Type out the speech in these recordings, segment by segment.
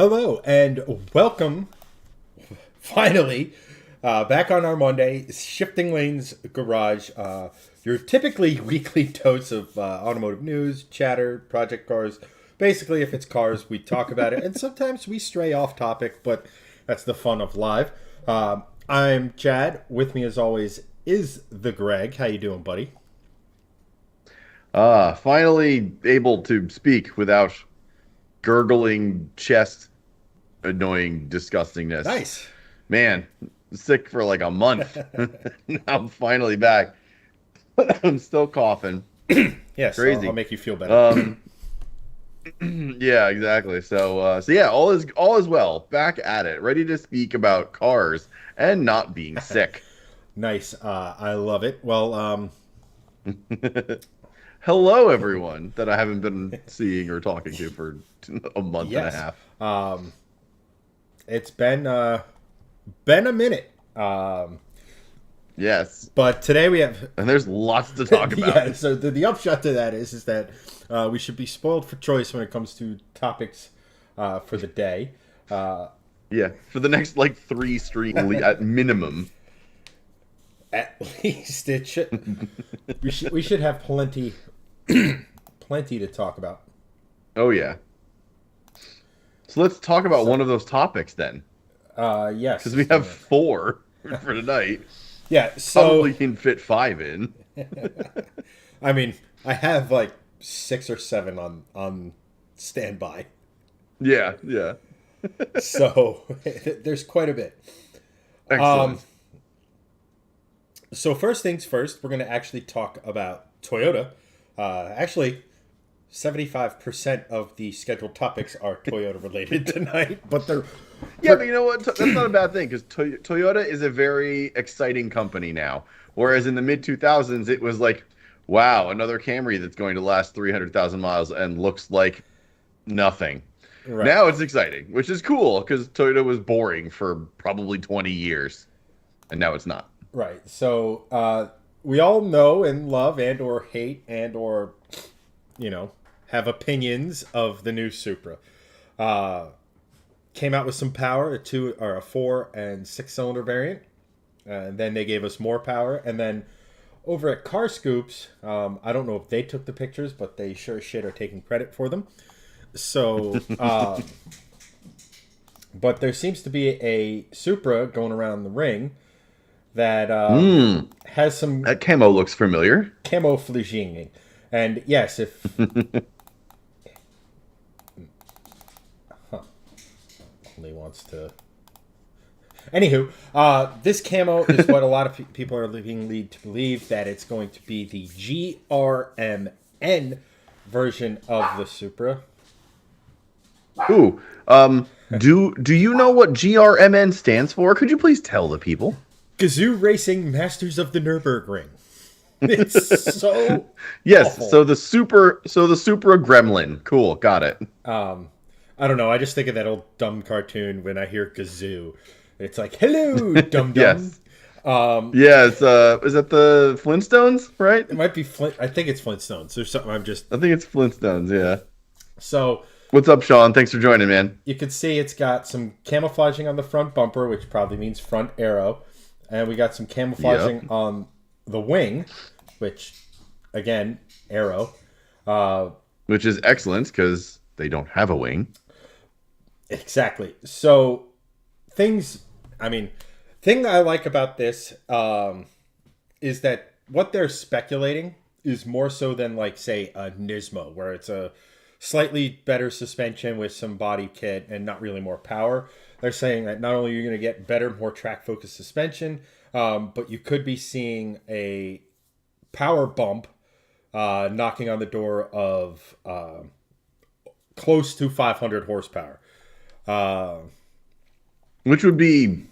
Hello and welcome, finally, back on our Monday, Shifting Lanes Garage. Your typically weekly dose of automotive news, chatter, project cars. Basically, if it's cars, we talk about it, and sometimes we stray off topic, but that's the fun of live. I'm Chad. With me, as always, is the Greg. How you doing, buddy? Finally able to speak without gurgling chest annoying disgustingness. Nice. Man, sick for like a month. Now I'm finally back. I'm still coughing. Yes, Crazy. I'll make you feel better. Yeah, exactly. So yeah, all is well. Back at it, ready to speak about cars and not being sick. Nice. I love it. Well, Hello, everyone that I haven't been seeing or talking to for a month and a yes. half. It's been a minute. Yes. But today we have And there's lots to talk about. yeah. So the upshot to that is that we should be spoiled for choice when it comes to topics for the day. Yeah, for the next like three streams at minimum. At least it should. We should have plenty plenty to talk about. Oh yeah. So let's talk about one of those topics then, Yes, because we have four for tonight. yeah. So Probably can fit five in. I mean, I have like 6 or 7 on standby. Yeah, yeah. So there's quite a bit. Excellent. So first things first, we're going to actually talk about Toyota. Actually, 75% of the scheduled topics are Toyota related tonight, but they're Yeah, but you know what? That's not a bad thing because Toyota is a very exciting company now. Whereas in the mid 2000s, it was like, wow, another Camry that's going to last 300,000 miles and looks like nothing. right. Now it's exciting, which is cool because Toyota was boring for probably 20 years, and now it's not. Right. So we all know and love and or hate and or have opinions of the new Supra. Came out with some power, a 4 and 6 cylinder variant, and then they gave us more power. And then over at Car Scoops, I don't know if they took the pictures, but they sure as shit are taking credit for them. So, but there seems to be a Supra going around the ring that has some That camo looks familiar. camouflaging. And yes, if only wants to. Anywho, this camo is what a lot of people are lead to believe that it's going to be the GRMN version of the Supra. Ooh, do you know what GRMN stands for? Could you please tell the people? Gazoo Racing Masters of the Nürburgring. It's so Yes, awful. so the Supra Gremlin. Cool, got it. I don't know. I just think of that old dumb cartoon when I hear Gazoo. It's like, hello, dum dum. Yes. Yeah, is that the Flintstones, right? It might be Flint. I think it's Flintstones or something. I think it's Flintstones, yeah. So What's up, Sean? Thanks for joining, man. you can see it's got some camouflaging on the front bumper, which probably means front aero, and we got some camouflaging on the wing, which again, aero. Which is excellent because they don't have a wing. Exactly. So thing I like about this is that what they're speculating is more so than like say a Nismo, where it's a slightly better suspension with some body kit and not really more power. They're saying that not only are you going to get better, more track focused suspension, but you could be seeing a power bump knocking on the door of close to 500 horsepower. Which would be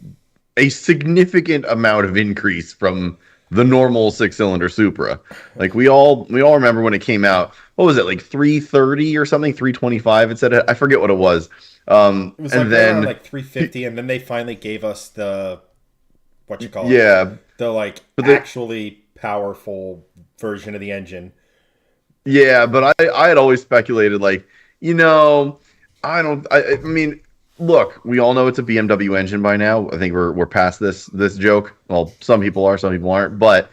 a significant amount of increase from the normal 6-cylinder Supra. Like we all remember when it came out. What was it, like 330 or something? 325 it said. I forget what it was. It was And like then around like 350, and then they finally gave us the what you call it, yeah, the like but the, actually powerful version of the engine. yeah, but I had always speculated like, I mean, look, we all know it's a BMW engine by now. I think we're past this joke. Well, some people are, some people aren't, but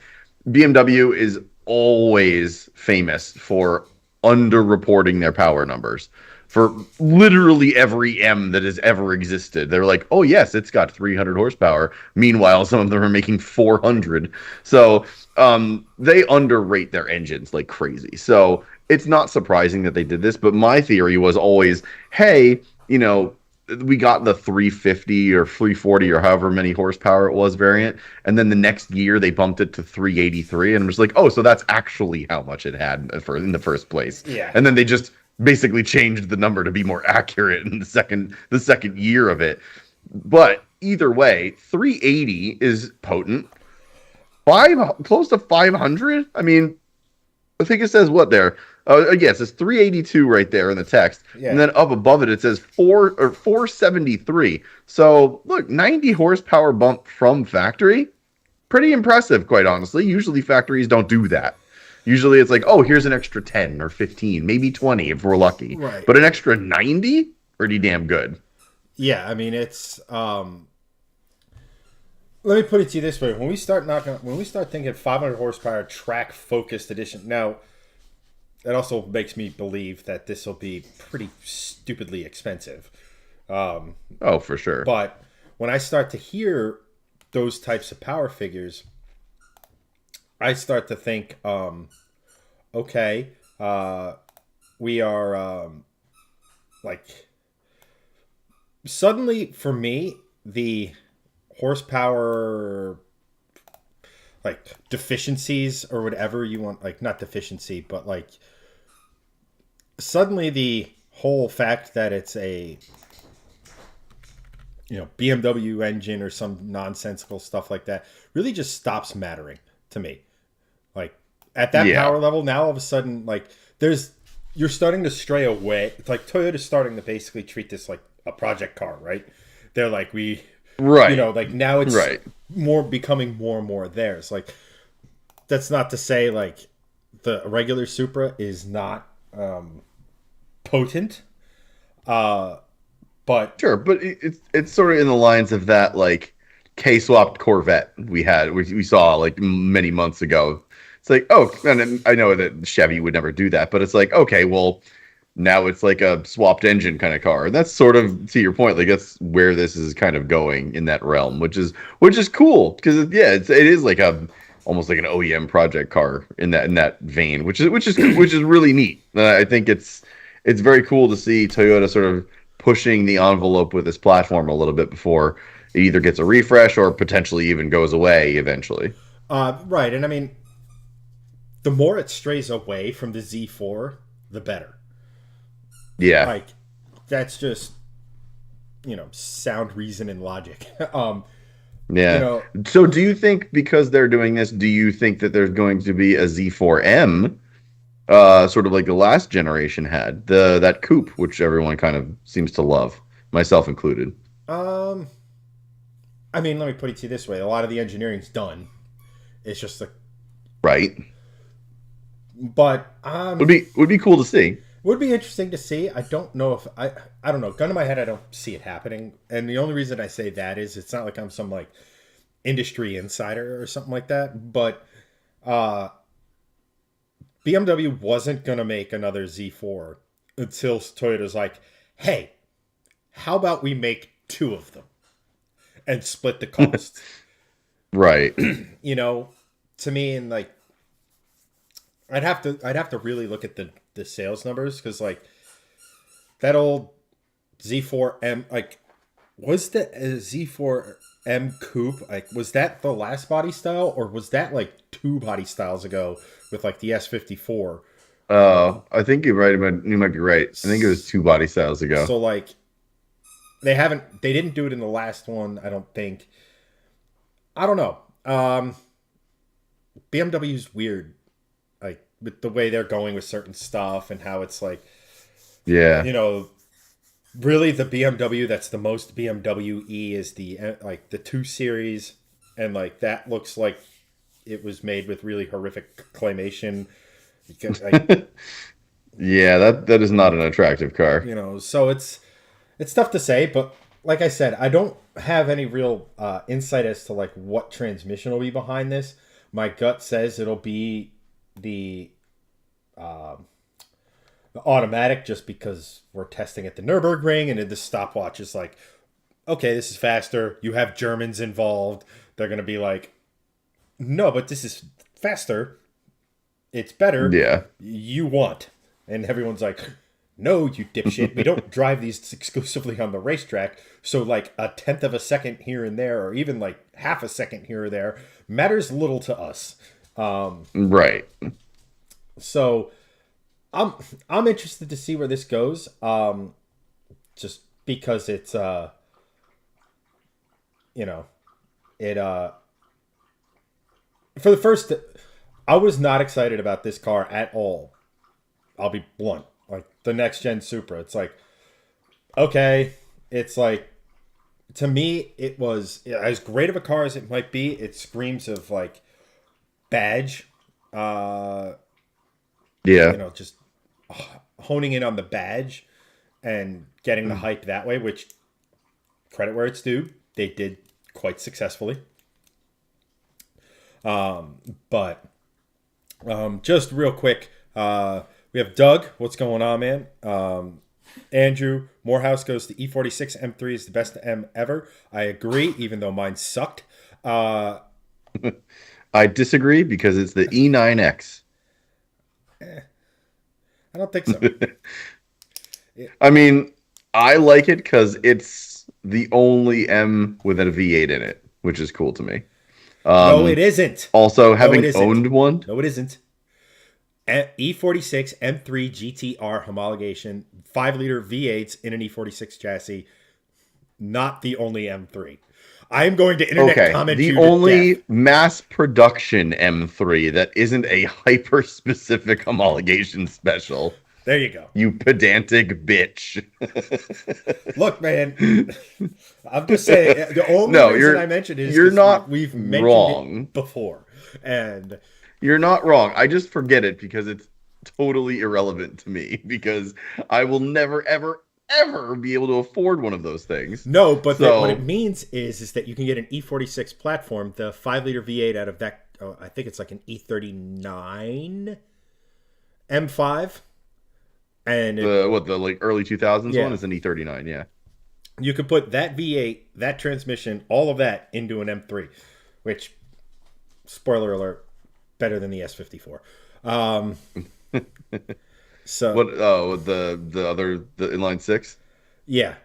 BMW is always famous for underreporting their power numbers. For literally every M that has ever existed, they're like, "Oh yes, it's got 300 horsepower." Meanwhile, some of them are making 400. So they underrate their engines like crazy. So it's not surprising that they did this. But my theory was always, hey, you know, we got the 350 or 340 or however many horsepower it was variant, and then the next year they bumped it to 383, and I'm just like, oh, so that's actually how much it had for in the first place. Yeah. And then they just basically changed the number to be more accurate in the second year of it. But either way, 380 is potent. Close to 500. I mean, I think it says what there. Yes, it's 382 right there in the text, Yeah. and then up above it says 473. So look, 90 horsepower bump from factory, pretty impressive, quite honestly. Usually factories don't do that. Usually it's like, oh, here's an extra 10 or 15, maybe 20 if we're lucky. Right. But an extra 90, pretty damn good. Yeah, I mean it's let me put it to you this way. When we start thinking 500 horsepower track focused edition, now that also makes me believe that this will be pretty stupidly expensive. Oh, for sure. But when I start to hear those types of power figures, I start to think, okay, we are like suddenly for me the horsepower like deficiencies or whatever you want, like not deficiency, but like suddenly the whole fact that it's a BMW engine or some nonsensical stuff like that really just stops mattering to me. Like at that Yeah. power level now, all of a sudden, like you're starting to stray away. It's like Toyota's starting to basically treat this like a project car, right? They're like, Right. like now it's Right. becoming more and more theirs. Like that's not to say like the regular Supra is not potent, but Sure, but it's sort of in the lines of that like K-swapped Corvette we saw like many months ago. It's like, oh, and I know that Chevy would never do that, but it's like, okay, well, now it's like a swapped engine kind of car. And that's sort of to your point, like that's where this is kind of going in that realm, which is cool because it is like almost like an OEM project car in that vein, which is really neat. I think it's very cool to see Toyota sort of pushing the envelope with this platform a little bit before it either gets a refresh or potentially even goes away eventually. right. And I mean, the more it strays away from the Z4, the better. Yeah. Like that's just sound reason and logic. Yeah. So do you think because they're doing this, do you think that there's going to be a Z4M, sort of like the last generation had, that coupe, which everyone kind of seems to love, myself included? I mean, let me put it to you this way: a lot of the engineering's done. It's just Right. but Would be cool to see. would be interesting to see. I don't know if I don't know. Gun to my head, I don't see it happening. And the only reason I say that is it's not like I'm some like industry insider or something like that. But BMW wasn't gonna make another Z4 until Toyota's like, hey, how about we make two of them and split the cost? Right. To me, and like I'd have to really look at the sales numbers because like that old Z4M, like was the Z4M coupe, like was that the last body style or was that like two body styles ago with like the S54? I think you're right. You might be right. I think it was two body styles ago. So like they didn't do it in the last one, I don't think. I don't know. BMW's weird, like with the way they're going with certain stuff and how it's like, Yeah. really the BMW that's the most BMW is the like the 2 Series, and like that looks like it was made with really horrific claymation. Because, like, Yeah, that is not an attractive car. so it's It's tough to say, but like I said, I don't have any real insight as to like what transmission will be behind this. My gut says it'll be the the automatic, just because we're testing at the Nürburgring, and the stopwatch is like, okay, this is faster. You have Germans involved. They're gonna be like, no, but this is faster. It's better. Yeah. You want, and everyone's like, no, you dipshit. We don't drive these exclusively on the racetrack. So like a tenth of a second here and there, or even like half a second here or there, matters little to us. Right. So I'm interested to see where this goes. Just because it's you know, it for the first, I was not excited about this car at all. I'll be blunt. Like the next gen Supra, it's like, okay, it's like, to me it was as great of a car as it might be. It screams of like badge, Yeah. just honing in on the badge and getting the hype that way, which, credit where it's due, they did quite successfully. But just real quick, we have Doug. What's going on, man? Andrew Morehouse goes to E46 M3 is the best M ever. I agree, even though mine sucked. I disagree because it's the E9X. I don't think so. I mean, I like it because it's the only M with a V8 in it, which is cool to me. No, it isn't. Also, No, having it isn't. owned one, No, it isn't. E46 M3 GTR homologation, 5-liter V8s in an E46 chassis, not the only M3. I am going to internet comment the you only to death. mass production M3 that isn't a hyper specific homologation special. There you go. You pedantic bitch. Look, man, I'm just saying, the only No, reason I mentioned it is you're 'cause not we've mentioned wrong. it before. And You're not wrong. I just forget it because it's totally irrelevant to me because I will never, ever, ever be able to afford one of those things. no, but So, what it means is that you can get an E46 platform, the 5-liter V8 out of that, I think it's like an E39 M5. And the like early 2000s Yeah. one is an E39, yeah. you could put that V8, that transmission, all of that into an M3, which, spoiler alert, better than the S54. So What the inline 6? yeah,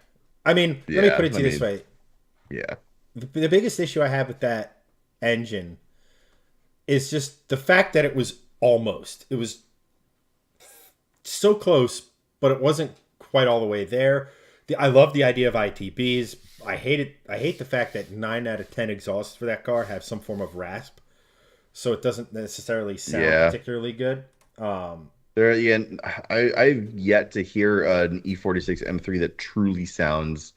I mean, let me Yeah, put it to I you this mean- way: Yeah. the biggest issue I have with that engine is just the fact that it was so close, but it wasn't quite all the way there. I love the idea of ITBs. I hate the fact that 9 out of 10 exhausts for that car have some form of rasp, so it doesn't necessarily sound Yeah. particularly good. There again, I've yet to hear an E46 M3 that truly sounds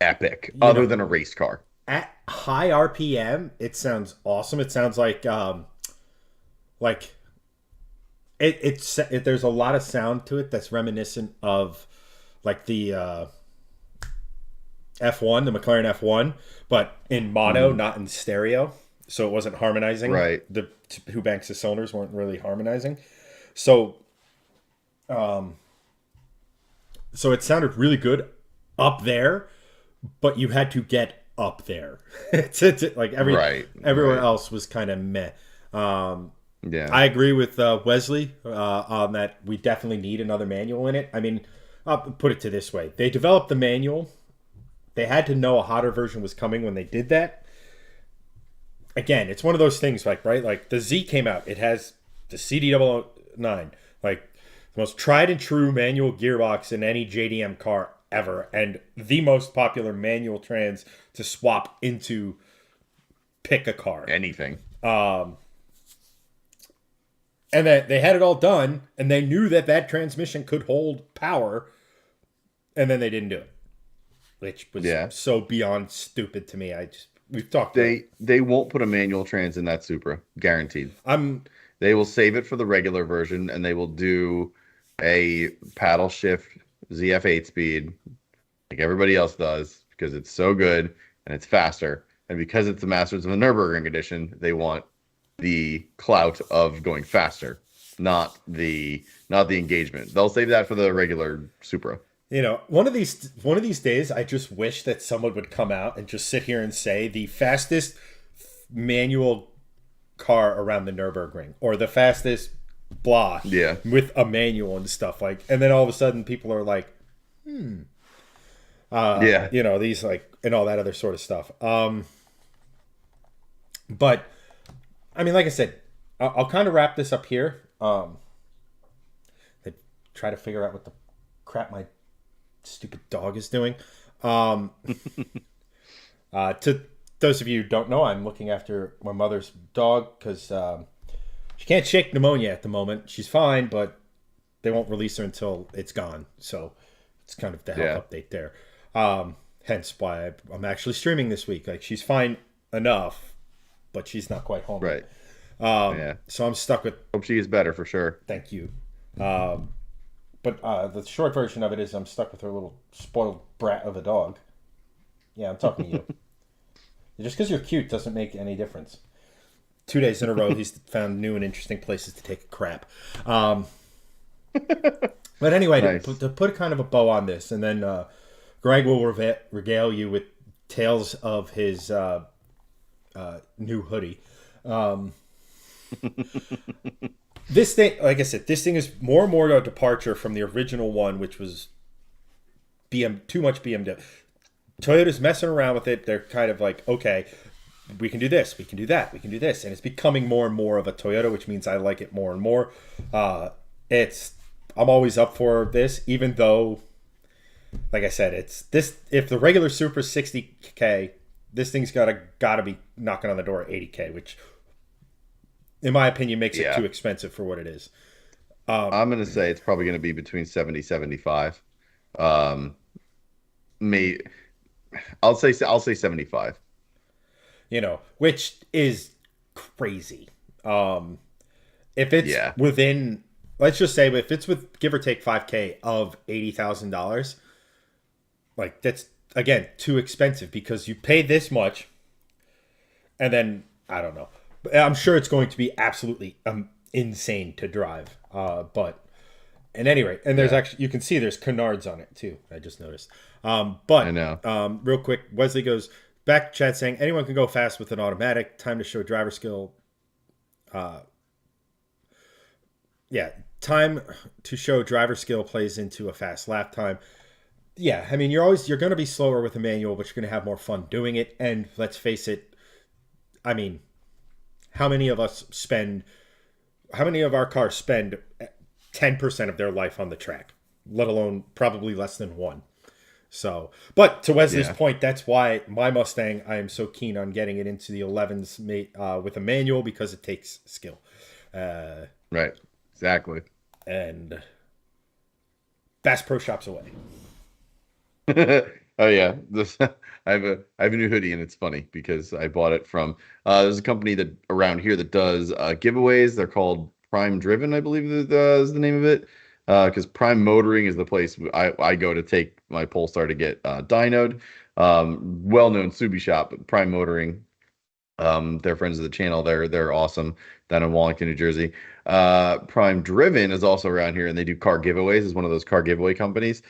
epic, other than a race car. At high RPM, it sounds awesome. It sounds like there's a lot of sound to it that's reminiscent of like the F1, the McLaren F1, but in mono, not in stereo. So it wasn't harmonizing. Right. The two banks of cylinders weren't really harmonizing. So so it sounded really good up there, but you had to get up there. Like everywhere else was kind of meh. Yeah. I agree with Wesley on that. We definitely need another manual in it. I mean, I'll put it to this way: they developed the manual. They had to know a hotter version was coming when they did that. Again, it's one of those things, like, right? Like the Z came out. It has the CD009, like the most tried and true manual gearbox in any JDM car ever, and the most popular manual trans to swap into pick a car. Anything. And that they had it all done, and they knew that that transmission could hold power, and then they didn't do it, which was so beyond stupid to me. We've talked. They won't put a manual trans in that Supra, guaranteed. They will save it for the regular version, and they will do a paddle shift ZF8 speed like everybody else does because it's so good and it's faster. And because it's the Masters of the Nürburgring edition, they want the clout of going faster, not the engagement. They'll save that for the regular Supra. One of these days, I just wish that someone would come out and just sit here and say the fastest manual car around the Nurburgring or the fastest blah Yeah. with a manual and stuff like, and then all of a sudden people are like, Yeah. these like and all that other sort of stuff. But I mean, like I said, I'll kind of wrap this up here. I try to figure out what the crap my stupid dog is doing. Um, to those of you who don't know, I'm looking after my mother's dog because she can't shake pneumonia at the moment. She's fine, but they won't release her until it's gone. So it's kind of the Yeah. health update there. Hence why I'm actually streaming this week. Like she's fine enough, but she's not quite home. Right. Um, Yeah. so I'm stuck with. Hope she is better for sure. Thank you. But the short version of it is I'm stuck with her little spoiled brat of a dog. Yeah, I'm talking to you. Just because you're cute doesn't make any difference. 2 days in a row, he's found new and interesting places to take a crap. But anyway, Nice. to put kind of a bow on this, and then Greg will regale you with tales of his new hoodie. This thing, like I said, this thing is more and more a departure from the original one, which was too much BMW. Toyota's messing around with it. They're kind of like, okay, we can do this, we can do that, we can do this, and it's becoming more and more of a Toyota, which means I like it more and more. It's I'm always up for this, even though, like I said, it's this. If the regular Supra's 60K, this thing's gotta be knocking on the door at 80K, which, in my opinion, makes it Yeah. too expensive for what it is. I'm gonna say it's probably gonna be between 70, 75. Um, may I'll say 75. Which is crazy. If it's Yeah. within, let's just say, if it's with give or take 5K of $80,000, like that's again too expensive because you pay this much, and then I don't know. I'm sure it's going to be absolutely insane to drive. But at any rate, and there's Yeah. actually you can see there's canards on it too. I just noticed. I But know. real quick, Wesley goes back to chat saying anyone can go fast with an automatic. Time to show driver skill. Yeah, time to show driver skill plays into a fast lap time. Yeah, I mean you're going to be slower with a manual, but you're going to have more fun doing it. And let's face it, I mean, how many of us spend? How many of our cars spend 10% of their life on the track, let alone probably less than one? So, but to Wesley's Yeah. point, that's why my Mustang, I am so keen on getting it into the 11s with a manual because it takes skill. Right. Exactly. And Bass Pro Shops away. Oh yeah, this I have a new hoodie and it's funny because I bought it from there's a company that around here that does giveaways. They're called Prime Driven, I believe is the name of it. Because Prime Motoring is the place I go to take my Polestar to get dynoed. Well-known Subi shop, but Prime Motoring. They're friends of the channel. They're awesome down in Wallington, New Jersey. Prime Driven is also around here, and they do car giveaways. Is one of those car giveaway companies.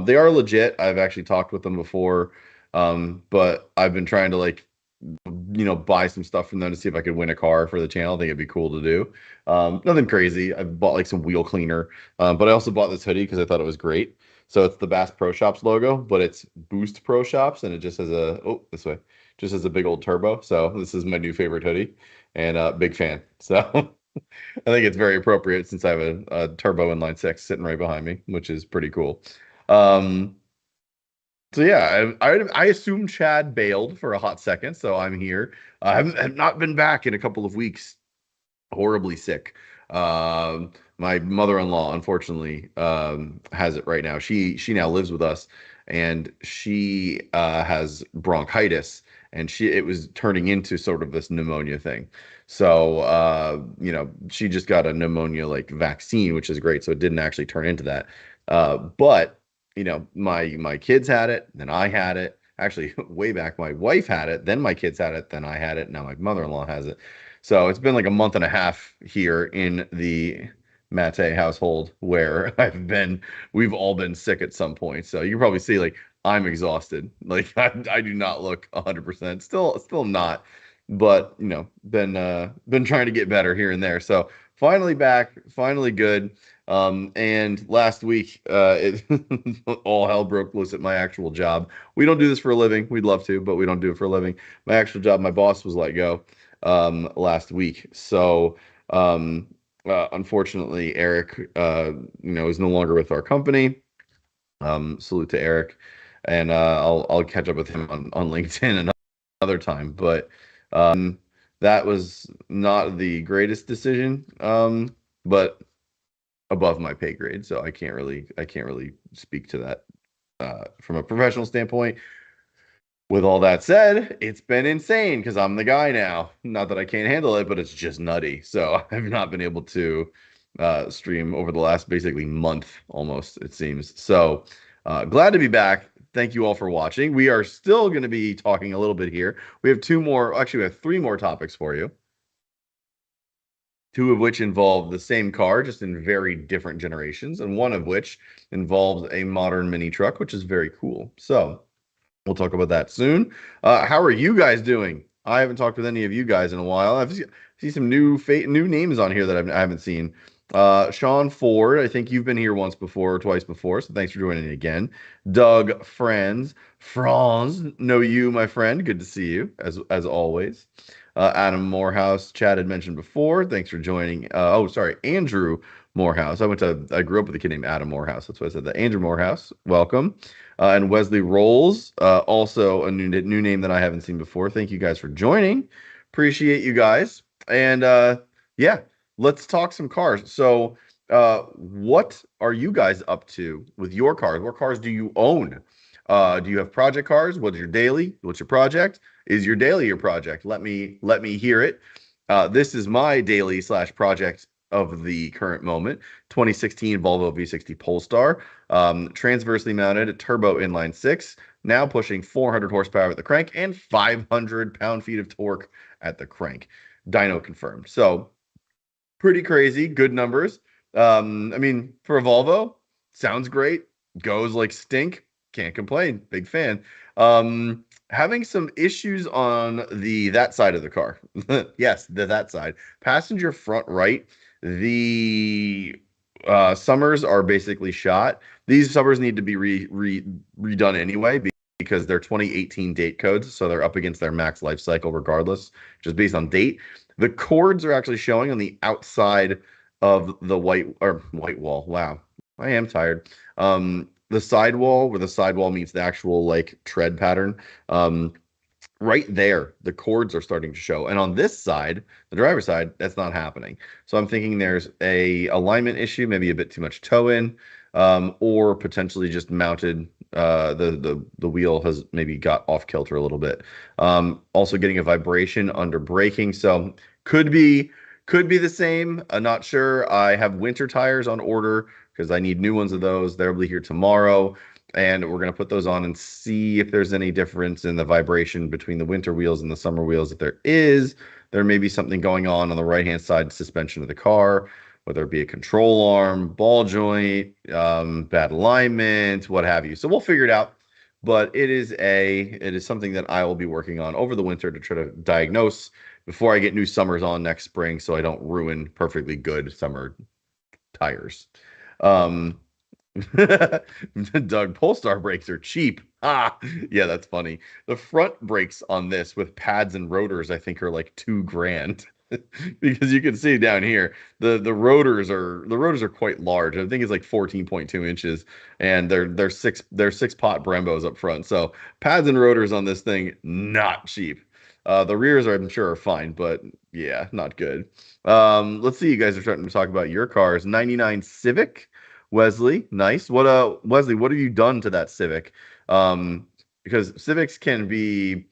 They are legit. I've actually talked with them before, but I've been trying to buy some stuff from them to see if I could win a car for the channel. I think it'd be cool to do. Nothing crazy. I've bought like some wheel cleaner, but I also bought this hoodie because I thought it was great. So it's the Bass Pro Shops logo, but it's Boost Pro Shops, and it just has this way, just has a big old turbo. So this is my new favorite hoodie, and big fan. So I think it's very appropriate since I have a turbo inline six sitting right behind me, which is pretty cool. Um, so yeah, I assume Chad bailed for a hot second, so I'm here. I've not been back in a couple of weeks, horribly sick. My mother-in-law, unfortunately, has it right now. She now lives with us, and she has bronchitis, and it was turning into sort of this pneumonia thing. So she just got a pneumonia like vaccine, which is great. So it didn't actually turn into that. But my kids had it, then I had it. Actually, way back, my wife had it, then my kids had it, then I had it. Now my mother-in-law has it. So it's been like a month and a half here in the Mate household where we've all been sick at some point. So you can probably see like I'm exhausted. Like I do not look 100%. Still not, but been trying to get better here and there. So finally back, finally good. And last week, all hell broke loose at my actual job. We don't do this for a living. We'd love to, but we don't do it for a living. My actual job, my boss was let go last week. So, unfortunately, Eric, is no longer with our company. Salute to Eric, and I'll catch up with him on LinkedIn another time. But that was not the greatest decision. But above my pay grade, so I can't really speak to that from a professional standpoint. With all that said, it's been insane because I'm the guy now. Not that I can't handle it, but it's just nutty. So I've not been able to stream over the last basically month almost, it seems. So glad to be back. Thank you all for watching. We are still going to be talking a little bit here. We have we have three more topics for you, two of which involve the same car, just in very different generations, and one of which involves a modern mini truck, which is very cool. So we'll talk about that soon. How are you guys doing? I haven't talked with any of you guys in a while. See some new names on here that I haven't seen. Sean Ford, I think you've been here once before or twice before, so thanks for joining again. Doug Franz, know you, my friend. Good to see you as always. Adam Morehouse, Chad had mentioned before. Thanks for joining. Sorry, Andrew Morehouse. I grew up with a kid named Adam Morehouse. That's why I said that. Andrew Morehouse, welcome. And Wesley Rolls, also a new name that I haven't seen before. Thank you guys for joining. Appreciate you guys. And yeah, let's talk some cars. So, what are you guys up to with your cars? What cars do you own? Do you have project cars? What's your daily? What's your project? Is your daily your project? Let me hear it. This is my daily slash project of the current moment. 2016 Volvo V60 Polestar, transversely mounted turbo inline six, now pushing 400 horsepower at the crank and 500 pound-feet of torque at the crank. Dyno confirmed. So pretty crazy, good numbers. I mean, for a Volvo, sounds great. Goes like stink. Can't complain. Big fan. Having some issues on that side of the car. Yes, that side. Passenger front right. The summers are basically shot. These summers need to be redone anyway because they're 2018 date codes, so they're up against their max life cycle regardless, just based on date. The cords are actually showing on the outside of the white wall. Wow, I am tired. The sidewall, where the sidewall meets the actual like tread pattern, right there, the cords are starting to show. And on this side, the driver's side, that's not happening. So I'm thinking there's a alignment issue, maybe a bit too much toe in, or potentially just mounted. The wheel has maybe got off kilter a little bit. Also getting a vibration under braking, so could be the same. I'm not sure. I have winter tires on order because I need new ones of those. They'll be here tomorrow, and we're going to put those on and see if there's any difference in the vibration between the winter wheels and the summer wheels. If there is, there may be something going on the right-hand side suspension of the car, whether it be a control arm, ball joint, bad alignment, what have you. So we'll figure it out. But it is something that I will be working on over the winter to try to diagnose before I get new summers on next spring, so I don't ruin perfectly good summer tires. Doug, Polestar brakes are cheap. Yeah, that's funny. The front brakes on this with pads and rotors, I think, are like $2,000 because you can see down here the rotors are quite large. I think it's like 14.2 inches, and they're six pot Brembos up front. So pads and rotors on this thing not cheap. The rears I'm sure are fine, but yeah, not good. Let's see. You guys are starting to talk about your cars. 99 Civic. Wesley, nice. Wesley, what have you done to that Civic? Because Civics can be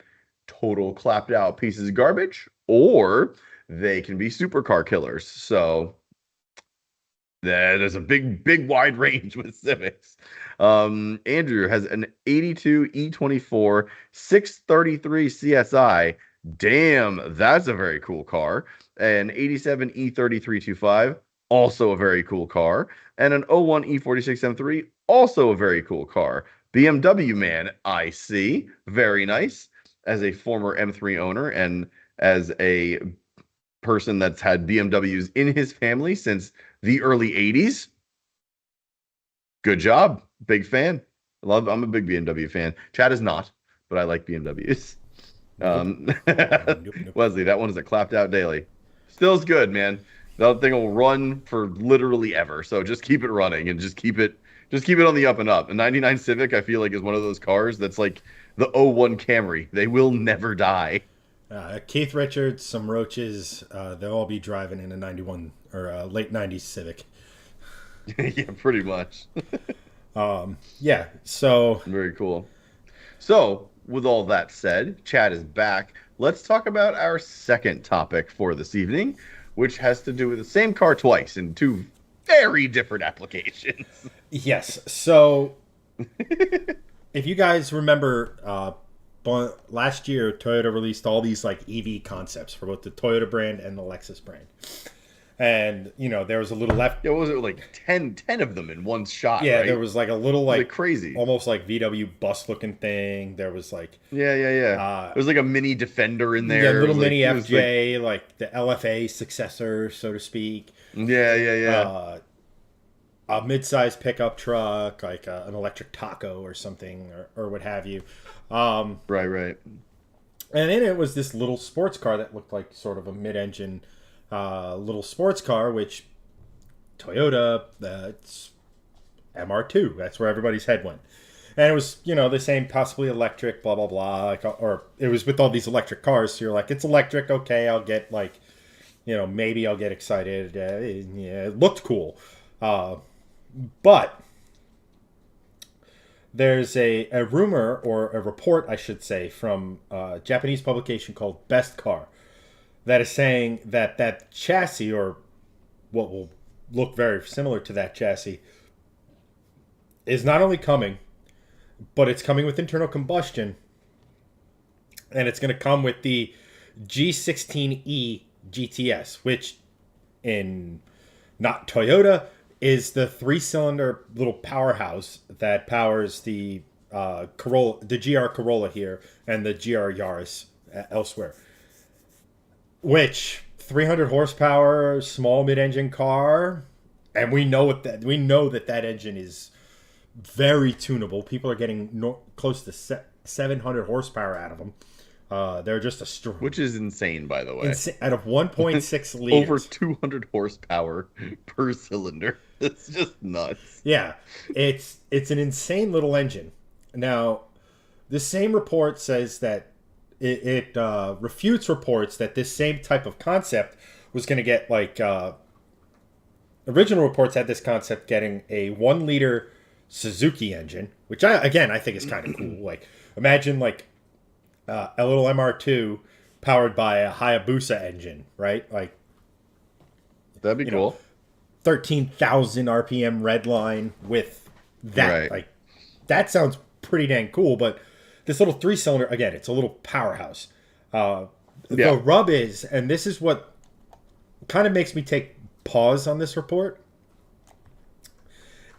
total clapped out pieces of garbage, or they can be supercar killers. So There's a big wide range with Civics. Andrew has an 82 E24 633 CSI. Damn, that's a very cool car. An 87 E3325, also a very cool car. And an '01 E46 M3, also a very cool car. BMW man, I see. Very nice. As a former M3 owner and as a person that's had BMWs in his family since the early 80s. Good job. Big fan. I'm a big BMW fan. Chad is not, but I like BMWs. Nope. Um, Nope. Nope. Wesley, that one is a clapped out daily. Still is good, man. That thing will run for literally ever. So just keep it running and just keep it on the up and up. A 99 Civic, I feel like, is one of those cars that's like the '01 Camry. They will never die. Keith Richards, some roaches. They'll all be driving in a 91 or late 90s Civic. Yeah, pretty much. Yeah. So Very cool. So, with all that said, Chad is back. Let's talk about our second topic for this evening, which has to do with the same car twice in two very different applications. yes. So if you guys remember, last year Toyota released all these like EV concepts for both the Toyota brand and the Lexus brand. And there was a little left. Yeah, what was it like 10 of them in one shot? Yeah, right? there was like a little Like crazy, almost like VW bus looking thing. There was like yeah. There was like a mini Defender in there. yeah, little mini it was FJ, like the LFA successor, so to speak. Yeah. A mid-sized pickup truck, like an electric taco or something, or what have you. Right. And in it was this little sports car that looked like sort of a mid-engine little sports car, which Toyota, it's MR2. That's where everybody's head went. And it was, the same, possibly electric, blah, blah, blah. Or it was with all these electric cars. So you're like, it's electric. Okay, I'll get maybe I'll get excited. Yeah, it looked cool. But there's a rumor, or a report, I should say, from a Japanese publication called Best Car that is saying that chassis, or what will look very similar to that chassis, is not only coming, but it's coming with internal combustion, and it's going to come with the G16E GTS, which in not Toyota is the 3-cylinder little powerhouse that powers the Corolla, the GR Corolla here, and the GR Yaris elsewhere. Which 300 horsepower, small mid-engine car, and we know that engine is very tunable. People are getting close to 700 horsepower out of them. They're just Which is insane, by the way. Out of 1.6 liters. Over 200 horsepower per cylinder. It's just nuts. Yeah, it's an insane little engine. Now, the same report says that it refutes reports that this same type of concept was going to get original reports had this concept getting a 1-liter Suzuki engine, which I think is kind of cool. Like, imagine a little MR2 powered by a Hayabusa engine, right? Like, that'd be cool. 13,000 RPM redline with that. Right. Like, that sounds pretty dang cool, but this little 3-cylinder, again, it's a little powerhouse. The rub is, and this is what kind of makes me take pause on this report,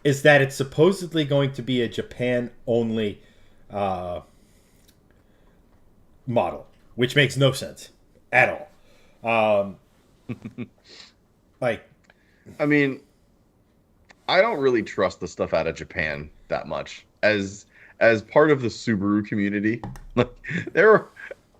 is that it's supposedly going to be a Japan-only model, which makes no sense at all. I mean, I don't really trust the stuff out of Japan that much. As part of the Subaru community, like, there are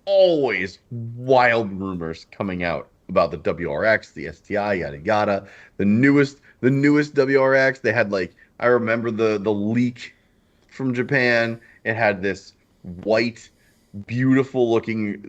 always wild rumors coming out about the WRX, the STI, yada yada. The newest WRX, they had I remember the leak from Japan. It had this white, beautiful looking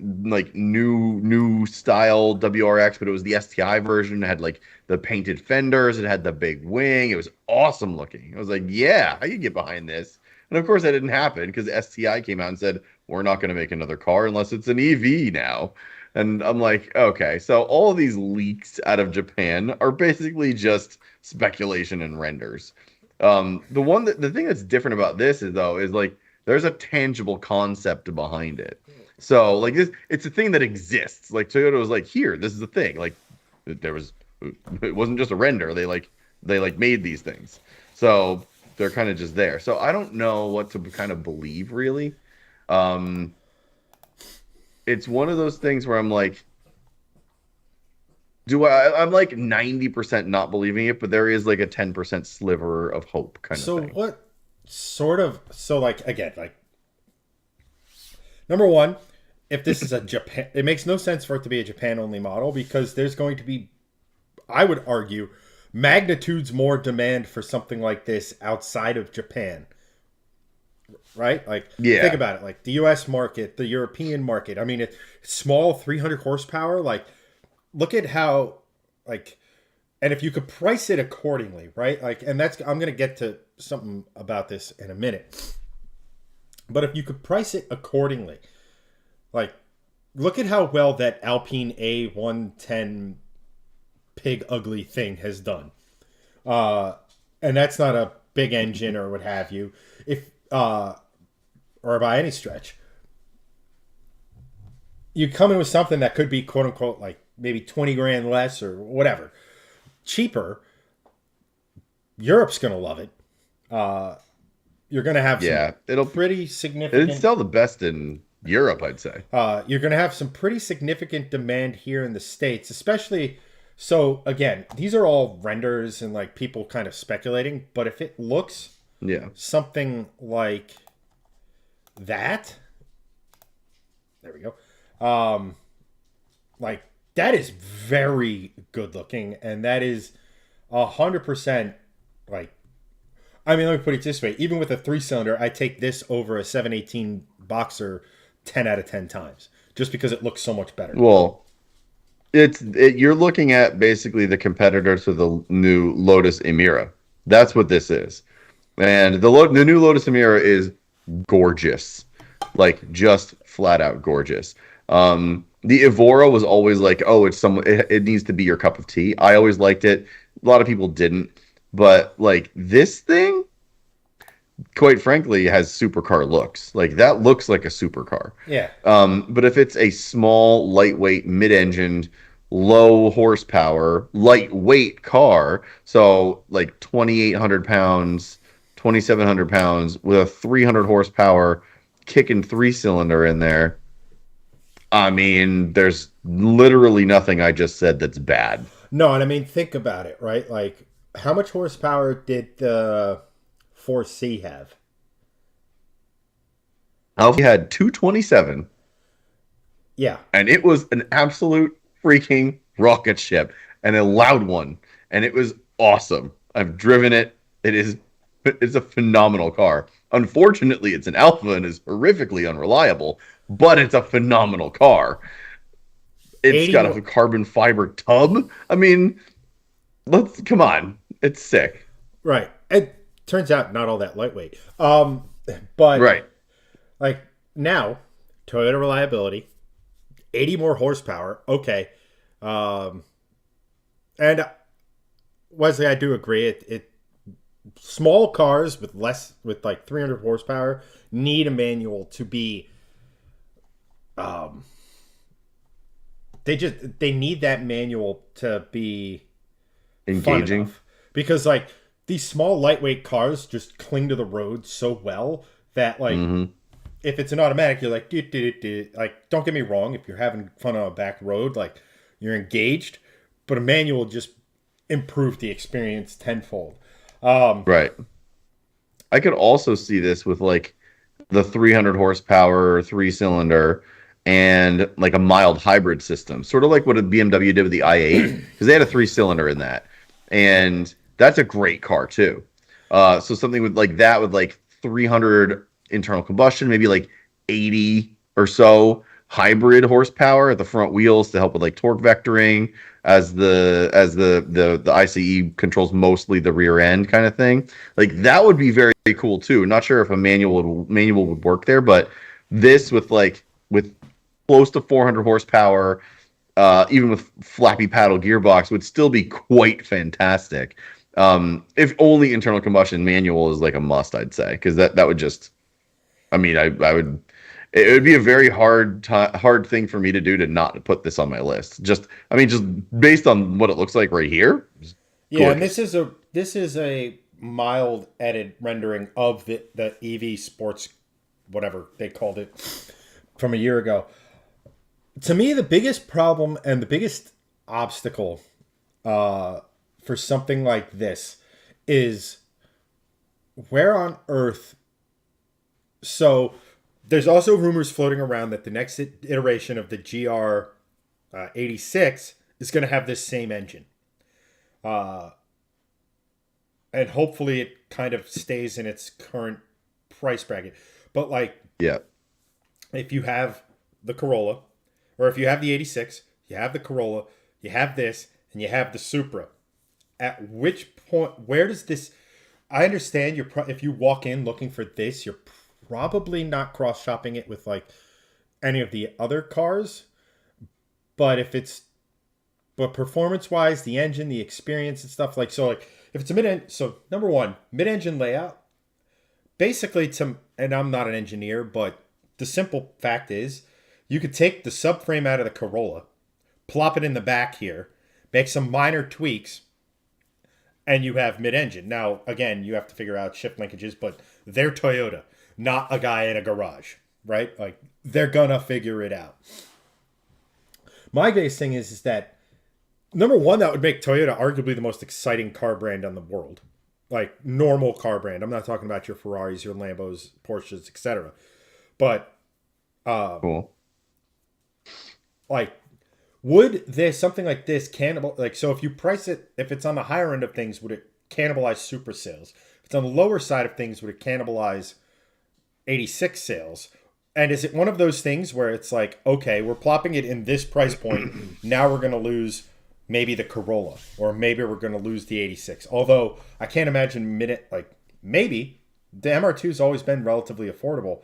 new style WRX, but it was the STI version. It had the painted fenders, it had the big wing. It was awesome looking. I was like, yeah, I can get behind this. And of course that didn't happen because STI came out and said, we're not going to make another car unless it's an EV now. And I'm like, okay, so all of these leaks out of Japan are basically just speculation and renders. The thing that's different about this is like there's a tangible concept behind it. So like this, it's a thing that exists. Like Toyota was like, here, this is the thing. Like there was, it wasn't just a render. They made these things. So they're kind of just there. So I don't know what to kind of believe really. Um, it's one of those things where I'm like, I'm like 90% not believing it, but there is like a 10% sliver of hope kind of So thing. what sort of so like again like number one, if this is a Japan, it makes no sense for it to be a Japan only model because there's going to be, I would argue, magnitudes more demand for something like this outside of Japan. Right? Like, think Yeah. about it. Like the US market, the European market. I mean, it's small 300 horsepower. Like, look at how, like, and if you could price it accordingly, right? Like, and that's, I'm going to get to something about this in a minute. But if you could price it accordingly, like, look at how well that Alpine A110 pig ugly thing has done. And that's not a big engine or what have you. If, or by any stretch, you come in with something that could be quote unquote like maybe 20 grand less or whatever, cheaper. Europe's going to love it. You're going to have some Yeah. pretty It'd significant sell the best in Europe, I'd say. you're going to have some pretty significant demand here in the States, especially. So, again, these are all renders and like people kind of speculating. But if it looks Yeah. something like that, there we go. Like that is very good looking. And that is 100% like, I mean, let me put it this way. Even with a 3-cylinder, I take this over a 718 Boxer 10 out of 10 times just because it looks so much better. Well, you're looking at basically the competitor to the new Lotus Emira. That's what this is. And the new Lotus Emira is gorgeous. Like just flat out gorgeous. The Evora was always like, oh, it needs to be your cup of tea. I always liked it. A lot of people didn't. But like this thing, quite frankly, has supercar looks. Like that looks like a supercar. Yeah. But if it's a small, lightweight, mid-engined, low horsepower, lightweight car, so like 2,800 pounds, 2,700 pounds with a 300 horsepower kicking 3-cylinder in there, I mean, there's literally nothing I just said that's bad. No, and I mean, think about it, right? Like, how much horsepower did the 4C have? Alfie had 227, Yeah. and it was an absolute freaking rocket ship, and a loud one, and it was awesome. I've driven it. It's a phenomenal car. Unfortunately, it's an Alpha and is horrifically unreliable, but it's a phenomenal car. It's 80 got a carbon fiber tub. I mean, come on. It's sick. Right. It turns out not all that lightweight. But Right. like now, Toyota reliability, 80 more horsepower. Okay. And Wesley, I do agree. It small cars with like 300 horsepower need a manual to be they need that manual to be fun Engaging. enough. Because like these small lightweight cars just cling to the road so well that like if it's an automatic, you're like like don't get me wrong, if you're having fun on a back road, like you're engaged, but a manual just improve the experience tenfold. Right. I could also see this with like the 300 horsepower 3-cylinder and like a mild hybrid system, sort of like what a BMW did with the i8, because they had a 3-cylinder in that, and that's a great car too. So something with like that with like 300 internal combustion, maybe like 80 or so hybrid horsepower at the front wheels to help with like torque vectoring, as the ICE controls mostly the rear end kind of thing. Like that would be very, very cool too. Not sure if a manual would work there, but this with close to 400 horsepower, even with flappy paddle gearbox, would still be quite fantastic. If only internal combustion manual is like a must, I'd say, because that would just, I mean, I would, it would be a very hard thing for me to do to not put this on my list. Just, I mean, just based on what it looks like right here, it's Yeah, and gorgeous. this is a mild edit rendering of the EV sports, whatever they called it, from a year ago. To me, the biggest problem and the biggest obstacle for something like this is where on earth. So there's also rumors floating around that the next iteration of the GR 86 is going to have this same engine. Uh, and hopefully it kind of stays in its current price bracket. But like, Yeah. if you have the Corolla, or if you have the 86, you have the Corolla, you have this, and you have the Supra. At which point, where does this? I understand if you walk in looking for this, you're probably not cross shopping it with like any of the other cars. But if it's but performance wise, the engine, the experience, and stuff like so, like if it's a so number one, mid engine layout, basically to, and I'm not an engineer, but the simple fact is you could take the subframe out of the Corolla, plop it in the back here, make some minor tweaks, and you have mid-engine. Now, again, you have to figure out shift linkages, but they're Toyota, not a guy in a garage, right? Like they're gonna figure it out. My biggest thing is that number one, that would make Toyota arguably the most exciting car brand on the world. Like normal car brand. I'm not talking about your Ferraris, your Lambos, Porsches, etc. But Cool. like, would this something like this cannibal like so if you price it, if it's on the higher end of things, would it cannibalize Super sales? If it's on the lower side of things, would it cannibalize 86 sales? And is it one of those things where it's like, okay, we're plopping it in this price point, now we're going to lose maybe the Corolla, or maybe we're going to lose the 86. Although I can't imagine minute like maybe the MR2 has always been relatively affordable.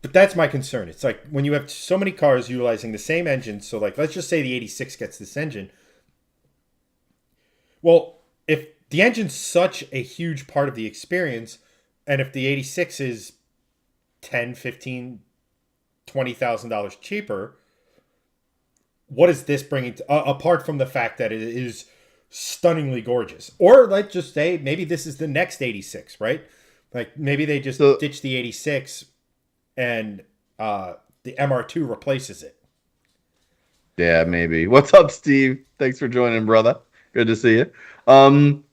But that's my concern. It's like when you have so many cars utilizing the same engine. So, like, let's just say the 86 gets this engine. Well, if the engine's such a huge part of the experience, and if the 86 is 10, 15, $20,000 cheaper, what is this bringing to, apart from the fact that it is stunningly gorgeous? Or let's just say maybe this is the next 86, right? Like maybe they just So ditch the 86 and the MR2 replaces it. yeah, maybe. What's up, Steve? Thanks for joining, brother. Good to see you. Um,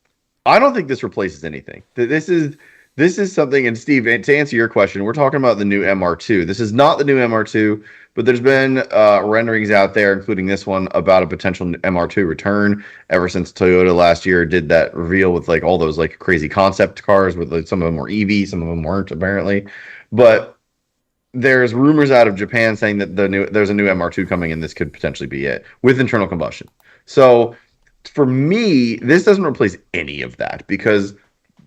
I don't think this replaces anything. This is something. And Steve, to answer your question, we're talking about the new MR2. This is not the new MR2, but there's been renderings out there, including this one, about a potential MR2 return. Ever since Toyota last year did that reveal with like all those like crazy concept cars, with like, some of them were EV, some of them weren't apparently, but there's rumors out of Japan saying that there's a new MR2 coming, and this could potentially be it with internal combustion. So for me, this doesn't replace any of that because,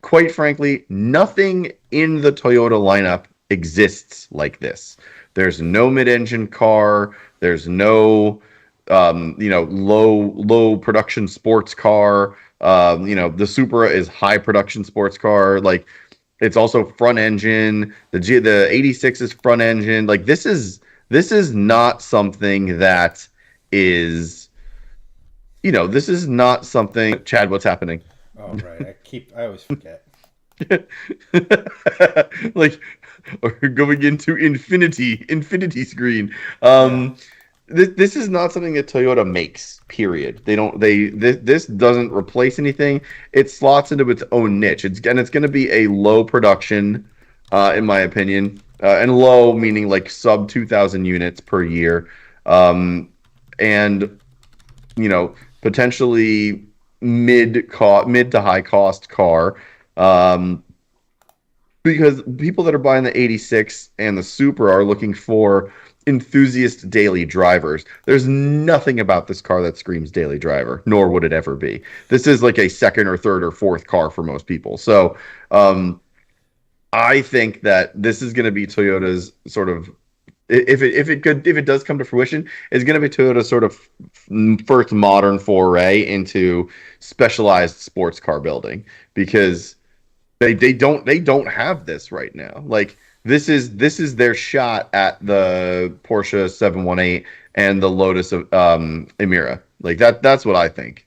quite frankly, nothing in the Toyota lineup exists like this. There's no mid-engine car. There's no low production sports car. The Supra is high production sports car. Like, it's also front engine. The 86 is front engine. Like, this is not something that is, this is not something. Chad, what's happening? Oh, right. I always forget. Like, or going into infinity screen. Yeah. This is not something that Toyota makes. Period. This doesn't replace anything. It slots into its own niche. It's going to be a low production, in my opinion, and low meaning like sub 2,000 units per year, and potentially mid to high cost car. Um, because people that are buying the 86 and the Supra are looking for enthusiast daily drivers. There's nothing about this car that screams daily driver, nor would it ever be. This is like a second or third or fourth car for most people. So I think that this is going to be Toyota's sort of if it does come to fruition, it's going to be Toyota's sort of first modern foray into specialized sports car building because they don't have this right now. Like this is their shot at the Porsche 718 and the Lotus of Emira. Like that's what I think.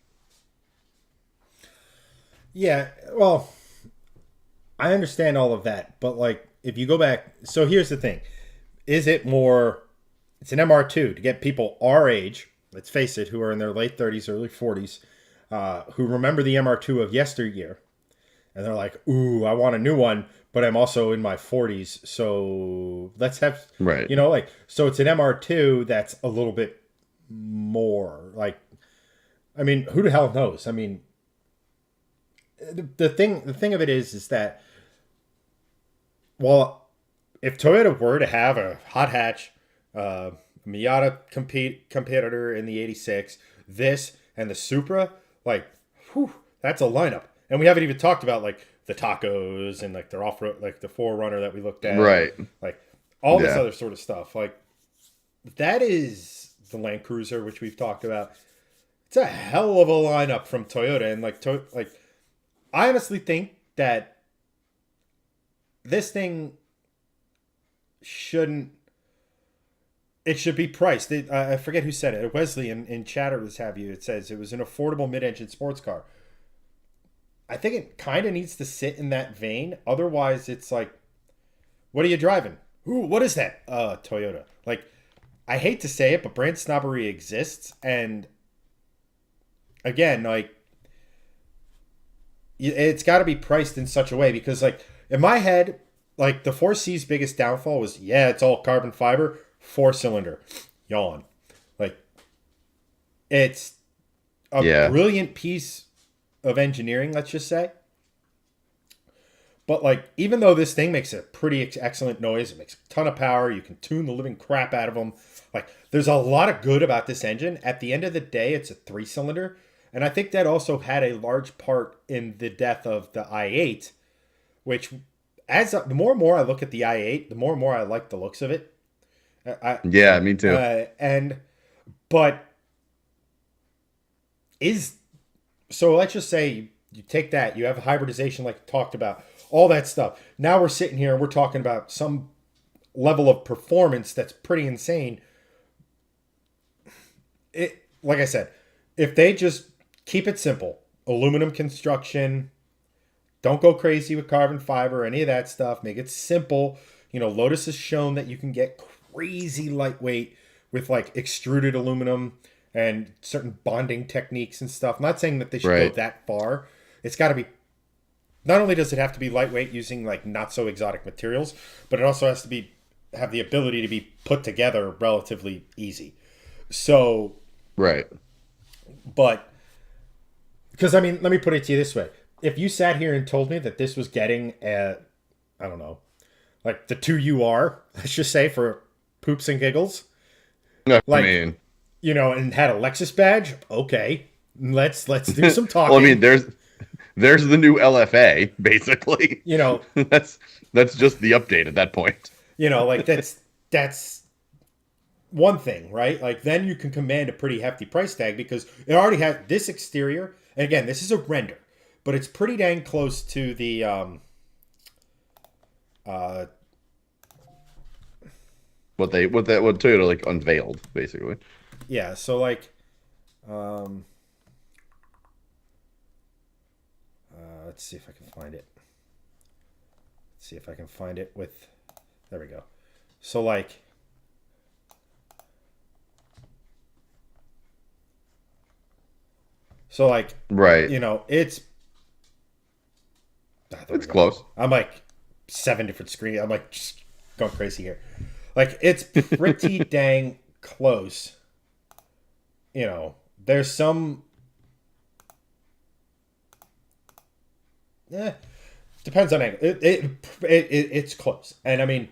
Yeah, well, I understand all of that, but like if you go back, so here's the thing: is it more? It's an MR2 to get people our age. Let's face it, who are in their late 30s, early 40s, who remember the MR2 of yesteryear, and they're like, "Ooh, I want a new one." But I'm also in my 40s, so let's have, Right. like, so it's an MR2 that's a little bit more like, I mean, who the hell knows? I mean, the thing of it is that, well, if Toyota were to have a hot hatch Miata competitor in the 86, this and the Supra, like, whew, that's a lineup. And we haven't even talked about like the tacos and like their off road, like the Forerunner that we looked at, Right. like all this Yeah. other sort of stuff. Like that is the Land Cruiser, which we've talked about. It's a hell of a lineup from Toyota, and like like I honestly think that this thing shouldn't. It should be priced. I forget who said it. Wesley in chatter was have you. It says it was an affordable mid-engine sports car. I think it kind of needs to sit in that vein. Otherwise, it's like, what are you driving? Ooh, what is that? Toyota. Like, I hate to say it, but brand snobbery exists. And again, like, it's got to be priced in such a way because, like, in my head, like the 4C's biggest downfall was, yeah, it's all carbon fiber, 4-cylinder, yawn. Like, it's a Yeah. brilliant piece of engineering, let's just say. But like, even though this thing makes a pretty excellent noise, it makes a ton of power. You can tune the living crap out of them. Like, there's a lot of good about this engine. At the end of the day, it's a 3-cylinder, and I think that also had a large part in the death of the i8. Which, the more and more I look at the i8, the more and more I like the looks of it. I Yeah, me too. and but is so let's just say you take that, you have a hybridization like we talked about, all that stuff. Now we're sitting here and we're talking about some level of performance that's pretty insane. It, like I said, if they just keep it simple, aluminum construction, don't go crazy with carbon fiber, any of that stuff, make it simple. Lotus has shown that you can get crazy lightweight with like extruded aluminum and certain bonding techniques and stuff. I'm not saying that they should go Right. that far. It's got to be, not only does it have to be lightweight using like not so exotic materials, but it also has to be have the ability to be put together relatively easy. So, Right. but because I mean, let me put it to you this way: if you sat here and told me that this was getting I don't know, like the 2UR, let's just say for poops and giggles, I like, mean, and had a Lexus badge, okay, let's do some well, I mean, talking. there's the new LFA, basically. You know, That's just the update at that point. like that's one thing, right? Like then you can command a pretty hefty price tag because it already has this exterior. And again, this is a render, but it's pretty dang close to the uh What Toyota like unveiled, basically. yeah, so like um let's see if I can find it. Let's see if I can find it with, there we go. So like Right. it's there we It's go. close. I'm like 7 different screens. I'm like just going crazy here. Like it's pretty dang close. There's some. Depends on angle. It's close, and I mean,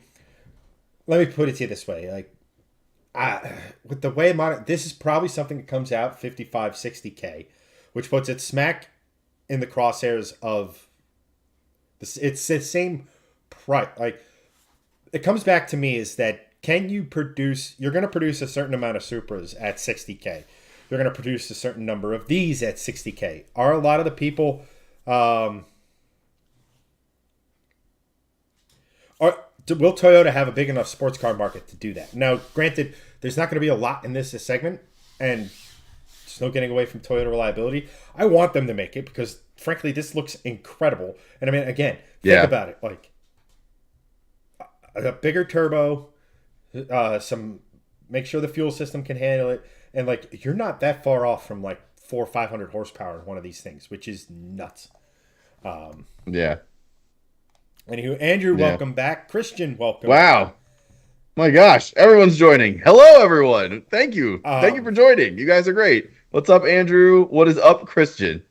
let me put it to you this way: like, with the way this is probably something that comes out 55, 60K, which puts it smack in the crosshairs of this. It's the same price. Like, it comes back to me is that can you produce? You're going to produce a certain amount of Supras at 60K. You're going to produce a certain number of these at 60K. Are a lot of the people will Toyota have a big enough sports car market to do that? Now, granted, there's not going to be a lot in this segment, and there's no getting away from Toyota reliability. I want them to make it because, frankly, this looks incredible. And I mean, again, think about it. Like a bigger turbo, make sure the fuel system can handle it, and like you're not that far off from like 400 or 500 horsepower in one of these things, which is nuts. Yeah. Anywho, Andrew, welcome back. Christian, welcome. Wow. My gosh, everyone's joining. Hello, everyone. Thank you. Thank you for joining. You guys are great. What's up, Andrew? What is up, Christian?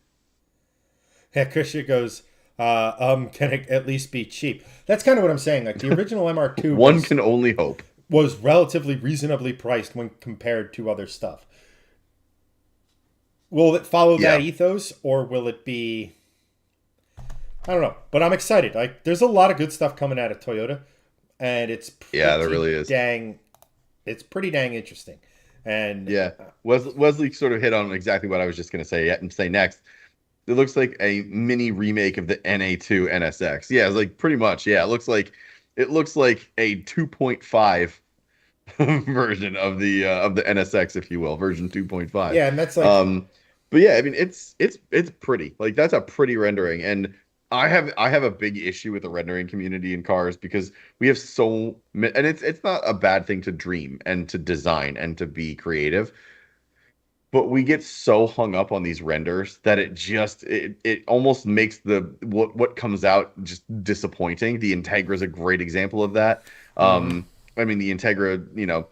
Yeah, Christian goes, can it at least be cheap? That's kind of what I'm saying. Like the original MR2 One can only hope. Was relatively reasonably priced when compared to other stuff. Will it follow that ethos, or will it be... I don't know, but I'm excited. Like, there's a lot of good stuff coming out of Toyota, and it's there really is. It's pretty dang interesting. And Wesley sort of hit on exactly what I was just going to say next. It looks like a mini remake of the NA2 NSX. Yeah, it's like pretty much. Yeah, it looks like a 2.5 version of the NSX, if you will, version 2.5. Yeah, and that's like. But yeah, I mean, it's pretty. Like that's a pretty rendering, and I have a big issue with the rendering community in cars because we have and it's not a bad thing to dream and to design and to be creative, but we get so hung up on these renders that it almost makes what comes out just disappointing. The Integra is a great example of that. I mean, the Integra,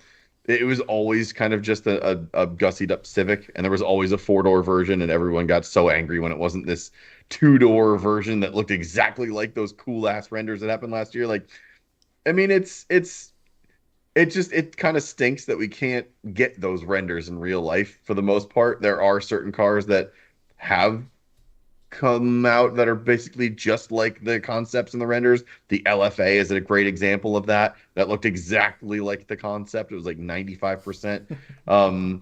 it was always kind of just a gussied up Civic, and there was always a 4-door version, and everyone got so angry when it wasn't this 2-door version that looked exactly like those cool ass renders that happened last year. Like, I mean, it kind of stinks that we can't get those renders in real life for the most part. There are certain cars that have come out that are basically just like the concepts in the renders. The LFA is a great example of that. That looked exactly like the concept. It was like 95%.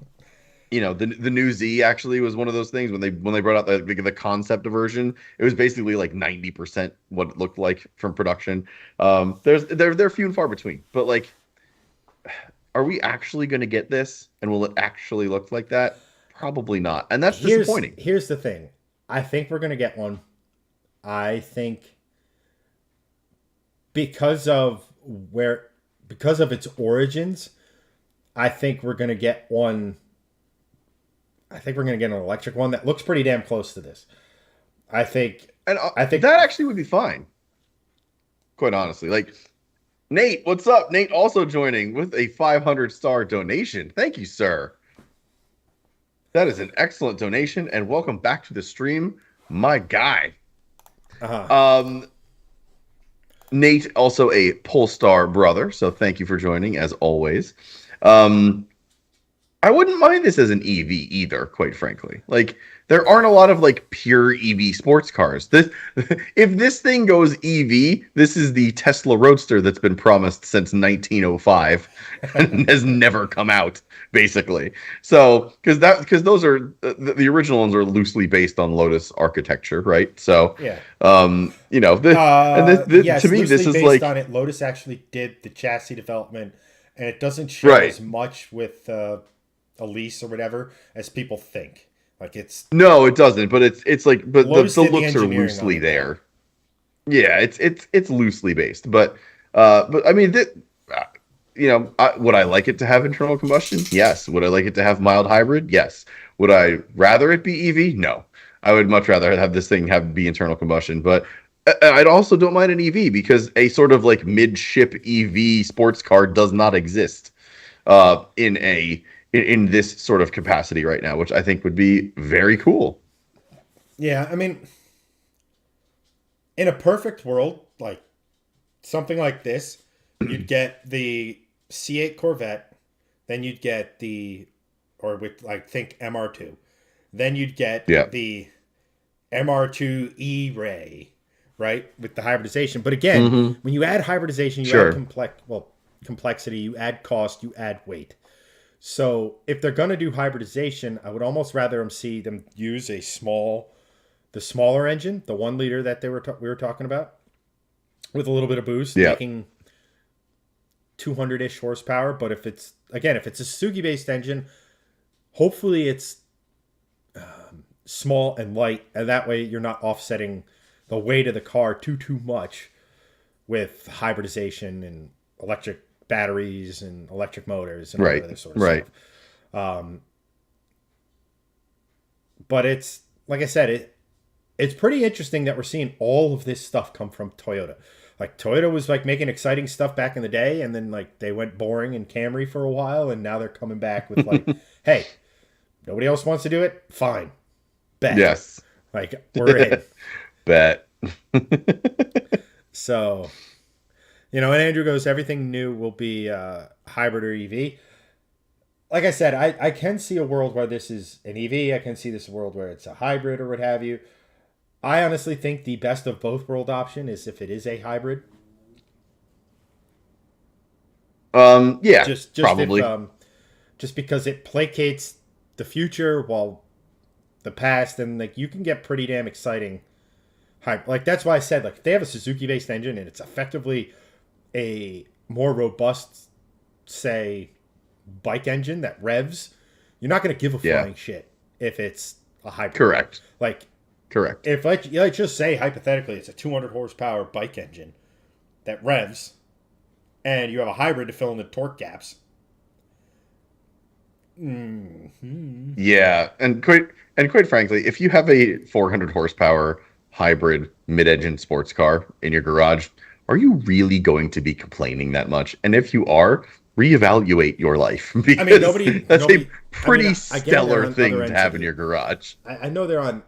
The new Z actually was one of those things when they brought out the concept version. It was basically like 90% what it looked like from production. They're few and far between. But like, are we actually going to get this? And will it actually look like that? Probably not. And that's disappointing. Here's the thing. I think we're going to get one. I think because of its origins, I think we're going to get one. I think we're going to get an electric one that looks pretty damn close to this. I think that actually would be fine. Quite honestly, like Nate, what's up? Nate also joining with a 500-star donation. Thank you, sir. That is an excellent donation, and welcome back to the stream, my guy. Nate, also a Polestar brother, so thank you for joining, as always. I wouldn't mind this as an EV either, quite frankly. Like, there aren't a lot of like pure EV sports cars. If this thing goes EV, this is the Tesla Roadster that's been promised since 1905 and has never come out, basically. So, because those are the original ones are loosely based on Lotus architecture, right? So, yeah. To me, this is based like on it. Lotus actually did the chassis development, and it doesn't share as much with Elise or whatever as people think. Like no, it doesn't. But it's like, but the looks are loosely there. Yeah, it's loosely based, but I mean, would I like it to have internal combustion? Yes. Would I like it to have mild hybrid? Yes. Would I rather it be EV? No. I would much rather have this thing be internal combustion. But I also don't mind an EV because a sort of like mid-ship EV sports car does not exist in this sort of capacity right now, which I think would be very cool. Yeah, I mean, in a perfect world, like something like this, you'd get the C8 Corvette, then you'd get think MR2, then you'd get the MR2 E-Ray, right, with the hybridization. But again, when you add hybridization, you add complex. Well, complexity, you add cost, you add weight. So if they're going to do hybridization, I would almost rather see them use the smaller engine, the 1 liter that we were talking about, with a little bit of boost, Yeah. making 200-ish horsepower. But if it's a Suzuki based engine, hopefully it's small and light, and that way you're not offsetting the weight of the car too much with hybridization and electric batteries and electric motors and all Right. that other sort of Right. stuff. But it's like I said, it's pretty interesting that we're seeing all of this stuff come from Toyota. Like Toyota was like making exciting stuff back in the day, and then like they went boring in Camry for a while, and now they're coming back with like, hey, nobody else wants to do it? Fine. Bet. Yes. Like we're in. Bet. So, and Andrew goes, everything new will be hybrid or EV. Like I said, I can see a world where this is an EV. I can see this world where it's a hybrid or what have you. I honestly think the best of both world option is if it is a hybrid. Yeah, Just probably. just because it placates the future while the past, and like you can get pretty damn exciting hype. Like that's why I said like if they have a Suzuki based engine and it's effectively a more robust, say, bike engine that revs, you're not going to give a Yeah. flying shit if it's a hybrid. Correct. Like Correct. if like just say hypothetically it's a 200 horsepower bike engine that revs, and you have a hybrid to fill in the torque gaps. Yeah, and quite frankly, if you have a 400 horsepower hybrid mid-engine sports car in your garage, are you really going to be complaining that much? And if you are, reevaluate your life because I mean, nobody. that's nobody, a pretty I get they're stellar on thing other to ends have of in your garage. I know they're on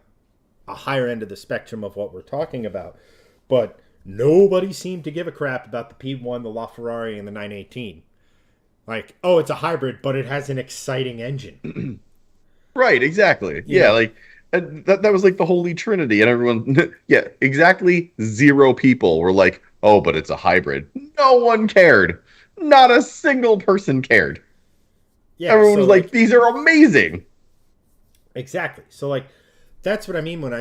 a higher end of the spectrum of what we're talking about, but nobody seemed to give a crap about the P1, the LaFerrari, and the 918. Like, oh, it's a hybrid, but it has an exciting engine. Right, exactly. You Yeah, know, like and that was like the holy trinity, and everyone, yeah, exactly. 0 people were like, "Oh, but it's a hybrid." No one cared. Not a single person cared. yeah. Everyone So was like, like, "These are amazing." exactly. So like, that's what I mean when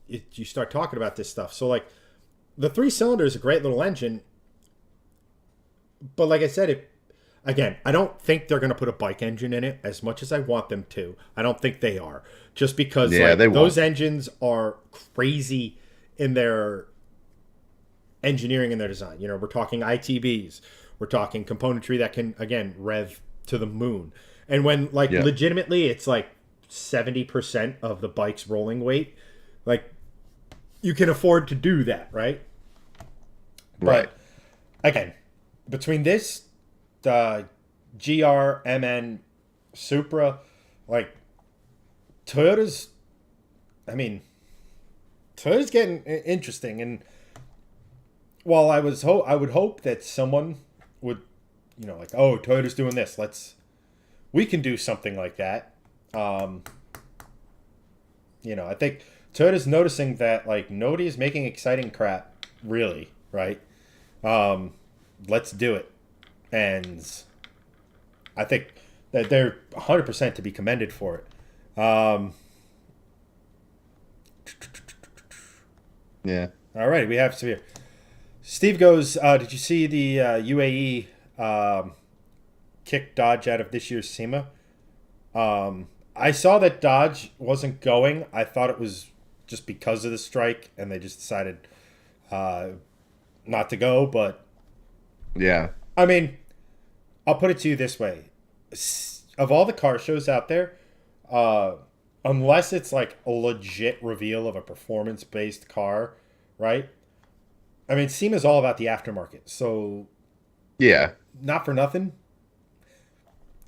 you start talking about this stuff. So like, the 3-cylinder is a great little engine, but like I said, again, I don't think they're going to put a bike engine in it as much as I want them to. I don't think they are. Just because Yeah, like they those won't. engines are crazy in their engineering and their design. We're talking ITBs. We're talking componentry that can, again, rev to the moon. And when like Yeah, legitimately it's like 70% of the bike's rolling weight, like you can afford to do that, right? right. But again, between this, the GR, MN, Supra, like Toyota's, I mean, Toyota's getting interesting. And while I would hope that someone would, like, oh, Toyota's doing this, we can do something like that. I think Toyota's noticing that like nobody is making exciting crap, really, right? Let's do it. And I think that they're 100% to be commended for it. Yeah. All right, we have Severe. Steve goes, did you see the UAE kick Dodge out of this year's SEMA? I saw that Dodge wasn't going. I thought it was just because of the strike, and they just decided not to go. But, Yeah. I mean, I'll put it to you this way. Of all the car shows out there, unless it's like a legit reveal of a performance-based car, right? I mean, SEMA's all about the aftermarket. So, Yeah. not for nothing,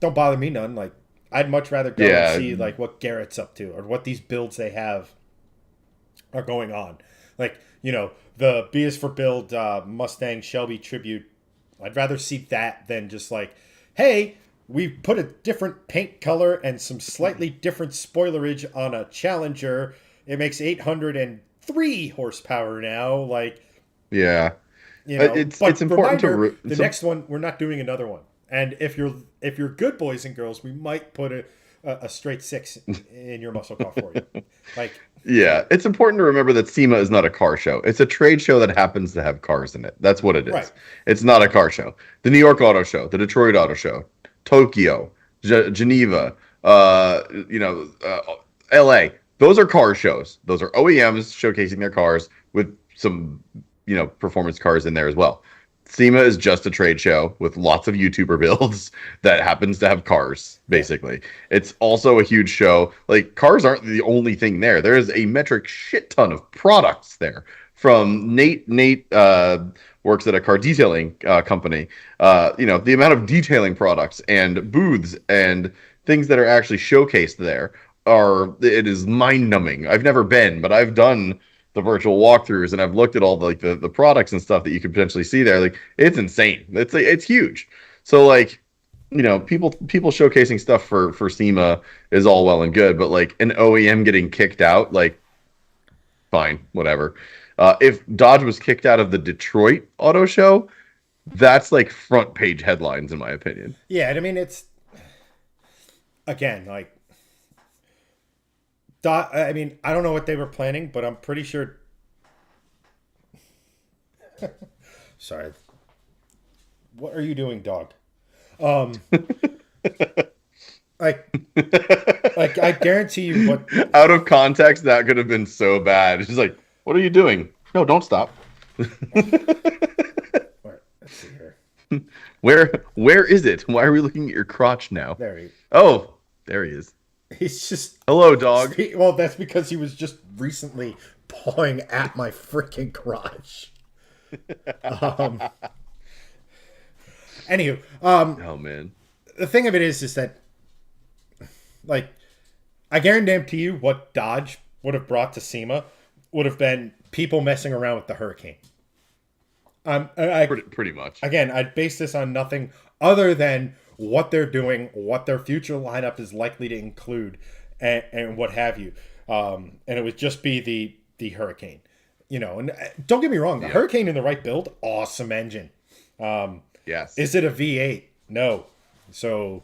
don't bother me none. Like, I'd much rather go and Yeah. see like what Garrett's up to or what these builds they have are going on. Like, the B is for Build Mustang Shelby tribute. I'd rather see that than just like, hey, we put a different paint color and some slightly different spoilerage on a Challenger. It makes 803 horsepower now. Like, Yeah. you know. It's But important to reminder, the next one we're not doing another one. And if you're good boys and girls, we might put a straight six in your muscle car for you. Like, yeah, it's important to remember that SEMA is not a car show. It's a trade show that happens to have cars in it. That's what it right. is. It's not a car show. The New York Auto Show, the Detroit Auto Show, Tokyo, Geneva, LA. Those are car shows. Those are OEMs showcasing their cars with some, performance cars in there as well. SEMA is just a trade show with lots of YouTuber builds that happens to have cars, Yeah. basically. It's also a huge show. Like, cars aren't the only thing there. There is a metric shit ton of products there. From Nate. Nate works at a car detailing company. The amount of detailing products and booths and things that are actually showcased there it is mind numbing. I've never been, but I've done the virtual walkthroughs and I've looked at all the products and stuff that you could potentially see there. Like, it's insane. It's huge. So, like, people showcasing stuff for SEMA is all well and good, but like an OEM getting kicked out, like, fine, whatever. If Dodge was kicked out of the Detroit Auto Show, that's like front page headlines in my opinion. Yeah, and I mean it's again like I mean, I don't know what they were planning, but I'm pretty sure. Sorry. What are you doing, dog? Um, like, like I guarantee you, what. Out of context, that could have been so bad. It's like, what are you doing? No, don't stop. Let's see here. Where is it? Why are we looking at your crotch now? There he. Oh, there he is. He's just. Hello, dog. Well, that's because he was just recently pawing at my freaking garage. Anywho, Oh man. the thing of it is that, like, I guarantee you what Dodge would have brought to SEMA would have been people messing around with the Hurricane. Pretty much. Again, I'd base this on nothing other than what they're doing, what their future lineup is likely to include, and what have you. And it would just be the Hurricane. And don't get me wrong, the Hurricane in the right build, awesome engine. Yes. Is it a V8? No. So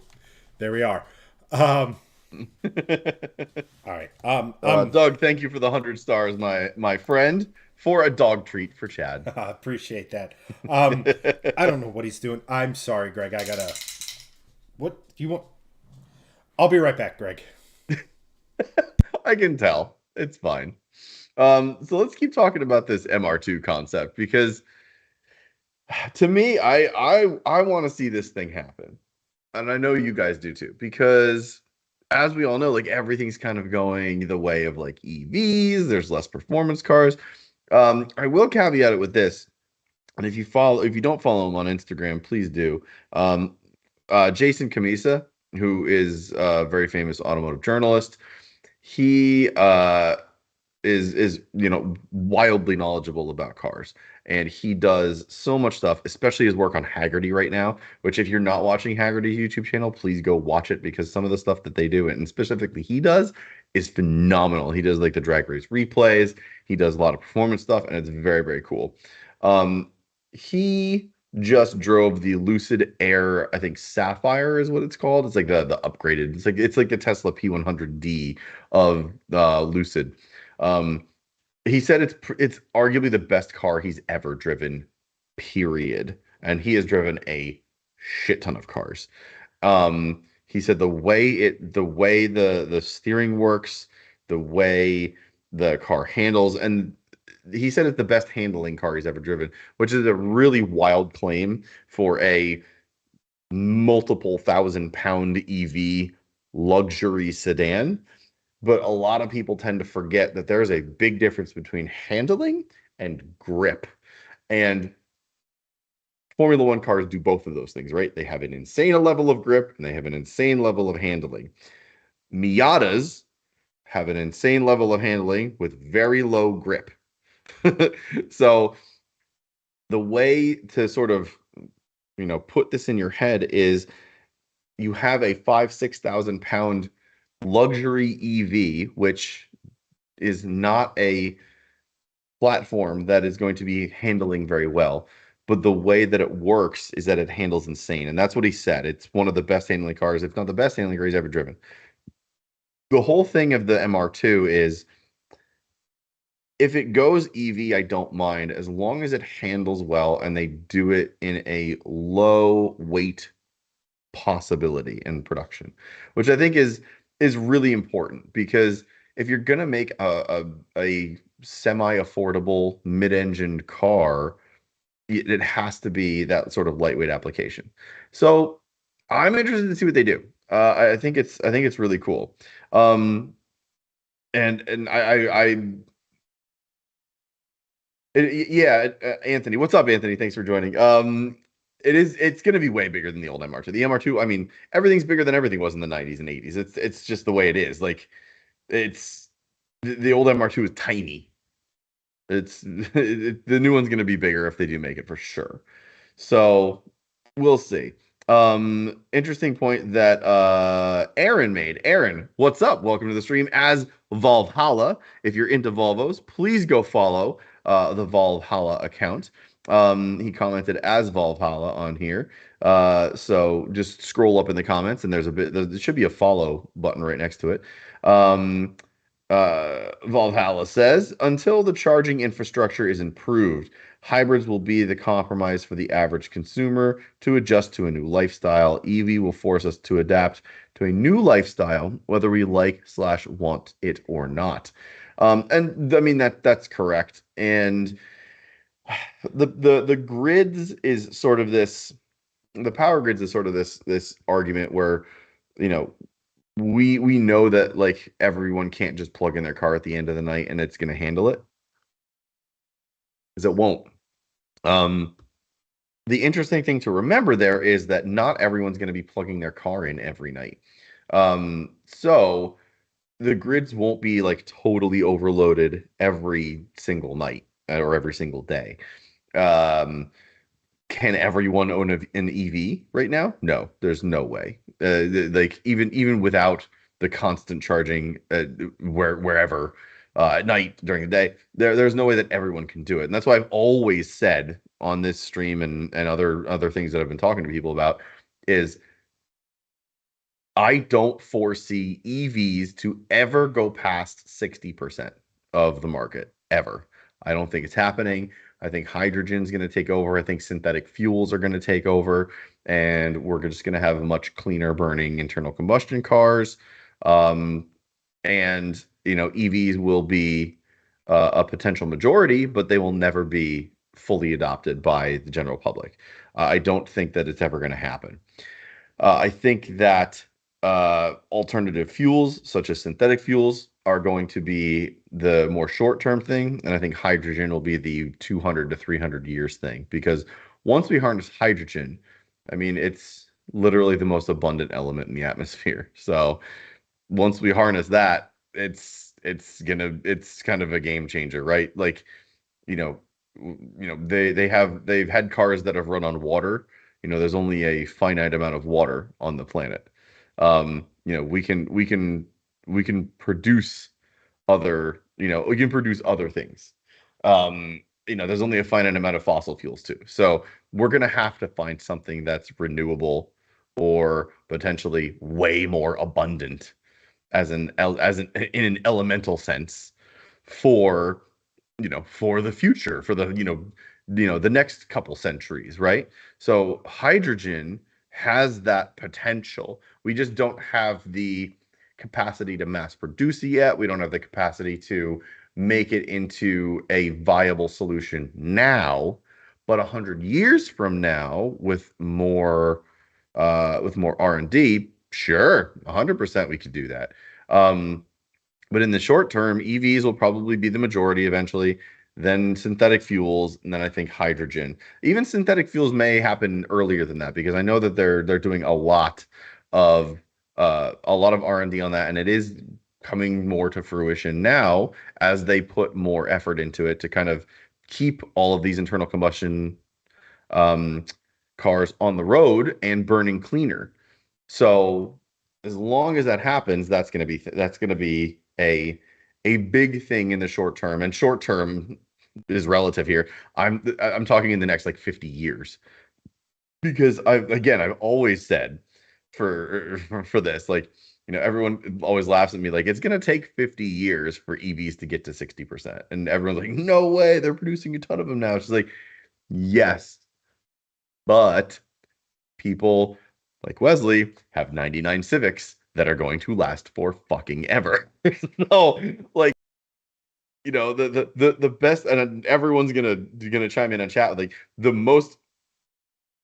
there we are. All right. Doug, thank you for the 100 stars, my friend, for a dog treat for Chad. I appreciate that. I don't know what he's doing. I'm sorry, Greg. I gotta. What do you want? I'll be right back, Greg. I can tell. It's fine. So let's keep talking about this MR2 concept because to me, I want to see this thing happen. And I know you guys do too, because as we all know, like, everything's kind of going the way of like EVs. There's less performance cars. I will caveat it with this, and if you don't follow him on Instagram, please do. Jason Camisa, who is a very famous automotive journalist, he is wildly knowledgeable about cars, and he does so much stuff, especially his work on Haggerty right now, which, if you're not watching Haggerty's YouTube channel, please go watch it, because some of the stuff that they do, and specifically he does, is phenomenal. He does like the drag race replays, he does a lot of performance stuff, and it's very, very cool. He just drove the Lucid Air, I think Sapphire is what it's called. It's like the upgraded. It's like the Tesla P100D of Lucid. He said it's arguably the best car he's ever driven, period. And he has driven a shit ton of cars. He said the way the steering works, the way the car handles, and he said it's the best handling car he's ever driven, which is a really wild claim for a multiple £1,000 EV luxury sedan. But a lot of people tend to forget that there's a big difference between handling and grip. And Formula One cars do both of those things, right? They have an insane level of grip and they have an insane level of handling. Miatas have an insane level of handling with very low grip. So the way to sort of, put this in your head is you have a 5,000-6,000 pound luxury EV, which is not a platform that is going to be handling very well. but the way that it works is that it handles insane. And that's what he said. It's one of the best handling cars, if not the best handling car he's ever driven. The whole thing of the MR2 is if it goes EV, I don't mind as long as it handles well and they do it in a low weight possibility in production, which I think is really important because if you're gonna make a semi-affordable mid-engined car, it has to be that sort of lightweight application. So I'm interested to see what they do. I think it's really cool. And yeah, Anthony, what's up, Anthony? Thanks for joining. It's going to be way bigger than the old MR2. The MR2, I mean, everything's bigger than everything was in the 90s and 80s. It's just the way it is. Like it's the old MR2 is tiny. The new one's going to be bigger if they do make it for sure. So we'll see. Interesting point that Aaron made. Aaron, what's up? Welcome to the stream as Valhalla. If you're into Volvos, please go follow the Valhalla account. He commented as Valhalla on here. So just scroll up in the comments and there should be a follow button right next to it. Valhalla says, until the charging infrastructure is improved, hybrids will be the compromise for the average consumer to adjust to a new lifestyle. EV will force us to adapt to a new lifestyle, whether we like/want it or not. And I mean that's correct. And the grids is sort of this. The power grids is sort of this argument where, you know, we know that like everyone can't just plug in their car at the end of the night and it's going to handle it, because it won't. Um, the interesting thing to remember there is that not everyone's going to be plugging their car in every night. So the grids won't be like totally overloaded every single night or every single day. Um, can everyone own an EV right now? No, there's no way. Like even without the constant charging wherever at night during the day, there's no way that everyone can do it. And that's why I've always said on this stream and other things that I've been talking to people about is I don't foresee EVs to ever go past 60% of the market ever. I don't think it's happening. I think hydrogen's going to take over. I think synthetic fuels are going to take over, and we're just going to have much cleaner burning internal combustion cars. And EVs will be a potential majority, but they will never be fully adopted by the general public. I don't think that it's ever going to happen. I think that alternative fuels, such as synthetic fuels, are going to be the more short-term thing, and I think hydrogen will be the 200 to 300 years thing. Because once we harness hydrogen, I mean, it's literally the most abundant element in the atmosphere. So once we harness that, it's kind of a game changer, right? Like, you know, they've had cars that have run on water. There's only a finite amount of water on the planet. We can produce other things. There's only a finite amount of fossil fuels too. So we're gonna have to find something that's renewable or potentially way more abundant in an elemental sense for for the future, for the next couple centuries, right? So hydrogen has that potential. We just don't have the capacity to mass produce it yet. We don't have the capacity to make it into a viable solution now. But 100 years from now, with more R&D, sure, 100% we could do that. But in the short term, EVs will probably be the majority eventually, then synthetic fuels, and then I think hydrogen. Even synthetic fuels may happen earlier than that, because I know that they're doing of a lot of R&D on that, and it is coming more to fruition now as they put more effort into it to kind of keep all of these internal combustion um, cars on the road and burning cleaner. So as long as that happens, that's going to be a big thing in the short term. And short term, is relative here. I'm talking in the next like 50 years because I've always said for this like everyone always laughs at me like it's going to take 50 years for EVs to get to 60%, and everyone's like no way, they're producing a ton of them now. It's just like yes, but people like Wesley have 99 Civics that are going to last for fucking ever. So like the best, and everyone's gonna chime in and chat, like the most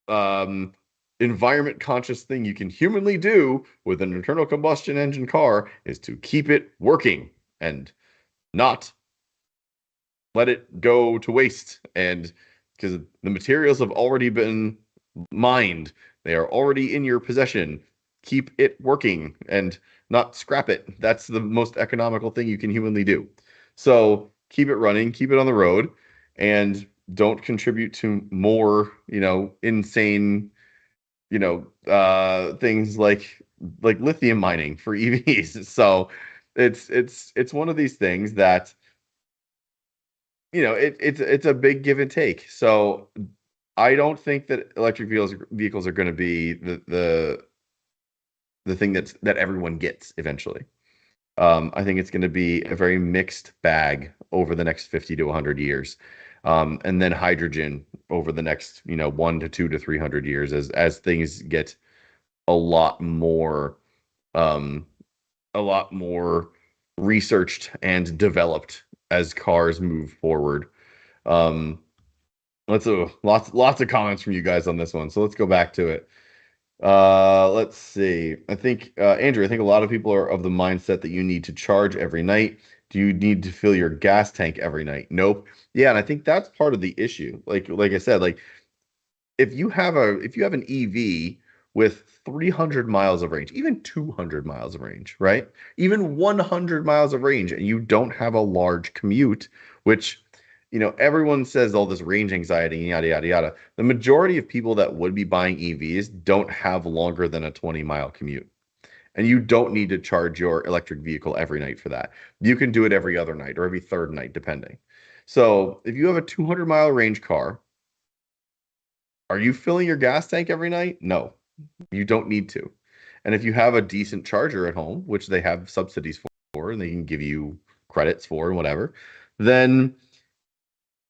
um environment conscious thing you can humanly do with an internal combustion engine car is to keep it working and not let it go to waste. And because the materials have already been mined, they are already in your possession. Keep it working and not scrap it. That's the most economical thing you can humanly do. So keep it running, keep it on the road, and don't contribute to more, insane, things like lithium mining for EVs. So it's one of these things that it's a big give and take. So I don't think that electric vehicles are going to be the thing that everyone gets eventually. I think it's going to be a very mixed bag over the next 50 to 100 years. And then hydrogen over the next, 1 to 2 to 300 years as things get a lot more um, a lot more researched and developed as cars move forward. Um, lots of comments from you guys on this one, so let's go back to it. Let's see. I think Andrew, I think a lot of people are of the mindset that you need to charge every night. Do you need to fill your gas tank every night? Nope. Yeah, and I think that's part of the issue. Like I said, like if you have an EV with 300 miles of range, even 200 miles of range, right? Even 100 miles of range, and you don't have a large commute, which everyone says all this range anxiety, yada yada yada. The majority of people that would be buying EVs don't have longer than a 20-mile commute. And you don't need to charge your electric vehicle every night for that. You can do it every other night or every third night, depending. So if you have a 200-mile range car, are you filling your gas tank every night? No, you don't need to. And if you have a decent charger at home, which they have subsidies for, and they can give you credits for and whatever, then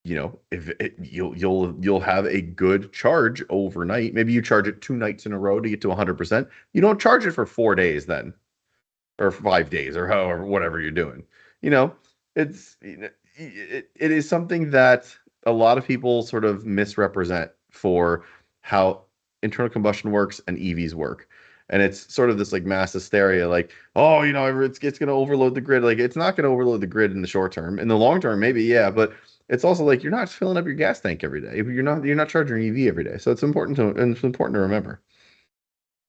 if you'll have a good charge overnight. Maybe you charge it 2 nights in a row to get to 100%. You don't charge it for 4 days then, or 5 days, or however whatever you're doing. You know, it's it is something that a lot of people sort of misrepresent for how internal combustion works and EVs work. And it's sort of this like mass hysteria, like, oh, it's going to overload the grid. Like, it's not going to overload the grid in the short term. In the long term, maybe, yeah, but it's also like you're not filling up your gas tank every day. You're not charging your EV every day. So it's important to remember.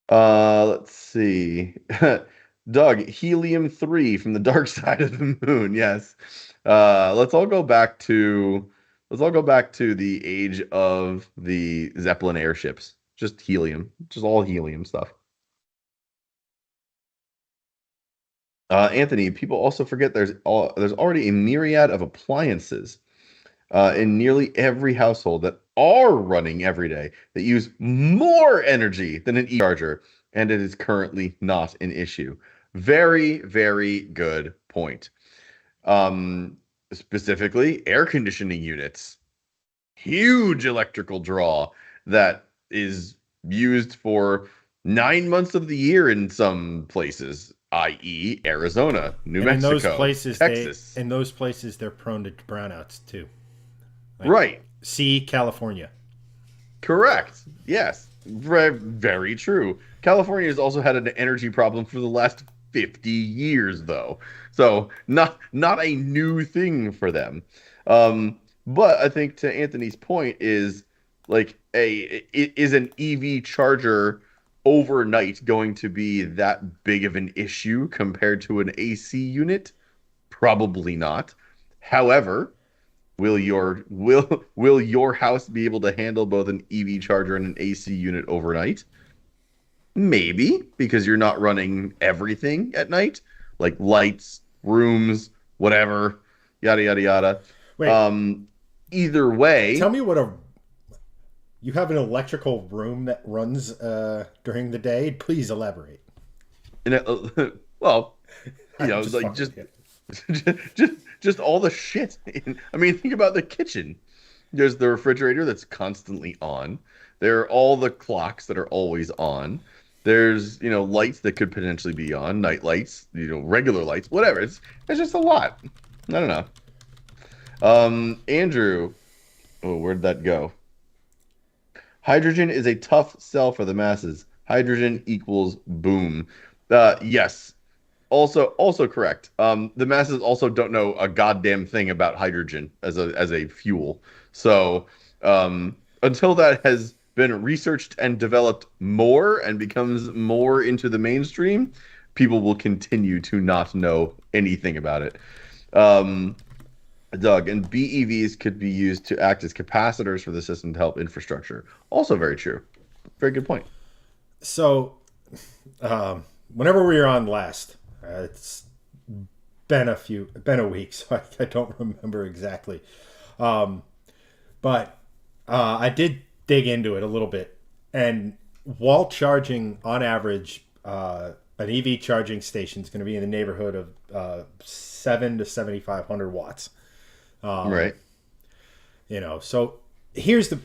Let's see. Doug, helium-3 from the dark side of the moon. Yes. Let's all go back to the age of the Zeppelin airships. Just helium. Just all helium stuff. Anthony, people also forget there's already a myriad of appliances in nearly every household that are running every day that use more energy than an e-charger, and it is currently not an issue. Very, very good point. Specifically, air conditioning units. Huge electrical draw that is used for 9 months of the year in some places, i.e., Arizona, New And Mexico, Texas. in those places they're prone to brownouts too. Like Right. see California. Correct. Yes. Very, very true. California has also had an energy problem for the last 50 years, though. So not a new thing for them. But I think to Anthony's point is like is an EV charger overnight going to be that big of an issue compared to an AC unit? Probably not. However, will your house be able to handle both an EV charger and an AC unit overnight? Maybe, because you're not running everything at night, like lights, rooms, whatever, yada yada yada. Wait, Um, either Tell way, me what a you have an electrical room that runs during the day. Please elaborate. and well, I'm just like fucking just with you. just all the shit. I mean, think about the kitchen. There's the refrigerator that's constantly on. There are all the clocks that are always on. There's, lights that could potentially be on, night lights, regular lights, whatever. It's just a lot. I don't know. Andrew, oh, where'd that go? Hydrogen is a tough sell for the masses. Hydrogen equals boom. Yes, also correct. The masses also don't know a goddamn thing about hydrogen as a fuel. So until that has been researched and developed more and becomes more into the mainstream, people will continue to not know anything about it. Um, Doug, and BEVs could be used to act as capacitors for the system to help infrastructure. Also very true. Very good point. So, whenever we were on last, it's been a week, so I don't remember exactly. Um, but I did dig into it a little bit, and while charging, on average, an EV charging station is going to be in the neighborhood of 7 to 7,500 watts. Right. So here's the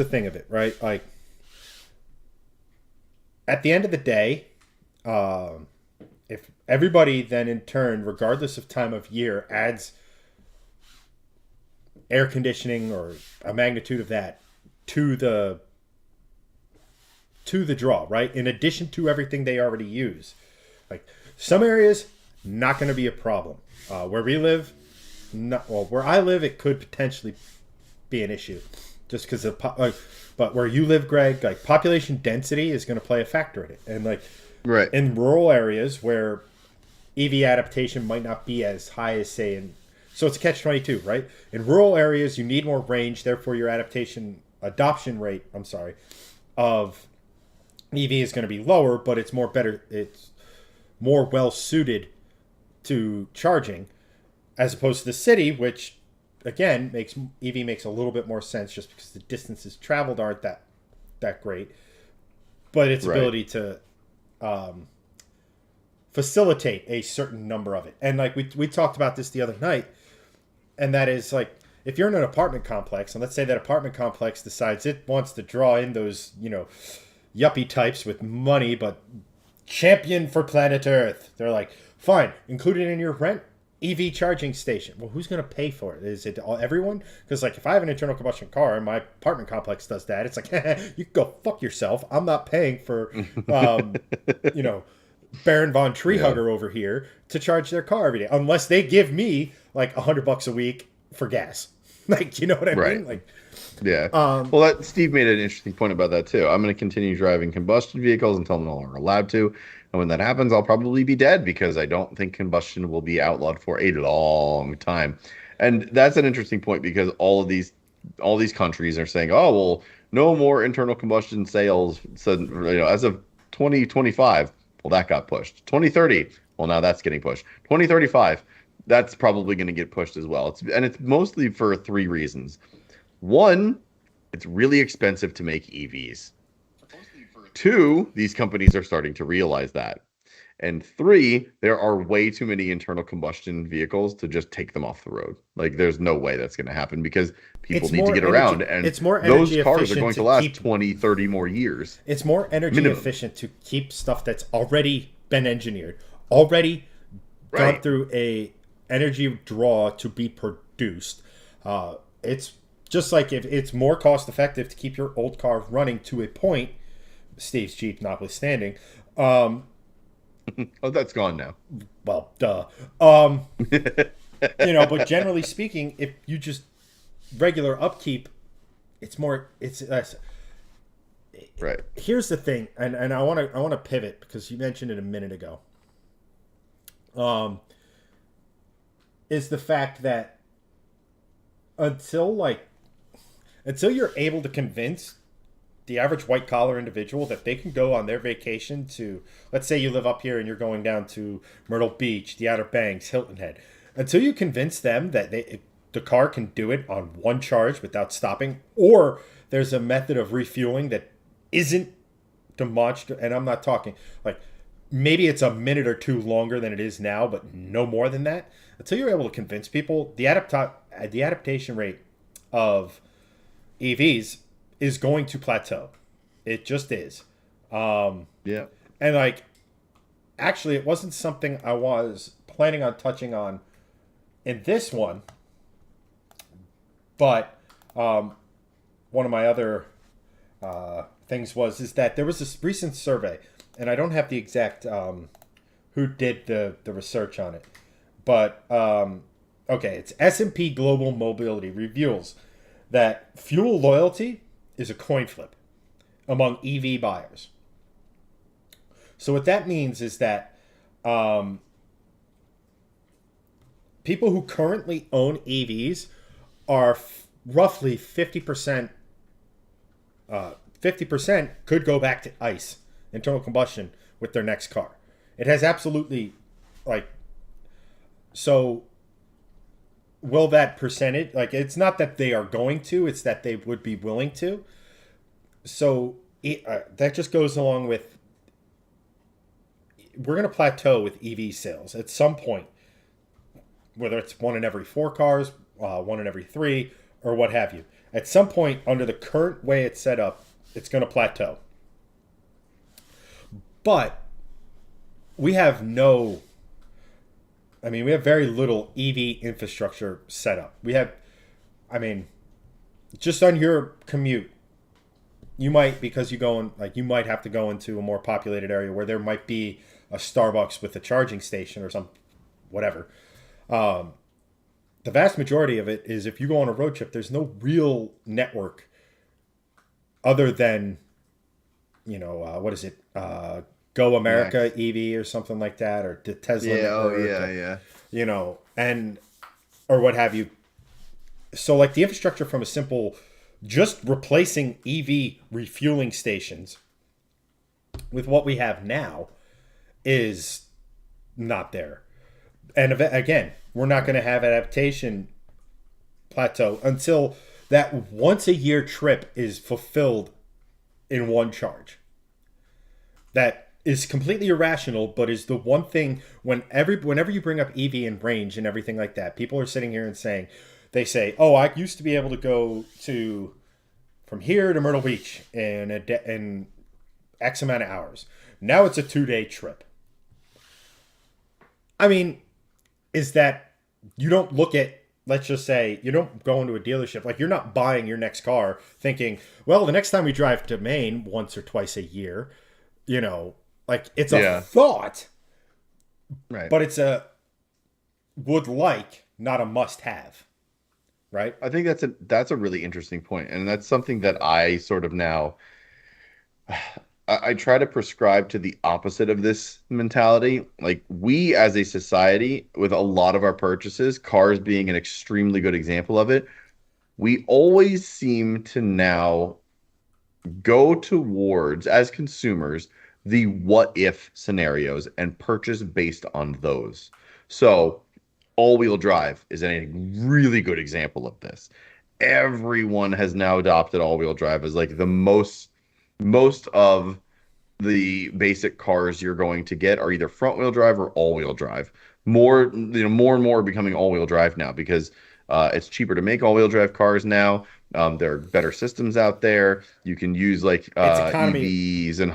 thing of it, right? Like at the end of the day, if everybody then in turn, regardless of time of year, adds air conditioning or a magnitude of that to the draw, right? In addition to everything they already use, like some areas, not going to be a problem. Where we live, not well. Where I live, it could potentially be an issue, just because of but where you live, Greg, like population density is going to play a factor in it, and like Right. in rural areas where EV adaptation might not be as high as say in so it's a catch-22, right? In rural areas, you need more range, therefore your adoption rate, I'm sorry, of EV is going to be lower, but it's more well suited to charging as opposed to the city, which again makes EV makes a little bit more sense just because the distances traveled aren't that great, but its Right. ability to facilitate a certain number of it. And like we talked about this the other night, and that is like if you're in an apartment complex, and let's say that apartment complex decides it wants to draw in those yuppie types with money, but champion for planet Earth. They're like, fine, included in your rent, EV charging station. Well, who's going to pay for it? Is it everyone? Because like if I have an internal combustion car and my apartment complex does that, it's like you can go fuck yourself. I'm not paying for, you know, Baron von Yeah. Treehugger over here to charge their car every day, unless they give me like $100 a week for gas. Like, you know what I Right. mean? Like, Yeah. Well, Steve made an interesting point about that too. I'm going to continue driving combustion vehicles until I'm no longer allowed to. And when that happens, I'll probably be dead because I don't think combustion will be outlawed for a long time. And that's an interesting point because all these countries are saying, "Oh, well, no more internal combustion sales." So, as of 2025, well, that got pushed. 2030, well, now that's getting pushed. 2035, that's probably going to get pushed as well. It's mostly for three reasons. One, it's really expensive to make EVs. Two, these companies are starting to realize that. And three, there are way too many internal combustion vehicles to just take them off the road. Like, there's no way that's going to happen because people need to get around. And it's more those energy cars are efficient going to to last keep 20, 30 more years it's more energy minimum. efficient to keep stuff that's already been engineered, already gone Right. through a energy draw to be produced. It's just like if it's more cost effective to keep your old car running to a point, Steve's Jeep notwithstanding. Oh, that's gone now. Well, duh. But generally speaking, if you just regular upkeep, it's more. Right. Here's the thing, and I want to pivot because you mentioned it a minute ago. Is the fact that until like until you're able to convince the average white collar individual that they can go on their vacation to, let's say you live up here and you're going down to Myrtle Beach, the Outer Banks, Hilton Head, until you convince them that the car can do it on one charge without stopping, or there's a method of refueling that isn't demonstrative. And I'm not talking like maybe it's a minute or two longer than it is now, but no more than that. Until you're able to convince people, the adaptation rate of EVs is going to plateau. It just is. Yeah. And like, actually, it wasn't something I was planning on touching on in this one, but one of my other things is that there was this recent survey, and I don't have the exact who did the research on it, but okay, it's S&P Global Mobility reveals that fuel loyalty is a coin flip among EV buyers. So what that means is that people who currently own EVs are roughly 50%. 50% could go back to ICE, internal combustion, with their next car. It has absolutely, like, so will that percentage, like, it's not that they are going to, it's that they would be willing to. So that just goes along with, we're going to plateau with EV sales at some point, whether it's one in every 4 cars, one in every 3, or what have you. At some point, under the current way it's set up, it's going to plateau. But we have we have very little EV infrastructure set up. We have, just on your commute, you might, because you might have to go into a more populated area where there might be a Starbucks with a charging station or some whatever. The vast majority of it is, if you go on a road trip, there's no real network other than, what is it? Go America Max. EV or something like that, or the Tesla Yeah. Oh, network, yeah. Yeah. And or what have you. So like the infrastructure from a simple, just replacing EV refueling stations with what we have now is not there. And again, we're not going to have adaptation plateau until that once a year trip is fulfilled in one charge. That is completely irrational, but is the one thing whenever you bring up EV and range and everything like that, people are sitting here and they say, oh, I used to be able to go from here to Myrtle Beach in X amount of hours. Now it's a 2-day trip. Is that you don't look at, let's just say, you don't go into a dealership. Like, you're not buying your next car thinking, well, the next time we drive to Maine once or twice a year, like, it's a thought, Right. but it's a would like, not a must have. Right. I think that's a really interesting point, and that's something that I sort of now I try to prescribe to the opposite of this mentality. Like, we as a society, with a lot of our purchases, cars being an extremely good example of it, we always seem to now go towards, as consumers, the what if scenarios and purchase based on those. So, all-wheel drive is a really good example of this. Everyone has now adopted all-wheel drive as like the most of the basic cars you're going to get are either front-wheel drive or all-wheel drive. More and more are becoming all-wheel drive now because it's cheaper to make all-wheel drive cars now. There are better systems out there. You can use like EVs and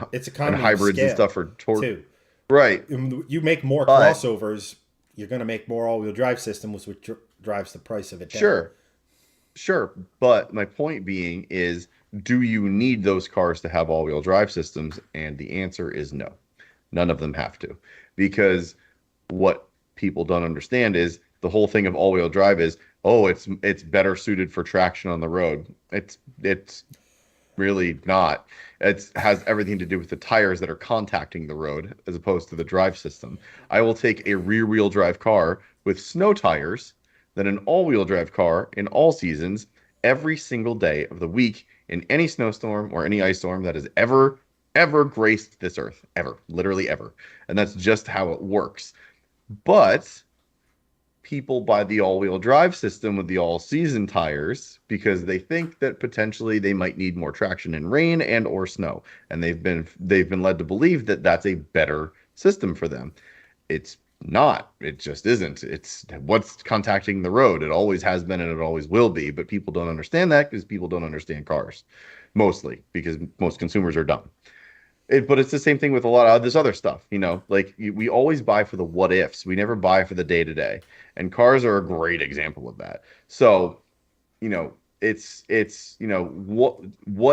hybrids and stuff for torque. Too. Right. You make more But crossovers, you're going to make more all-wheel drive systems, which drives the price of it down. Sure. But my point being is, do you need those cars to have all-wheel drive systems? And the answer is no. None of them have to. Because what people don't understand is the whole thing of all-wheel drive is, oh, it's better suited for traction on the road. It's really not. It has everything to do with the tires that are contacting the road as opposed to the drive system. I will take a rear-wheel drive car with snow tires than an all-wheel drive car in all seasons every single day of the week in any snowstorm or any ice storm that has ever graced this earth. Ever. Literally ever. And that's just how it works. But people buy the all-wheel drive system with the all-season tires because they think that potentially they might need more traction in rain and or snow, and they've been led to believe that that's a better system for them. It's not. It just isn't. It's what's contacting the road. It always has been and it always will be, but people don't understand that because people don't understand cars, mostly because most consumers are dumb. But it's the same thing with a lot of this other stuff, like we always buy for the what ifs. We never buy for the day to day. And cars are a great example of that. So, what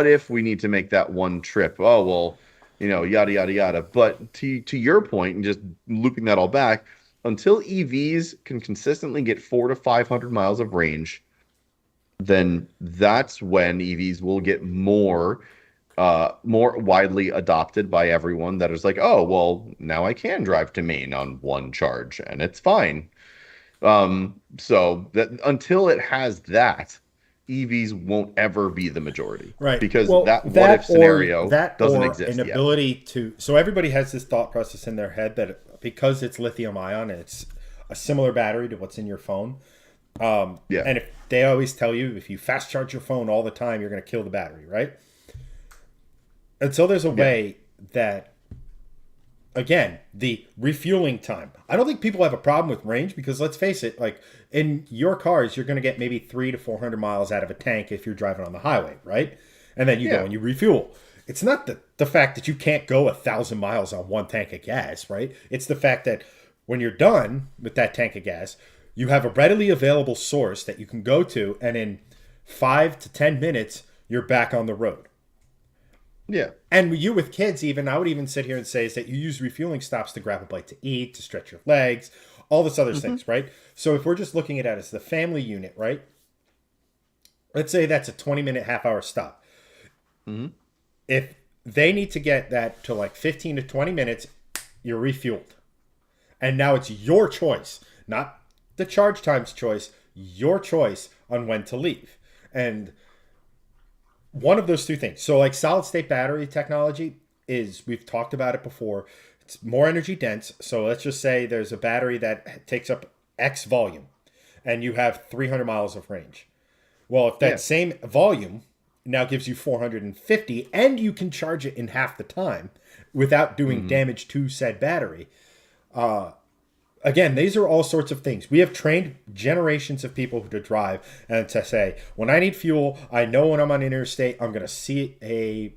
if we need to make that one trip? Oh, well, yada, yada, yada. But to your point, and just looping that all back, until EVs can consistently get 400 to 500 miles of range, then that's when EVs will get more widely adopted by everyone that is like, oh, well, now I can drive to Maine on one charge and it's fine. So that until it has that, EVs won't ever be the majority. Right. Because well, that what if scenario doesn't or exist an yet. ability to, so everybody has this thought process in their head that because it's lithium ion and it's a similar battery to what's in your phone. And if they always tell you if you fast charge your phone all the time, you're going to kill the battery, right? Until there's a way that, again, the refueling time. I don't think people have a problem with range because let's face it, like in your cars, you're going to get maybe 300 to 400 miles out of a tank if you're driving on the highway, right? And then you go and you refuel. It's not the fact that you can't go 1,000 miles on one tank of gas, right? It's the fact that when you're done with that tank of gas, you have a readily available source that you can go to, and in 5 to 10 minutes, you're back on the road. Yeah. And you with kids, even, I would even sit here and say is that you use refueling stops to grab a bite to eat, to stretch your legs, all this other things, right? So if we're just looking at it as the family unit, right? Let's say that's a 20-minute, half-hour stop. If they need to get that to like 15 to 20 minutes, you're refueled. And now it's your choice, not the charge time's choice, your choice on when to leave. And one of those two things. So like solid state battery technology is, we've talked about it before, it's more energy dense. So let's just say there's a battery that takes up X volume and you have 300 miles of range. Well, if that same volume now gives you 450 and you can charge it in half the time without doing damage to said battery, again, these are all sorts of things. We have trained generations of people to drive and to say, when I need fuel, I know when I'm on interstate, I'm going to see a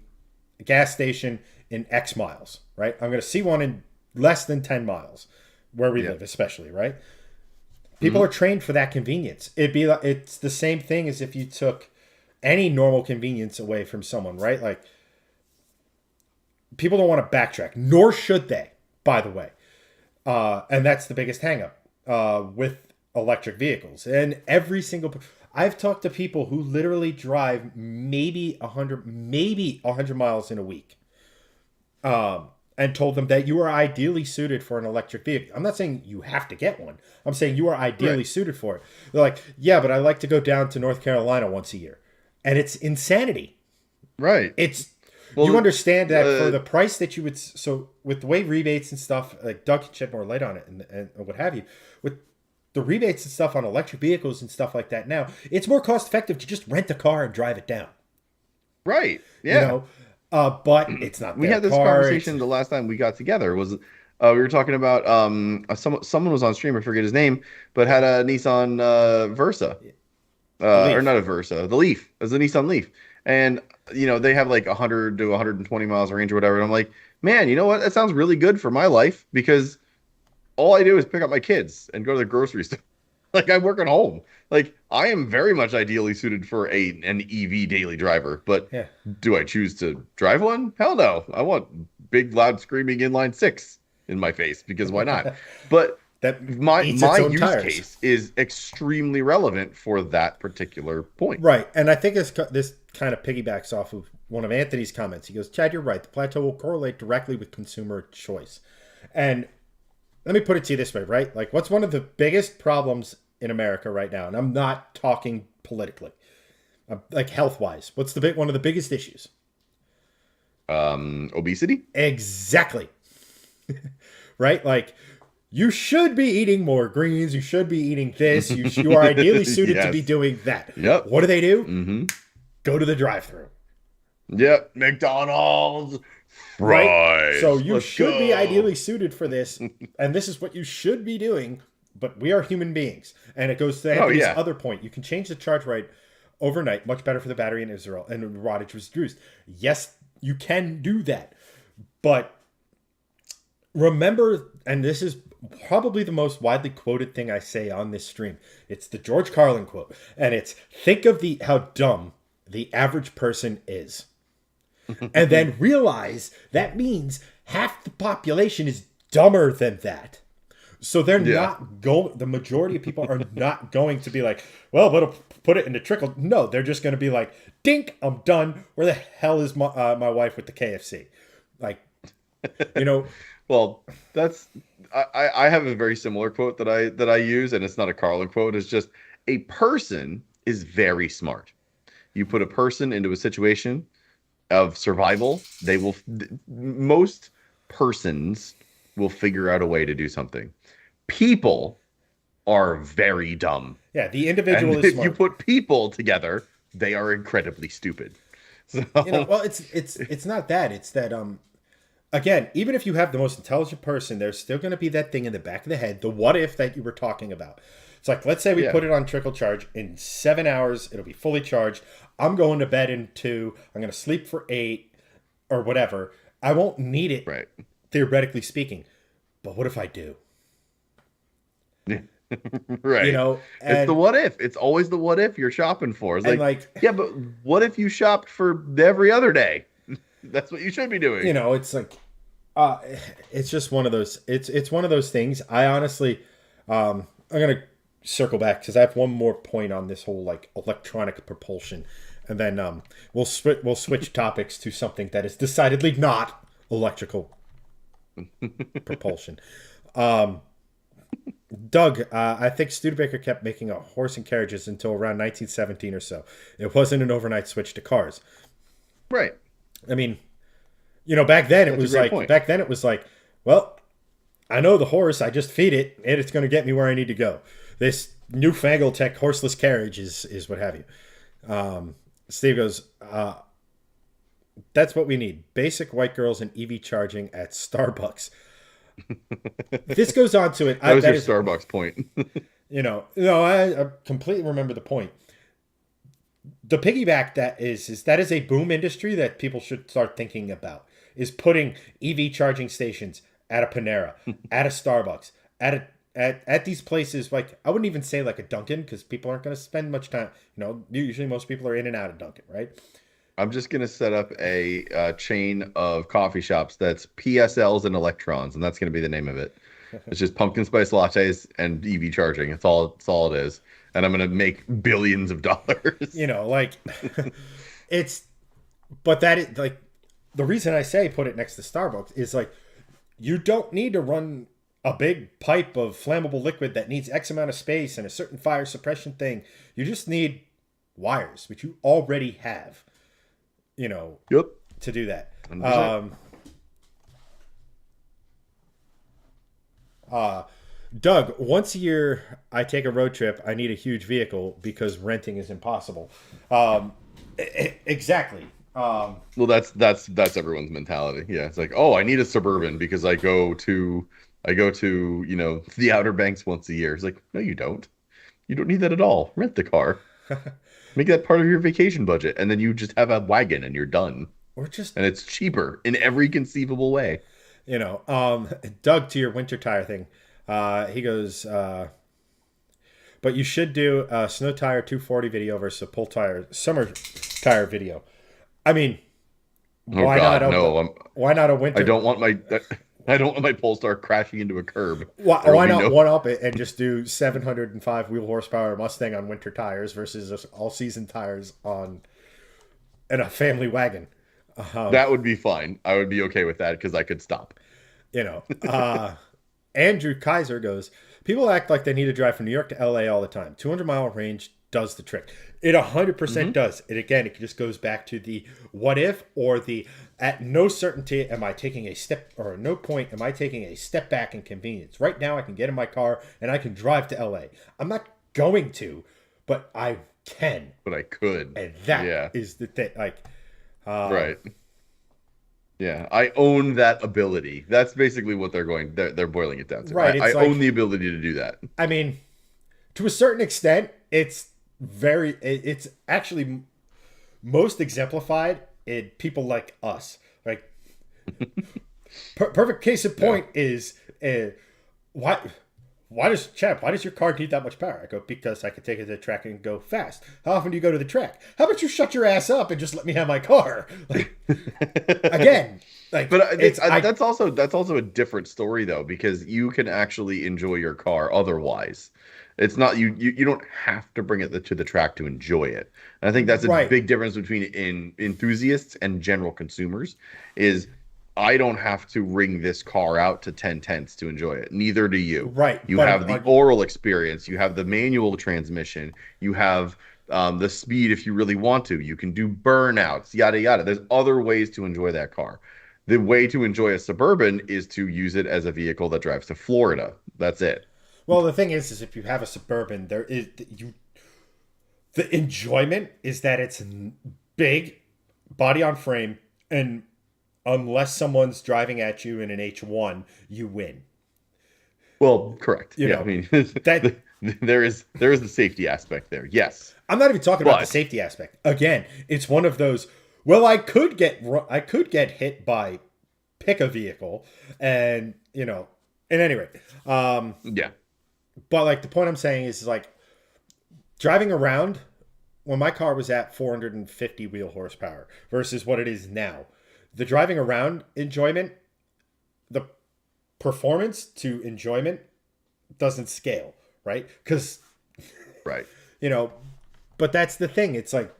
gas station in X miles, right? I'm going to see one in less than 10 miles where we live, especially, right? People are trained for that convenience. It's the same thing as if you took any normal convenience away from someone, right? Like, people don't want to backtrack, nor should they, by the way. And that's the biggest hangup with electric vehicles. And every single, I've talked to people who literally drive maybe 100 miles in a week, and told them that you are ideally suited for an electric vehicle. I'm not saying you have to get one. I'm saying you are ideally suited for it. They're like, yeah, but I like to go down to North Carolina once a year, and it's insanity. Right. You understand that for the price that you would, so with the way rebates and stuff, like Doug can shed more light on it and what have you, with the rebates and stuff on electric vehicles and stuff like that now, it's more cost effective to just rent a car and drive it down. Right. Yeah. But it's not. We had this conversation the last time we got together. We were talking about someone was on stream, I forget his name, but had a Nissan Versa. Or not a Versa, the Leaf. It was a Nissan Leaf. And they have like 100 to 120 miles of range or whatever. And I'm like, man, you know what? That sounds really good for my life because all I do is pick up my kids and go to the grocery store. Like, I work at home. Like, I am very much ideally suited for an EV daily driver. But do I choose to drive one? Hell no. I want big, loud, screaming inline six in my face because why not? But my use case is extremely relevant for that particular point. Right. And I think this kind of piggybacks off of one of Anthony's comments. He goes, Chad, you're right. The plateau will correlate directly with consumer choice. And let me put it to you this way, right? Like, what's one of the biggest problems in America right now? And I'm not talking politically, like health-wise. What's one of the biggest issues? Obesity? Exactly. Right? Like, You should be eating more greens. You should be eating this. You are ideally suited to be Yes. doing that. Yep. What do? Mm-hmm. Go to the drive-thru, Yep. McDonald's right? So fries. you Let's should be go. ideally suited for this, and this is what you should be doing. But we are human beings, and it goes to Oh Anthony's yeah. other point. You can change the charge rate overnight, much better for the battery in Israel, and wattage was reduced. Yes, you can do that, but remember, and this is probably the most widely quoted thing I say on this stream. It's the George Carlin quote, and it's think of the how dumb the average person is, and then realize that means half the population is dumber than that. So they're Yeah. not going. The majority of people are not going to be like, well, but put it into trickle. No, they're just going to be like, dink, I'm done. Where the hell is my wife with the KFC? Like, you know, Well, that's I have a very similar quote that I use, and it's not a Carlin quote. It's just a person is very smart. You put a person into a situation of survival, most persons will figure out a way to do something. People are very dumb. yeah, the And individual is if you smart. put people together, they are incredibly stupid. So, Well, it's not that. It's that again, even if you have the most intelligent person, there's still going to be that thing in the back of the head, the what if that you were talking about. It's like, let's say we yeah, put it on trickle charge. In 7 hours, it'll be fully charged. I'm going to bed in 2. I'm going to sleep for 8 or whatever. I won't need it, right. theoretically speaking. But what if I do? Right. It's the And what if. It's always the what if you're shopping for. It's and like, like, yeah, but what if you shopped for every other day? That's what you should be doing. it's like, uh, it's just one of those. It's one of those things. I honestly, I'm gonna circle back because I have one more point on this whole like electronic propulsion, and then we'll switch topics to something that is decidedly not electrical propulsion. Um, Doug, I think Studebaker kept making a horse and carriages until around 1917 or so. It wasn't an overnight switch to cars. Right. I mean, back then it That's a was great like point. well, I know the horse, I just feed it, and it's going to get me where I need to go. This newfangled tech horseless carriage is what have you. Steve goes, that's what we need. Basic white girls and EV charging at Starbucks. This goes on to it. That was That your is, Starbucks point. no, I completely remember the point. The piggyback that is a boom industry that people should start thinking about is putting EV charging stations at a Panera, at a Starbucks, at these places. Like, I wouldn't even say like a Dunkin' because people aren't going to spend much time. Usually most people are in and out of Dunkin', right? I'm just gonna set up a chain of coffee shops that's PSLs and electrons, and that's gonna be the name of it. It's just pumpkin spice lattes and EV charging. It's all it is. And I'm gonna make billions of dollars. Like it's, but that is like the reason I say put it next to Starbucks is like you don't need to run a big pipe of flammable liquid that needs X amount of space and a certain fire suppression thing. You just need wires, which you already have, Yep. to do that. 100%. Doug, once a year I take a road trip, I need a huge vehicle because renting is impossible. Exactly. Well, that's everyone's mentality. Yeah, it's like, oh, I need a Suburban because I go to the Outer Banks once a year. It's like, no, you don't. You don't need that at all. Rent the car. Make that part of your vacation budget, and then you just have a wagon and you're done. Or just, And it's cheaper in every conceivable way. Doug, to your winter tire thing, he goes, but you should do a snow tire 240 video versus a pull tire summer tire video. I mean, Oh why God, not? no! Why not a winter? I don't want my Polestar crashing into a curb. Why not one up it and just do 705 wheel horsepower Mustang on winter tires versus all season tires in a family wagon? That would be fine. I would be okay with that because I could stop. Andrew Kaiser goes, people act like they need to drive from New York to LA all the time. 200-mile range does the trick. It 100% Hmm. does. And again, it just goes back to the what if, or the at no certainty am I taking a step, or at no point am I taking a step back in convenience. Right now I can get in my car and I can drive to LA. I'm not going to, but I can. But I could. And that Yeah. is the thing. Like, um, Right. Yeah. I own that ability. That's basically what they're boiling it down to. right. I It's own like, the ability to do that. I mean, to a certain extent, it's actually most exemplified in people like us. Like, perfect case in Yeah. point is why why does your car need that much power? I go, because I can take it to the track and go fast. How often do you go to the track? How about you shut your ass up and just let me have my car? Like, again, like But it's I that's also a different story though, because you can actually enjoy your car otherwise. It's not you don't have to bring it to the track to enjoy it. And I think that's a right, big difference between enthusiasts and general consumers is I don't have to wring this car out to 10 tenths to enjoy it. Neither do you. right, You but have the oral experience, you have the manual transmission, you have the speed if you really want to. You can do burnouts, yada yada. There's other ways to enjoy that car. The way to enjoy a Suburban is to use it as a vehicle that drives to Florida. That's it. well, the thing is if you have a Suburban, there is you the enjoyment is that it's big, body on frame, and unless someone's driving at you in an H1, you win. Well, correct. You Yeah, I know mean, that there is the safety aspect there. Yes, I'm not even talking about the but safety aspect. Again, it's one of those. Well, I could get hit by pick a vehicle, and At any rate, yeah, but like the point I'm saying is like driving around when my car was at 450 wheel horsepower versus what it is now. The driving around enjoyment, the performance to enjoyment doesn't scale, right? Because, right. you know, but that's the thing. It's like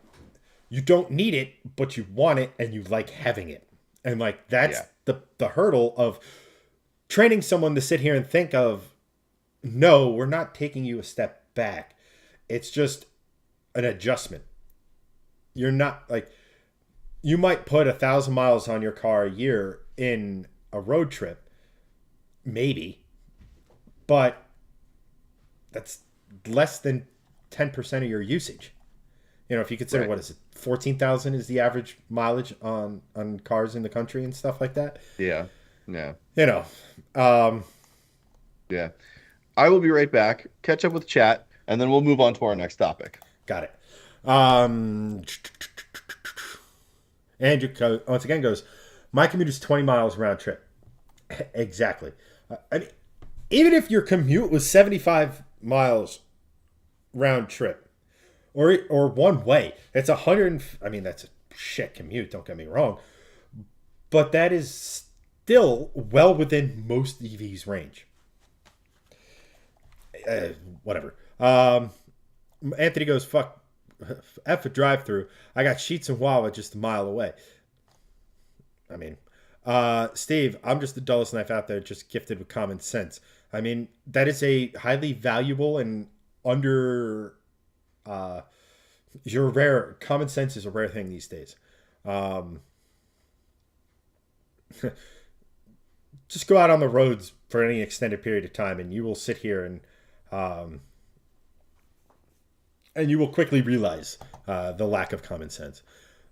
you don't need it, but you want it and you like having it. And like that's Yeah, the hurdle of training someone to sit here and think of, no, we're not taking you a step back. It's just an adjustment. You're not like you might put 1,000 miles on your car a year in a road trip, maybe, but that's less than 10% of your usage. If you consider right. what is it, 14,000 is the average mileage on cars in the country and stuff like that. Yeah, yeah, You know, um, yeah. I will be right back. Catch up with chat, and then we'll move on to our next topic. got it. Andrew once again goes, my commute is 20 miles round trip. Exactly. I mean, even if your commute was 75 miles round trip, or one way, it's 100. I mean, that's a shit commute. Don't get me wrong, but that is still well within most EVs range. Whatever. Anthony goes, fuck, F a drive through. I got Sheets and Wawa just a mile away. I mean, Steve, I'm just the dullest knife out there, just gifted with common sense. I mean, that is a highly valuable and under. You're rare. Common sense is a rare thing these days. Um, just go out on the roads for any extended period of time, and you will sit here um, and you will quickly realize the lack of common sense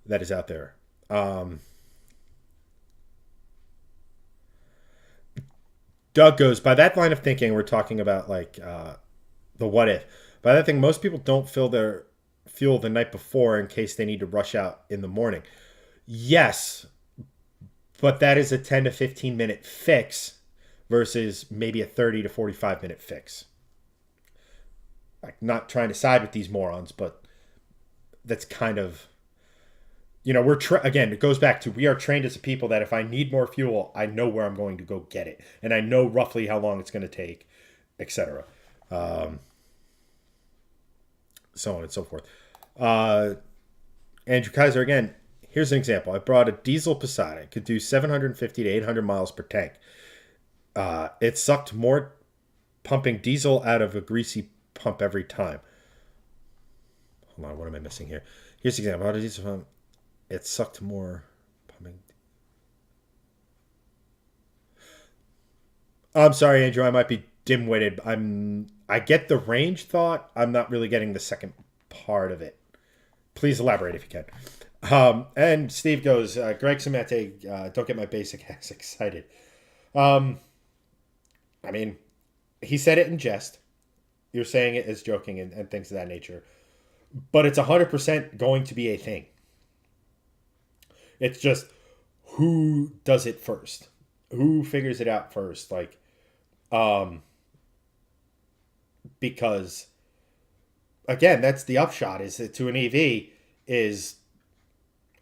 that is out there. Doug goes, by that line of thinking, we're talking about like the what if. By that thing, most people don't fill their fuel the night before in case they need to rush out in the morning. Yes, but that is a 10 to 15 minute fix versus maybe a 30 to 45-minute fix. Like, not trying to side with these morons, but that's kind of, again, it goes back to we are trained as a people that if I need more fuel, I know where I'm going to go get it. And I know roughly how long it's going to take, etc. So on and so forth. Andrew Kaiser again. Here's an example. I brought a diesel Passat. It could do 750 to 800 miles per tank. It sucked more pumping diesel out of a greasy pump every time. hold on, what am I missing here? Here's the example. How does diesel it sucked more pumping? I'm sorry, Andrew. I might be dim-witted. I get the range thought. I'm not really getting the second part of it. Please elaborate if you can. And Steve goes, Greg Samete, don't get my basic ass excited. Um, I mean, he said it in jest. You're saying it as joking and things of that nature. But it's 100% going to be a thing. It's just who does it first? Who figures it out first? Like, because again, that's the upshot is that to an EV is,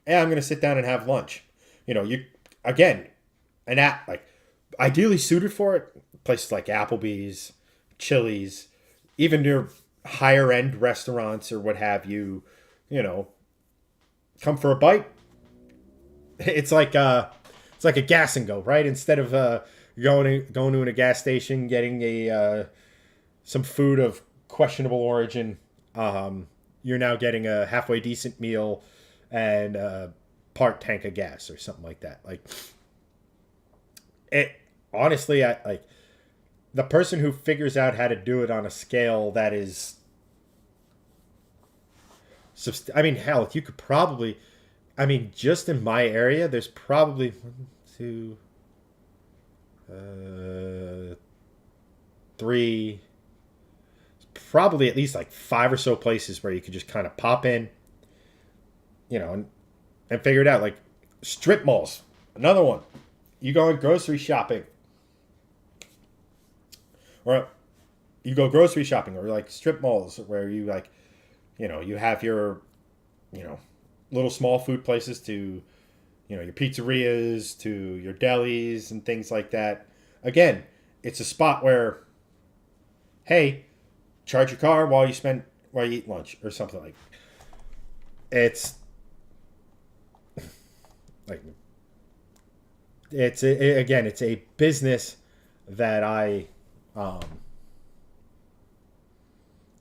hey, I'm going to sit down and have lunch. You again, an app like ideally suited for it. Places like Applebee's, Chili's, even your higher end restaurants or what have you. Come for a bite. It's like a gas and go, right? Instead of going to a gas station, getting a some food of questionable origin, you're now getting a halfway decent meal and a part tank of gas or something like that. Like it, honestly, I like the person who figures out how to do it on a scale that is. I mean, hell, you could probably. I mean, just in my area, there's probably one, two, three, probably at least like five or so places where you could just kind of pop in, and figure it out. Like strip malls, another one. You go grocery shopping, or you go grocery shopping, or like strip malls where you like, you have your, little small food places to, your pizzerias to your delis and things like that. Again, it's a spot where, hey, charge your car while you eat lunch or something like that. Again, it's a business that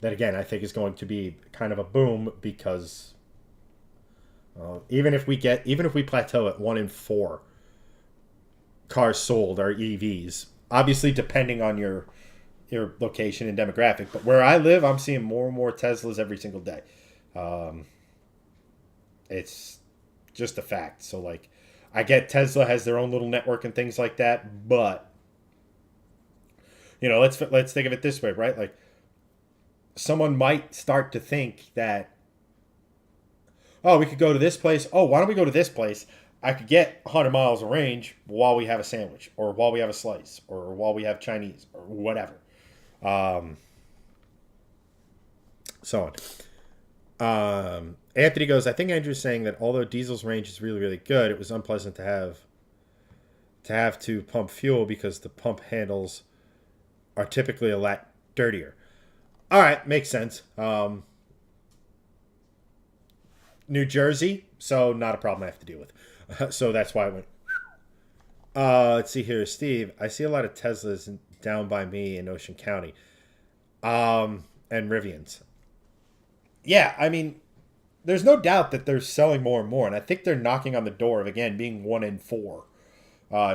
that I think is going to be kind of a boom because even if we plateau at 1 in 4 cars sold are EVs, obviously depending on your location and demographic. But where I live, I'm seeing more and more Teslas every single day. It's just a fact. So like, I get Tesla has their own little network and things like that, but let's think of it this way, right? Like, someone might start to think that, oh, we could go to this place. Oh, why don't we go to this place? I could get 100 miles of range while we have a sandwich, or while we have a slice, or while we have Chinese, or whatever. So on. Anthony goes, I think Andrew's saying that although diesel's range is really, really good, it was unpleasant to have to pump fuel because the pump handles are typically a lot dirtier. All right, makes sense. New Jersey, so not a problem I have to deal with. So that's why I went. Let's see here, Steve. I see a lot of Teslas down by me in Ocean County, and Rivians. Yeah, I mean, there's no doubt that they're selling more and more, and I think they're knocking on the door of again being 1 in 4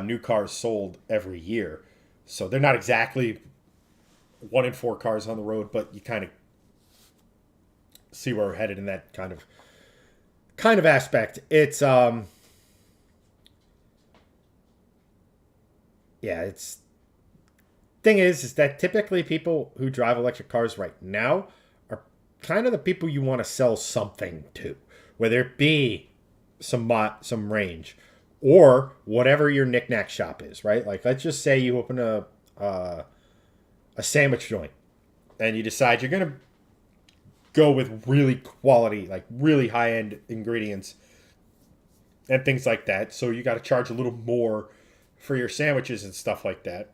new cars sold every year. So they're not exactly 1 in 4 cars on the road, but you kind of see where we're headed in that kind of aspect. It's it's thing is that typically people who drive electric cars right now are kind of the people you want to sell something to, whether it be some range or whatever your knickknack shop is, right? Like, let's just say you open a sandwich joint and you decide you're going to go with really quality, like really high-end ingredients and things like that. So you got to charge a little more for your sandwiches and stuff like that.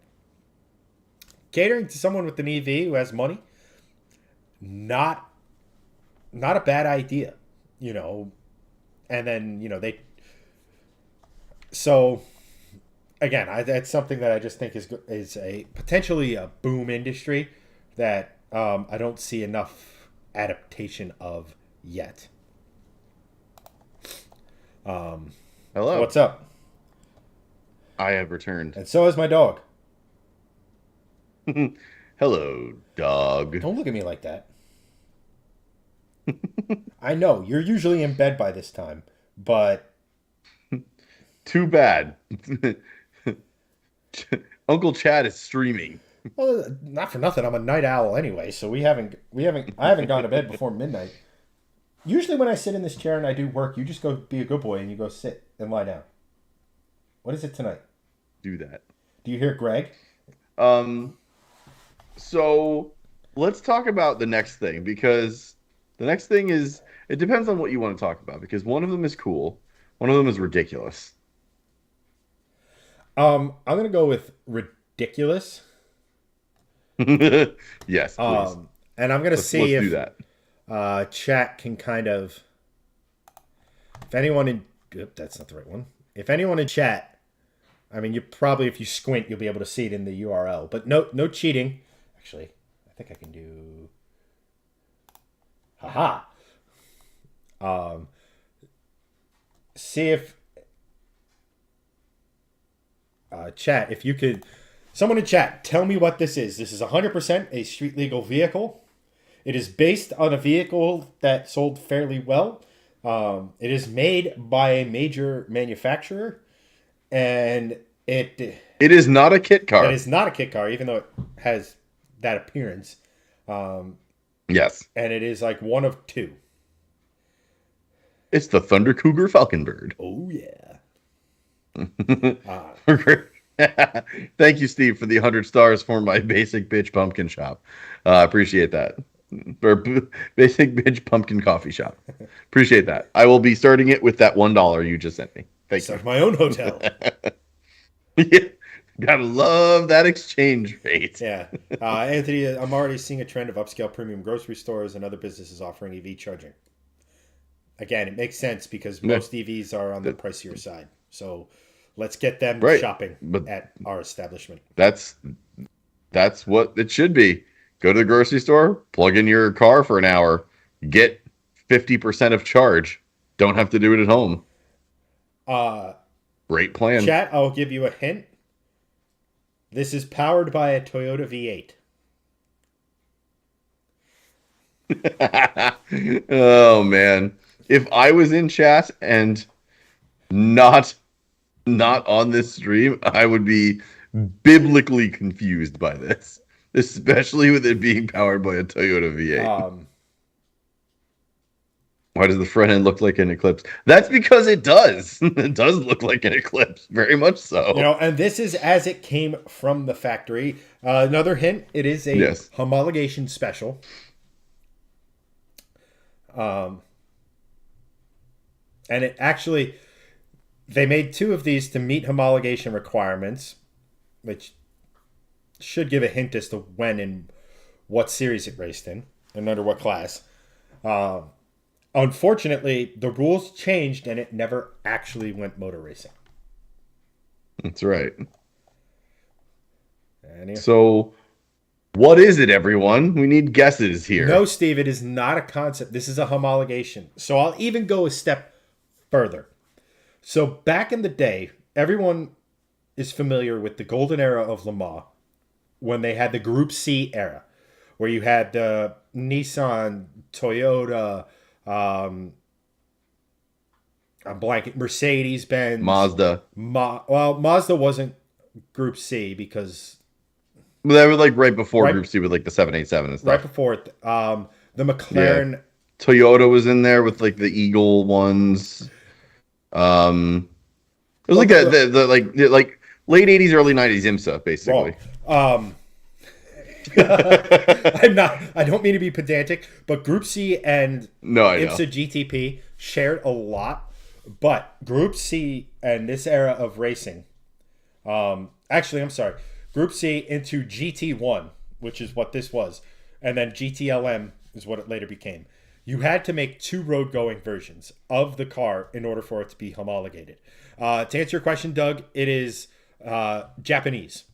Catering to someone with an EV who has money, not a bad idea, And then, so again, that's something that I just think is a potentially a boom industry that I don't see enough adaptation of yet. Hello. What's up? I have returned. And so is my dog. Hello, dog. Don't look at me like that. I know, you're usually in bed by this time, but Too bad. Uncle Chad is streaming. well, not for nothing. I'm a night owl anyway, so I haven't gone to bed before midnight. Usually when I sit in this chair and I do work, you just go be a good boy and you go sit and lie down. What is it tonight? Do that. Do you hear Greg? So let's talk about the next thing, because the next thing is, it depends on what you want to talk about, because one of them is cool, one of them is ridiculous. I'm gonna go with ridiculous. Yes, please. And I'm gonna see Let's if do that. chat can kind of, if anyone in, that's not the right one. If anyone in chat, I mean, you probably, if you squint, you'll be able to see it in the URL. But no cheating. Actually, I think I can do. Haha. See if chat, if you could, someone in chat, tell me what this is. This is 100% a street legal vehicle. It is based on a vehicle that sold fairly well. It is made by a major manufacturer, and it It is not a kit car. is not a kit car, even though it has that appearance. Yes. And it is like one of two. It's the Thunder Cougar Falconbird. Oh yeah. Thank you, Steve, for the 100 stars for my basic bitch pumpkin shop. I appreciate that. Or basic bitch pumpkin coffee shop. Appreciate that. I will be starting it with that $1 you just sent me. Thank you. Start my own hotel. Yeah. Gotta love that exchange rate. Yeah. Anthony, I'm already seeing a trend of upscale premium grocery stores and other businesses offering EV charging. Again, it makes sense because most EVs are on the pricier side. So let's get them shopping at our establishment. That's what it should be. Go to the grocery store, plug in your car for an hour, get 50% of charge. Don't have to do it at home. Great plan. Chat, I'll give you a hint. This is powered by a Toyota V8. Oh man. If I was in chat and not on this stream, I would be biblically confused by this, especially with it being powered by a Toyota V8. Why does the front end look like an Eclipse? That's because it does. It does look like an Eclipse, very much so. And this is as it came from the factory. Another hint, it is a homologation special. And it actually, they made two of these to meet homologation requirements, which should give a hint as to when and what series it raced in and under what class. Unfortunately, the rules changed and it never actually went motor racing. That's right. So, what is it, everyone? We need guesses here. No, Steve, it is not a concept. This is a homologation. So I'll even go a step further. So back in the day, everyone is familiar with the golden era of Le Mans when they had the Group C era, where you had the Nissan, Toyota, I'm blanking, Mercedes-Benz, Mazda. Well, Mazda wasn't Group C because they were like right before Group C with like the 787 and stuff. Right before it. The McLaren. Yeah. Toyota was in there with like the Eagle ones. It was like the like late 80s, early 90s IMSA, basically. I don't mean to be pedantic, but Group C and IMSA GTP shared a lot. But Group C and this era of racing, actually, I'm sorry, Group C into GT1, which is what this was, and then GTLM is what it later became. You had to make two road-going versions of the car in order for it to be homologated. To answer your question, Doug, it is Japanese.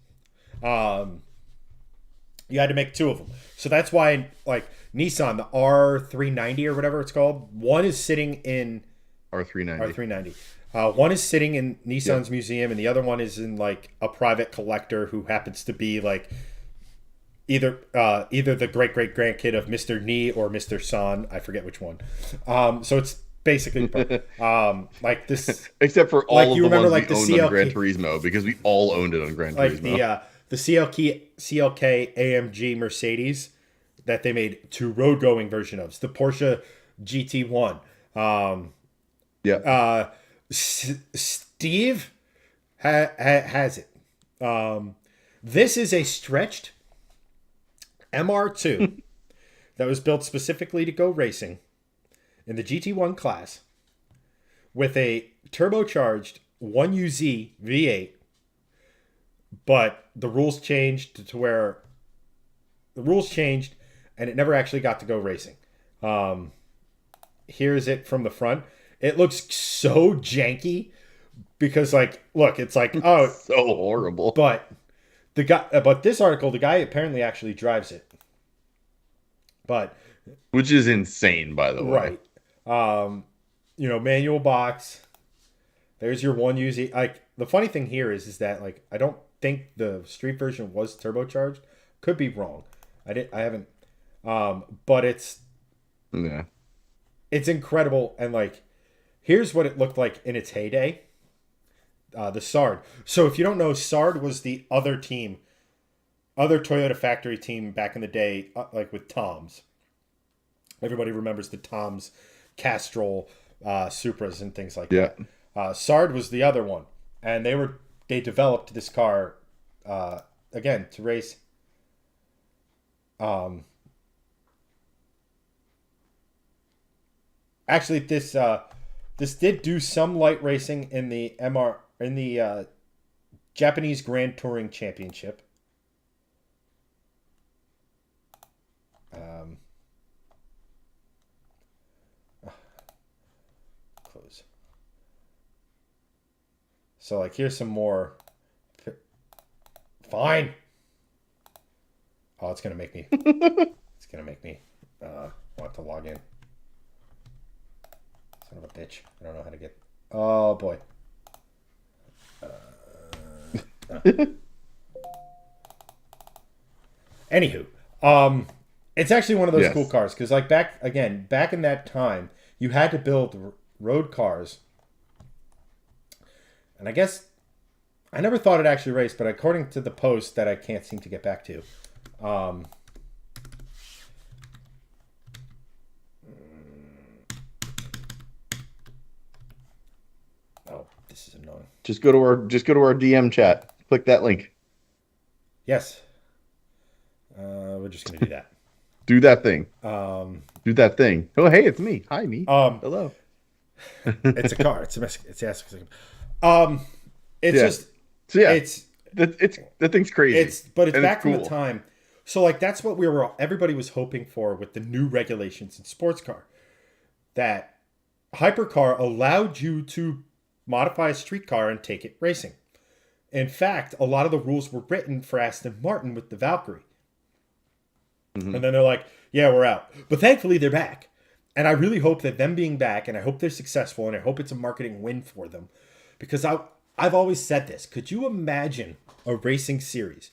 You had to make two of them. So that's why, like, Nissan, the R390 or whatever it's called, one is sitting in R390. R390. One is sitting in Nissan's Yep. museum, and the other one is in like a private collector who happens to be like either the great great grandkid of Mr. Ni or Mr. San. I forget which one. So it's basically like this. Except for all Like of you the remember, ones like we the owned on Gran CLK, Turismo because we all owned it on Gran like Turismo. the CLK AMG Mercedes that they made two road going version of. It's the Porsche GT1. Yeah. Steve has it. This is a stretched MR2 that was built specifically to go racing in the GT1 class with a turbocharged 1UZ V8, but the rules changed to where the rules changed and it never actually got to go racing. Here's it from the front. It looks so janky because, like, look, it's like, oh, So horrible. but this article, the guy apparently actually drives it. But Which is insane, by the way. right, manual box. There's your 1UZ. Like the funny thing here is that like I don't think the street version was turbocharged. Could be wrong. I haven't. But Yeah. it's incredible and like here's what it looked like in its heyday. The Sard. So if you don't know, Sard was the other Toyota factory team back in the day, like with Toms. Everybody remembers the Toms, Castrol, Supras, and things like Yeah. that. Sard was the other one, and they developed this car again to race. Actually, this did do some light racing in the Japanese Grand Touring Championship. Close. So like here's some more. Fine. Oh, it's gonna make me. It's gonna make me want to log in. Son of a bitch. I don't know how to get. Oh boy. Anywho, it's actually one of those Yes. cool cars because, like, back in that time, you had to build road cars, and I guess I never thought it actually raced, but according to the post that I can't seem to get back to, oh, this is annoying. Just go to our DM chat. Click that link. Yes, we're just gonna do that. Do that thing. Um, Do that thing. Oh, hey, it's me. Hi, me. Hello. it's a car. It's a it's Yeah. just So yeah, it's that thing's crazy. it's And back from cool. the time. So like that's what everybody was hoping for with the new regulations in sports car. That hypercar allowed you to modify a street car and take it racing. In fact, a lot of the rules were written for Aston Martin with the Valkyrie. Mhm. And then they're like, yeah, we're out. But thankfully they're back. And I really hope that them being back, and I hope they're successful, and I hope it's a marketing win for them. Because I've always said this. Could you imagine a racing series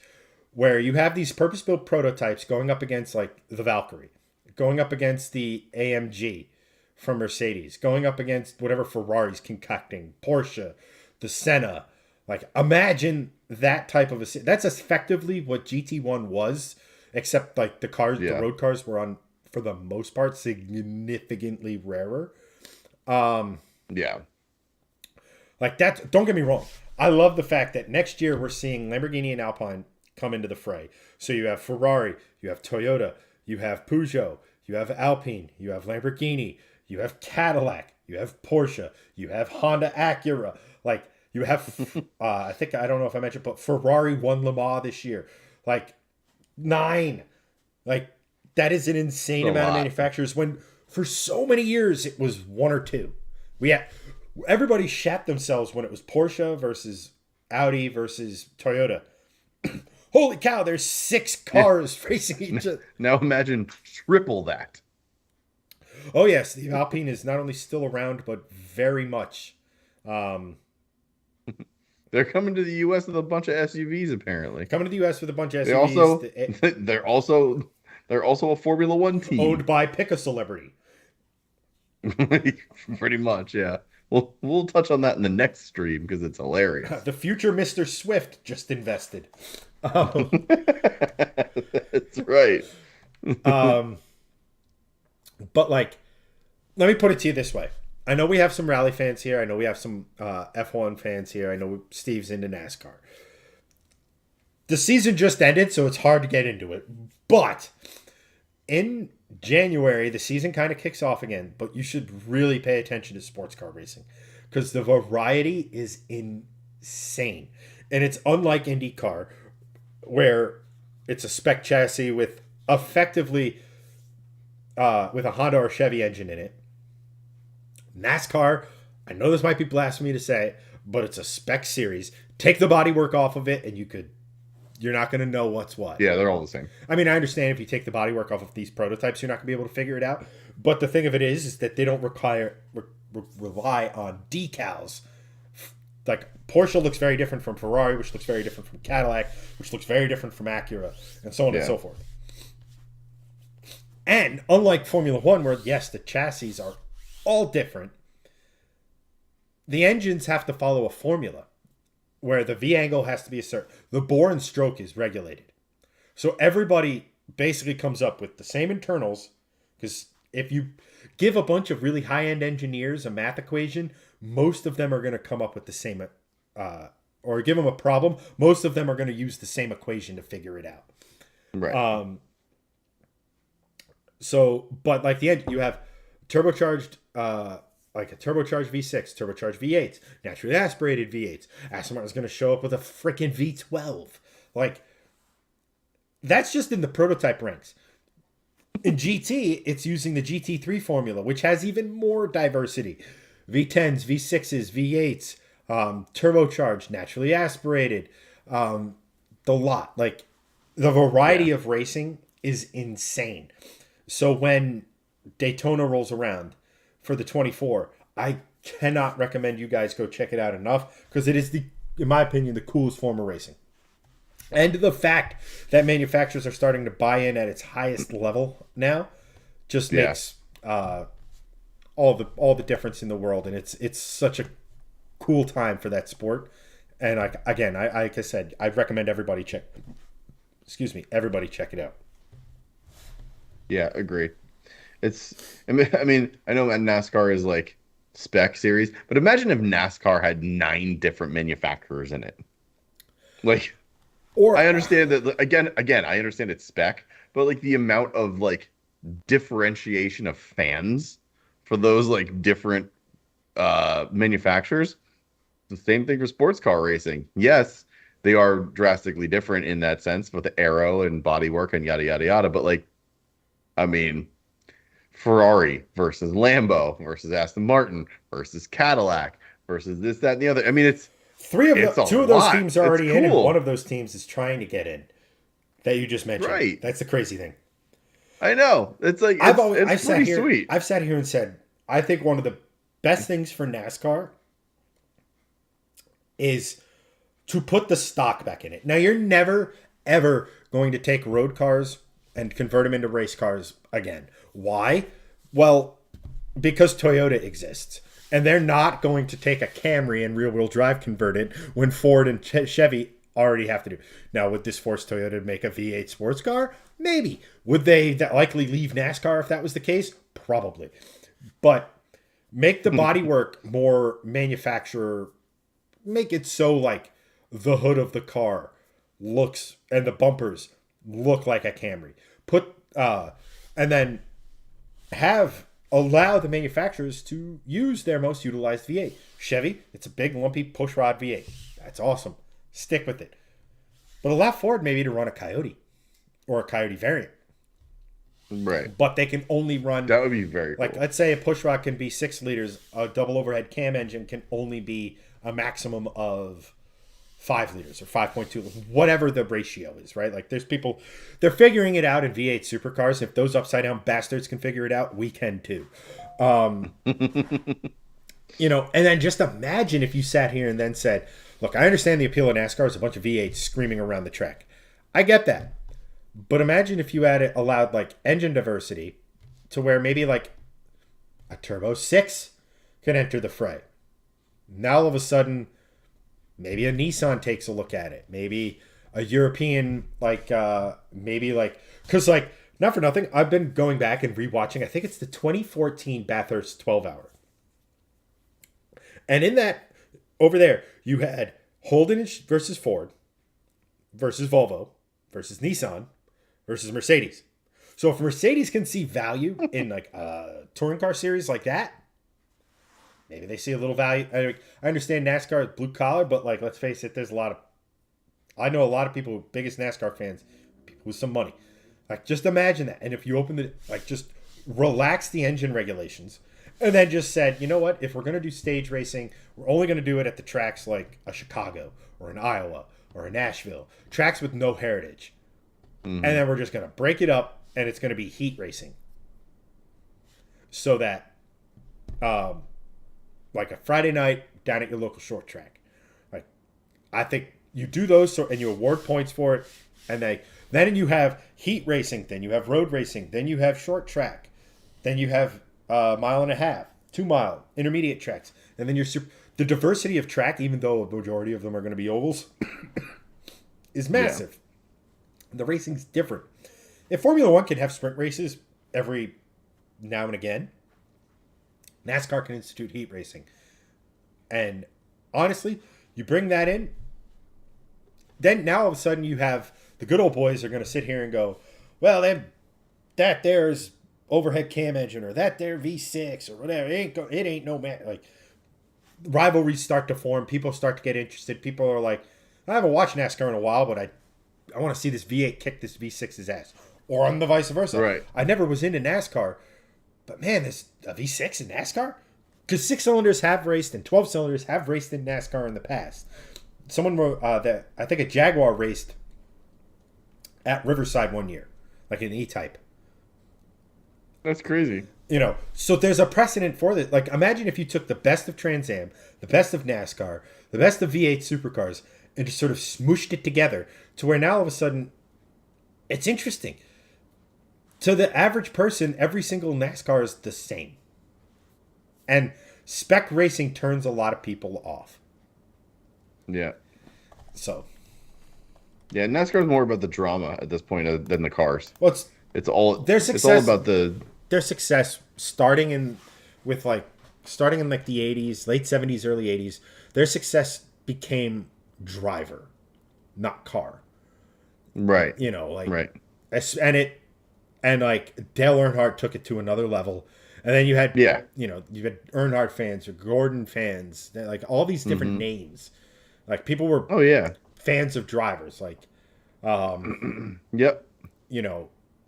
where you have these purpose-built prototypes going up against like the Valkyrie, going up against the AMG from Mercedes, going up against whatever Ferrari's concocting, Porsche, the Senna. Like imagine that type of that's effectively what GT1 was, except like the Yeah. road cars were on for the most part significantly rarer. Yeah. Like that, don't get me wrong. I love the fact that next year we're seeing Lamborghini and Alpine come into the fray. So you have Ferrari, you have Toyota, you have Peugeot, you have Alpine, you have Lamborghini, you have Cadillac, you have Porsche, you have Honda Acura. Like you have, I don't know if I mentioned, but Ferrari won Le Mans this year. Like 9. Like that is an insane A amount of lot. manufacturers when for so many years it was 1 or 2. Everybody shat themselves when it was Porsche versus Audi versus Toyota. Holy cow, there's 6 cars racing each other. Now imagine triple that. Oh yes, the Alpine is not only still around, but very much. They're coming to the U.S. with a bunch of SUVs. Apparently, Coming to the U.S. with a bunch of they SUVs. also they're also a Formula One team Owned by Pick a Celebrity. Pretty much, yeah. We'll touch on that in the next stream because it's hilarious. The future Mr. Swift just invested. That's right. But like, let me put it to you this way. I know we have some rally fans here. I know we have some F1 fans here. I know Steve's into NASCAR. The season just ended, so it's hard to get into it. But in January, the season kind of kicks off again. But you should really pay attention to sports car racing because the variety is insane. And it's unlike IndyCar, where it's a spec chassis with effectively with a Honda or Chevy engine in it. NASCAR, I know this might be blasphemy to say, but it's a spec series. Take the bodywork off of it, and you're not going to know what's what. Yeah, they're all the same. I mean, I understand if you take the bodywork off of these prototypes, you're not going to be able to figure it out. But the thing of it is that they don't rely on decals. Like Porsche looks very different from Ferrari, which looks very different from Cadillac, which looks very different from Acura, and so on and so forth. And unlike Formula One, where yes, the chassis are all different, the engines have to follow a formula where the V angle has to be a certain. The bore and stroke is regulated. So everybody basically comes up with the same internals, because if you give a bunch of really high-end engineers a math equation, most of them are going to come up with the same, or give them a problem, most of them are going to use the same equation to figure it out. Right. So, but like the engine, you have turbocharged, like a turbocharged V6, turbocharged V8s, naturally aspirated V8s. Aston Martin's going to show up with a freaking V12. Like, that's just in the prototype ranks. In GT, it's using the GT3 formula, which has even more diversity. V10s, V6s, V8s, turbocharged, naturally aspirated, the lot. Like, the variety of racing is insane. So when Daytona rolls around for the 24, I cannot recommend you guys go check it out enough, because it is, in my opinion, the coolest form of racing. And the fact that manufacturers are starting to buy in at its highest level now just makes all the difference in the world. And it's such a cool time for that sport. And like I said, I'd recommend everybody check it out. Yeah, agreed. I mean, I know NASCAR is like spec series, but imagine if NASCAR had 9 different manufacturers in it. Like, or I understand that again, I understand it's spec, but like the amount of like differentiation of fans for those like different manufacturers, the same thing for sports car racing. Yes, they are drastically different in that sense with the aero and bodywork and yada yada yada, but like, I mean, Ferrari versus Lambo versus Aston Martin versus Cadillac versus this, that, and the other. I mean, it's two of those teams are already in, and one of those teams is trying to get in. That you just mentioned. Right. That's the crazy thing. I know. It's like it's pretty sweet. I've sat here and said, I think one of the best things for NASCAR is to put the stock back in it. Now, you're never, ever going to take road cars and convert them into race cars again. Why? Well, because Toyota exists. And they're not going to take a Camry and rear-wheel drive convert it when Ford and Chevy already have to do. Now, would this force Toyota to make a V8 sports car? Maybe. Would they likely leave NASCAR if that was the case? Probably. But make the bodywork more manufacturer. Make it so like the hood of the car looks and the bumpers look like a Camry. And then allow the manufacturers to use their most utilized V8. Chevy, it's a big lumpy pushrod V8. That's awesome. Stick with it. But allow Ford maybe to run a Coyote or a Coyote variant. Right. But they can only run... That would be very cool. Like, let's say a pushrod can be 6 liters. A double overhead cam engine can only be a maximum of 5 liters or 5.2, whatever the ratio is, right? Like there's people, they're figuring it out in V8 supercars. If those upside down bastards can figure it out, we can too. And then just imagine if you sat here and then said, look, I understand the appeal of NASCAR is a bunch of V8s screaming around the track. I get that. But imagine if you allowed like engine diversity to where maybe like a Turbo 6 could enter the fray. Now all of a sudden, maybe a Nissan takes a look at it. Maybe a European, because like, not for nothing, I've been going back and rewatching, I think it's the 2014 Bathurst 12 hour. And in that, over there, you had Holden versus Ford versus Volvo versus Nissan versus Mercedes. So if Mercedes can see value in like a touring car series like that, maybe they see a little value. I understand NASCAR is blue collar, but like, let's face it, I know a lot of people, biggest NASCAR fans, people with some money. Like, just imagine that. And if you just relax the engine regulations and then just said, you know what, if we're going to do stage racing, we're only going to do it at the tracks like a Chicago or an Iowa or a Nashville, tracks with no heritage. Mm-hmm. And then we're just going to break it up and it's going to be heat racing. So that, like a Friday night down at your local short track. Like, I think you do those and you award points for it. And then you have heat racing, then you have road racing, then you have short track, then you have 1.5 mile, 2 mile, intermediate tracks. And then the diversity of track, even though a majority of them are going to be ovals, is massive. Yeah. The racing's different. If Formula One can have sprint races every now and again, NASCAR can institute heat racing. And honestly, you bring that in, then now all of a sudden you have the good old boys are going to sit here and go, well, that there's overhead cam engine or that there V6 or whatever. It ain't no man. Like, rivalries start to form. People start to get interested. People are like, I haven't watched NASCAR in a while, but I want to see this V8 kick this V6's ass. Or on the vice versa. Right. I never was into NASCAR, but man, there's a V6 in NASCAR? Because 6-cylinders have raced and 12-cylinders have raced in NASCAR in the past. Someone wrote that I think a Jaguar raced at Riverside one year, like an E-Type. That's crazy. So there's a precedent for this. Like, imagine if you took the best of Trans Am, the best of NASCAR, the best of V8 supercars, and just sort of smooshed it together to where now all of a sudden it's interesting. To the average person, every single NASCAR is the same. And spec racing turns a lot of people off. Yeah. So. Yeah, NASCAR is more about the drama at this point than the cars. Well, it's all about their success starting in the 80s, late 70s, early 80s. Their success became driver, not car. Right. Right. And like Dale Earnhardt took it to another level. And then you had you had Earnhardt fans or Gordon fans, like all these different names. Like people were fans of drivers, like yep.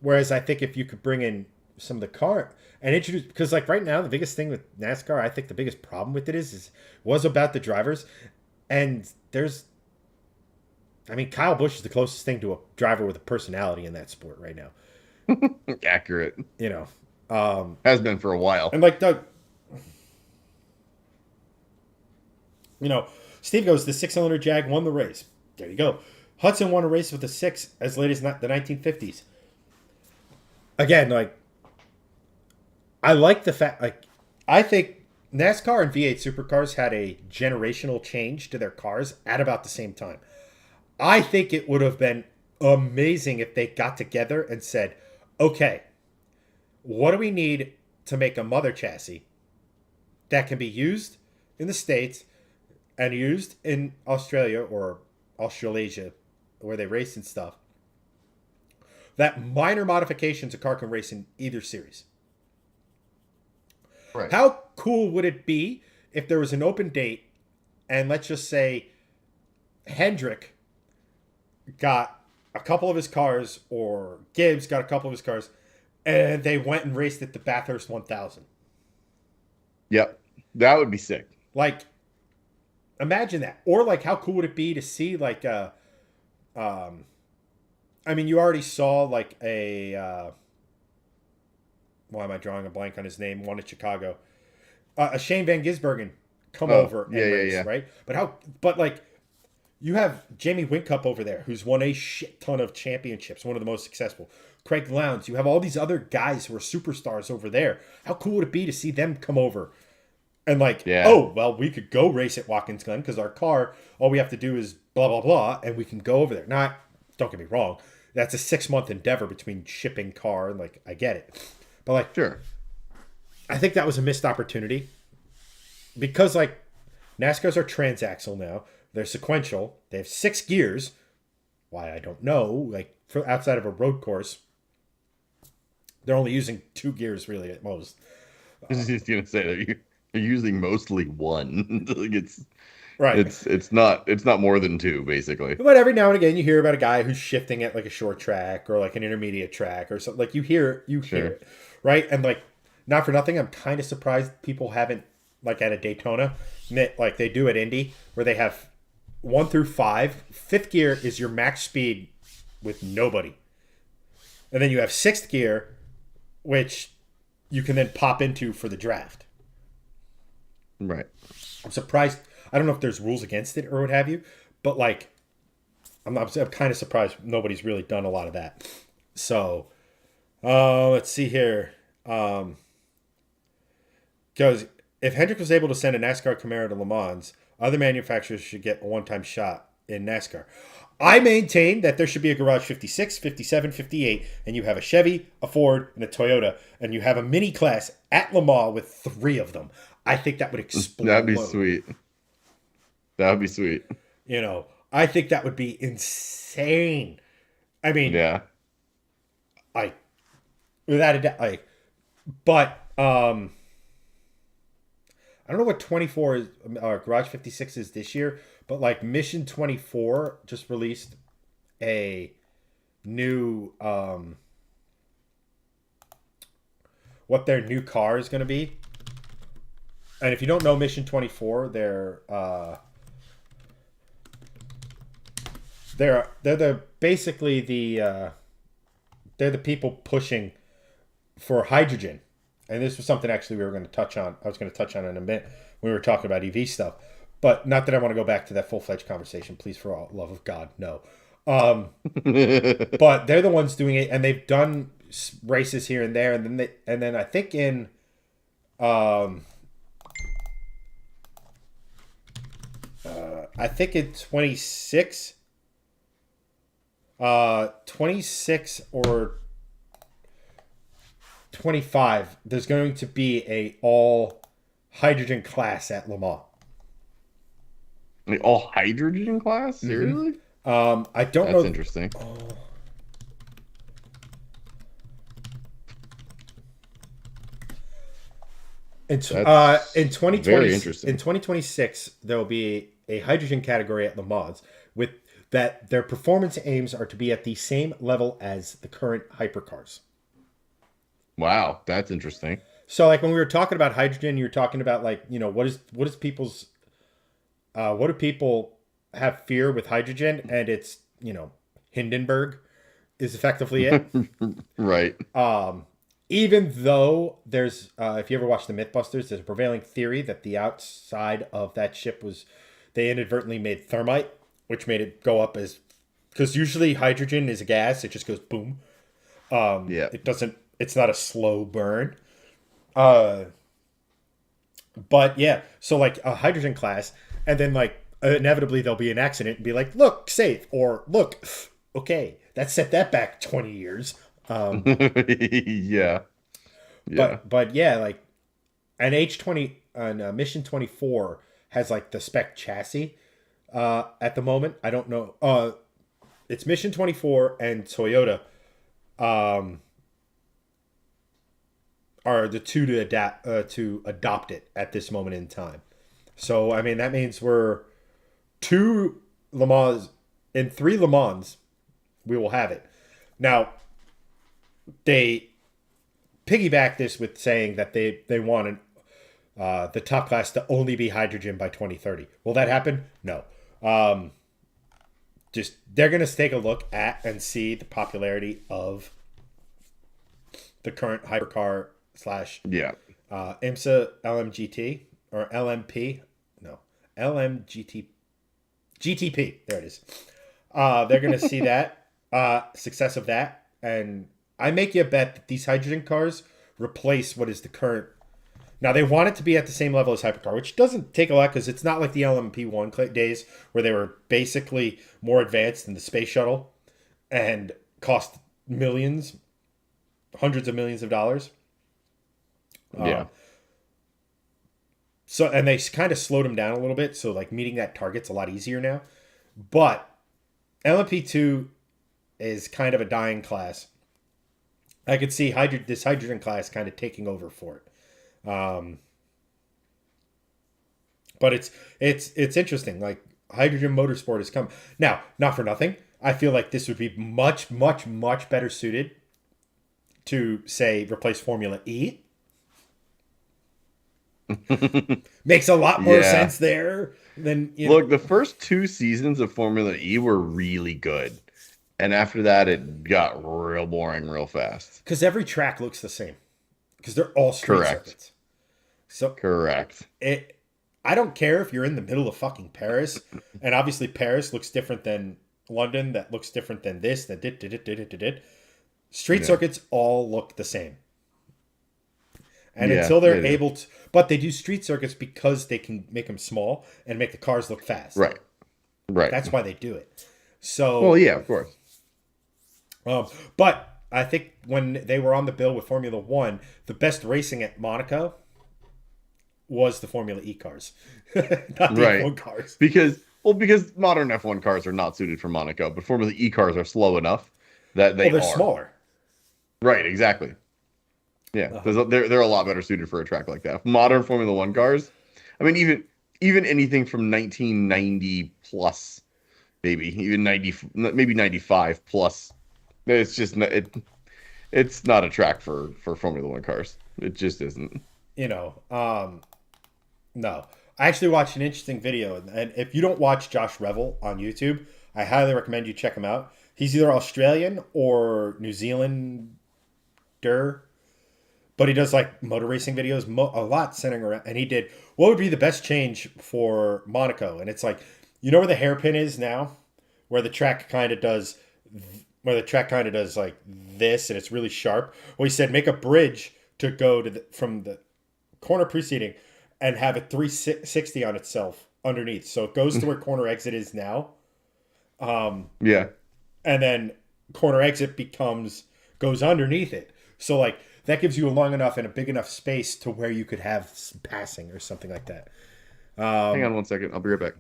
Whereas I think if you could bring in some of the car and introduce, because like right now the biggest thing with NASCAR, I think the biggest problem with it was about the drivers. And Kyle Busch is the closest thing to a driver with a personality in that sport right now. Accurate. Has been for a while. And like Doug, Steve goes, the 6-cylinder Jag won the race. There you go. Hudson won a race with a 6 as late as the 1950s. Again, like, I like the fact, like, I think NASCAR and V8 supercars had a generational change to their cars at about the same time. I think it would have been amazing if they got together and said, okay, what do we need to make a mother chassis that can be used in the States and used in Australia or Australasia where they race and stuff, that minor modifications a car can race in either series. Right. How cool would it be if there was an open date and let's just say Hendrick got a couple of his cars or Gibbs got a couple of his cars and they went and raced at the Bathurst 1000? Yep. That would be sick. Like, imagine that. Or like, how cool would it be to see like I mean, you already saw like why am I drawing a blank on his name? One at Chicago. A Shane Van Gisbergen come Oh, over yeah, and yeah, race, yeah. right? But like, you have Jamie Whincup over there, who's won a shit ton of championships, one of the most successful. Craig Lowndes. You have all these other guys who are superstars over there. How cool would it be to see them come over and like, Yeah. oh, well, we could go race at Watkins Glen because our car, all we have to do is blah blah blah, and we can go over there. Not, don't get me wrong, that's a 6 month endeavor between shipping car and like, I get it, but like, Sure. I think that was a missed opportunity because like NASCARs are transaxle now. They're sequential. They have 6 gears. Why, I don't know. Like, for outside of a road course, they're only using 2 gears really at most. I was just gonna say that you're using mostly one. Like Right. it's not more than two basically. But every now and again, you hear about a guy who's shifting at like a short track or like an intermediate track or something. Like you hear Sure. it, right? And like, not for nothing, I'm kind of surprised people haven't like at a Daytona, like they do at Indy, where they have 1 through 5. Fifth gear is your max speed with nobody, and then you have sixth gear, which you can then pop into for the draft. Right. I'm surprised. I don't know if there's rules against it or what have you, but like, I'm kind of surprised nobody's really done a lot of that. So, let's see here. Because if Hendrick was able to send a NASCAR Camaro to Le Mans, other manufacturers should get a one-time shot in NASCAR. I maintain that there should be a Garage 56, 57, 58, and you have a Chevy, a Ford, and a Toyota, and you have a mini class at Le Mans with 3 of them. I think that would explode. That'd be sweet. That would be sweet. You know, I think that would be insane. I mean, Yeah. I without a doubt, but I don't know what 24 is. Garage 56 is this year, but like Mission 24 just released a new what their new car is going to be. And if you don't know Mission 24, they're the basically the they're the people pushing for hydrogen. And this was something actually we were going to touch on. I was going to touch on in a minute when we were talking about EV stuff. But not that I want to go back to that full-fledged conversation. Please, for all love of God, no. But they're the ones doing it, and they've done races here and there, and then I think in I think in 26, 26 or 25, there's going to be a all hydrogen class at Le Mans. Like all hydrogen class? Seriously? I don't know. That's interesting. In That's 2020, very interesting. in 2026, there will be a hydrogen category at Le Mans with that their performance aims are to be at the same level as the current hypercars. Wow, that's interesting. So, like when we were talking about hydrogen, you were talking about like, you know, what is people's what do people have fear with hydrogen? And it's, you know, Hindenburg is effectively it. Right. Even though there's, if you ever watch the Mythbusters, there's a prevailing theory that the outside of that ship was, they inadvertently made thermite, which made it go up as, because usually hydrogen is a gas, it just goes boom. Yeah. It doesn't, it's not a slow burn. But yeah, so like a hydrogen class, and then like inevitably there'll be an accident and be like, look, safe, or look, okay, that set that back 20 years. Yeah. Yeah. But yeah, like an H20 on Mission 24 has like the spec chassis at the moment. I don't know. It's Mission 24 and Toyota are the two to adopt it at this moment in time. So I mean that means we're 2 Le Mans in 3 Le Mans we will have it. Now they piggyback this with saying that they want the top class to only be hydrogen by 2030. Will that happen? No. Um, just they're going to take a look at and see the popularity of the current hypercar slash Yeah. IMSA LMGT or LMP. No, LMGT GTP. There it is. They're going to see that success of that, and I make you a bet that these hydrogen cars replace what is the current. Now they want it to be at the same level as hypercar, which doesn't take a lot because it's not like the LMP1 days where they were basically more advanced than the space shuttle and cost millions, hundreds of millions of dollars. Yeah. So and they kind of slowed them down a little bit, so like meeting that target's a lot easier now. But LMP2 is kind of a dying class. I could see this hydrogen class kind of taking over for it. But it's interesting. Like hydrogen motorsport has come now. Not for nothing. I feel like this would be much much much better suited to say replace Formula E. Makes a lot more sense there than Look, the first 2 seasons of Formula E were really good. And after that, it got real boring real fast. because every track looks the same because they're all street circuits. So Correct. I don't care if you're in the middle of fucking Paris, and obviously Paris looks different than London. That looks different than this. That did. Street circuits all look the same. And until they're able to, but they do street circuits because they can make them small and make the cars look fast. Right. Right. That's why they do it. So, well, yeah, of course. But I think when they were on the bill with Formula One, the best racing at Monaco was the Formula E cars, not the F1 cars. Because modern F1 cars are not suited for Monaco, but Formula E cars are slow enough that they're smaller. Right, exactly. Yeah, they're a lot better suited for a track like that. Modern Formula One cars, I mean, even anything from 1990 plus, maybe even 90, maybe 95 plus, it's just it's not a track for Formula One cars. It just isn't. No. I actually watched an interesting video, and if you don't watch Josh Revel on YouTube, I highly recommend you check him out. He's either Australian or New Zealander, but he does like motor racing videos, a lot centering around. And he did what would be the best change for Monaco, and it's like where the hairpin is now, where the track kind of does like this, and it's really sharp. Well, he said make a bridge to go to from the corner preceding, and have a 360 on itself underneath, so it goes to where corner exit is now. Yeah, and then corner exit goes underneath it. So like that gives you a long enough and a big enough space to where you could have passing or something like that. Hang on 1 second. I'll be right back.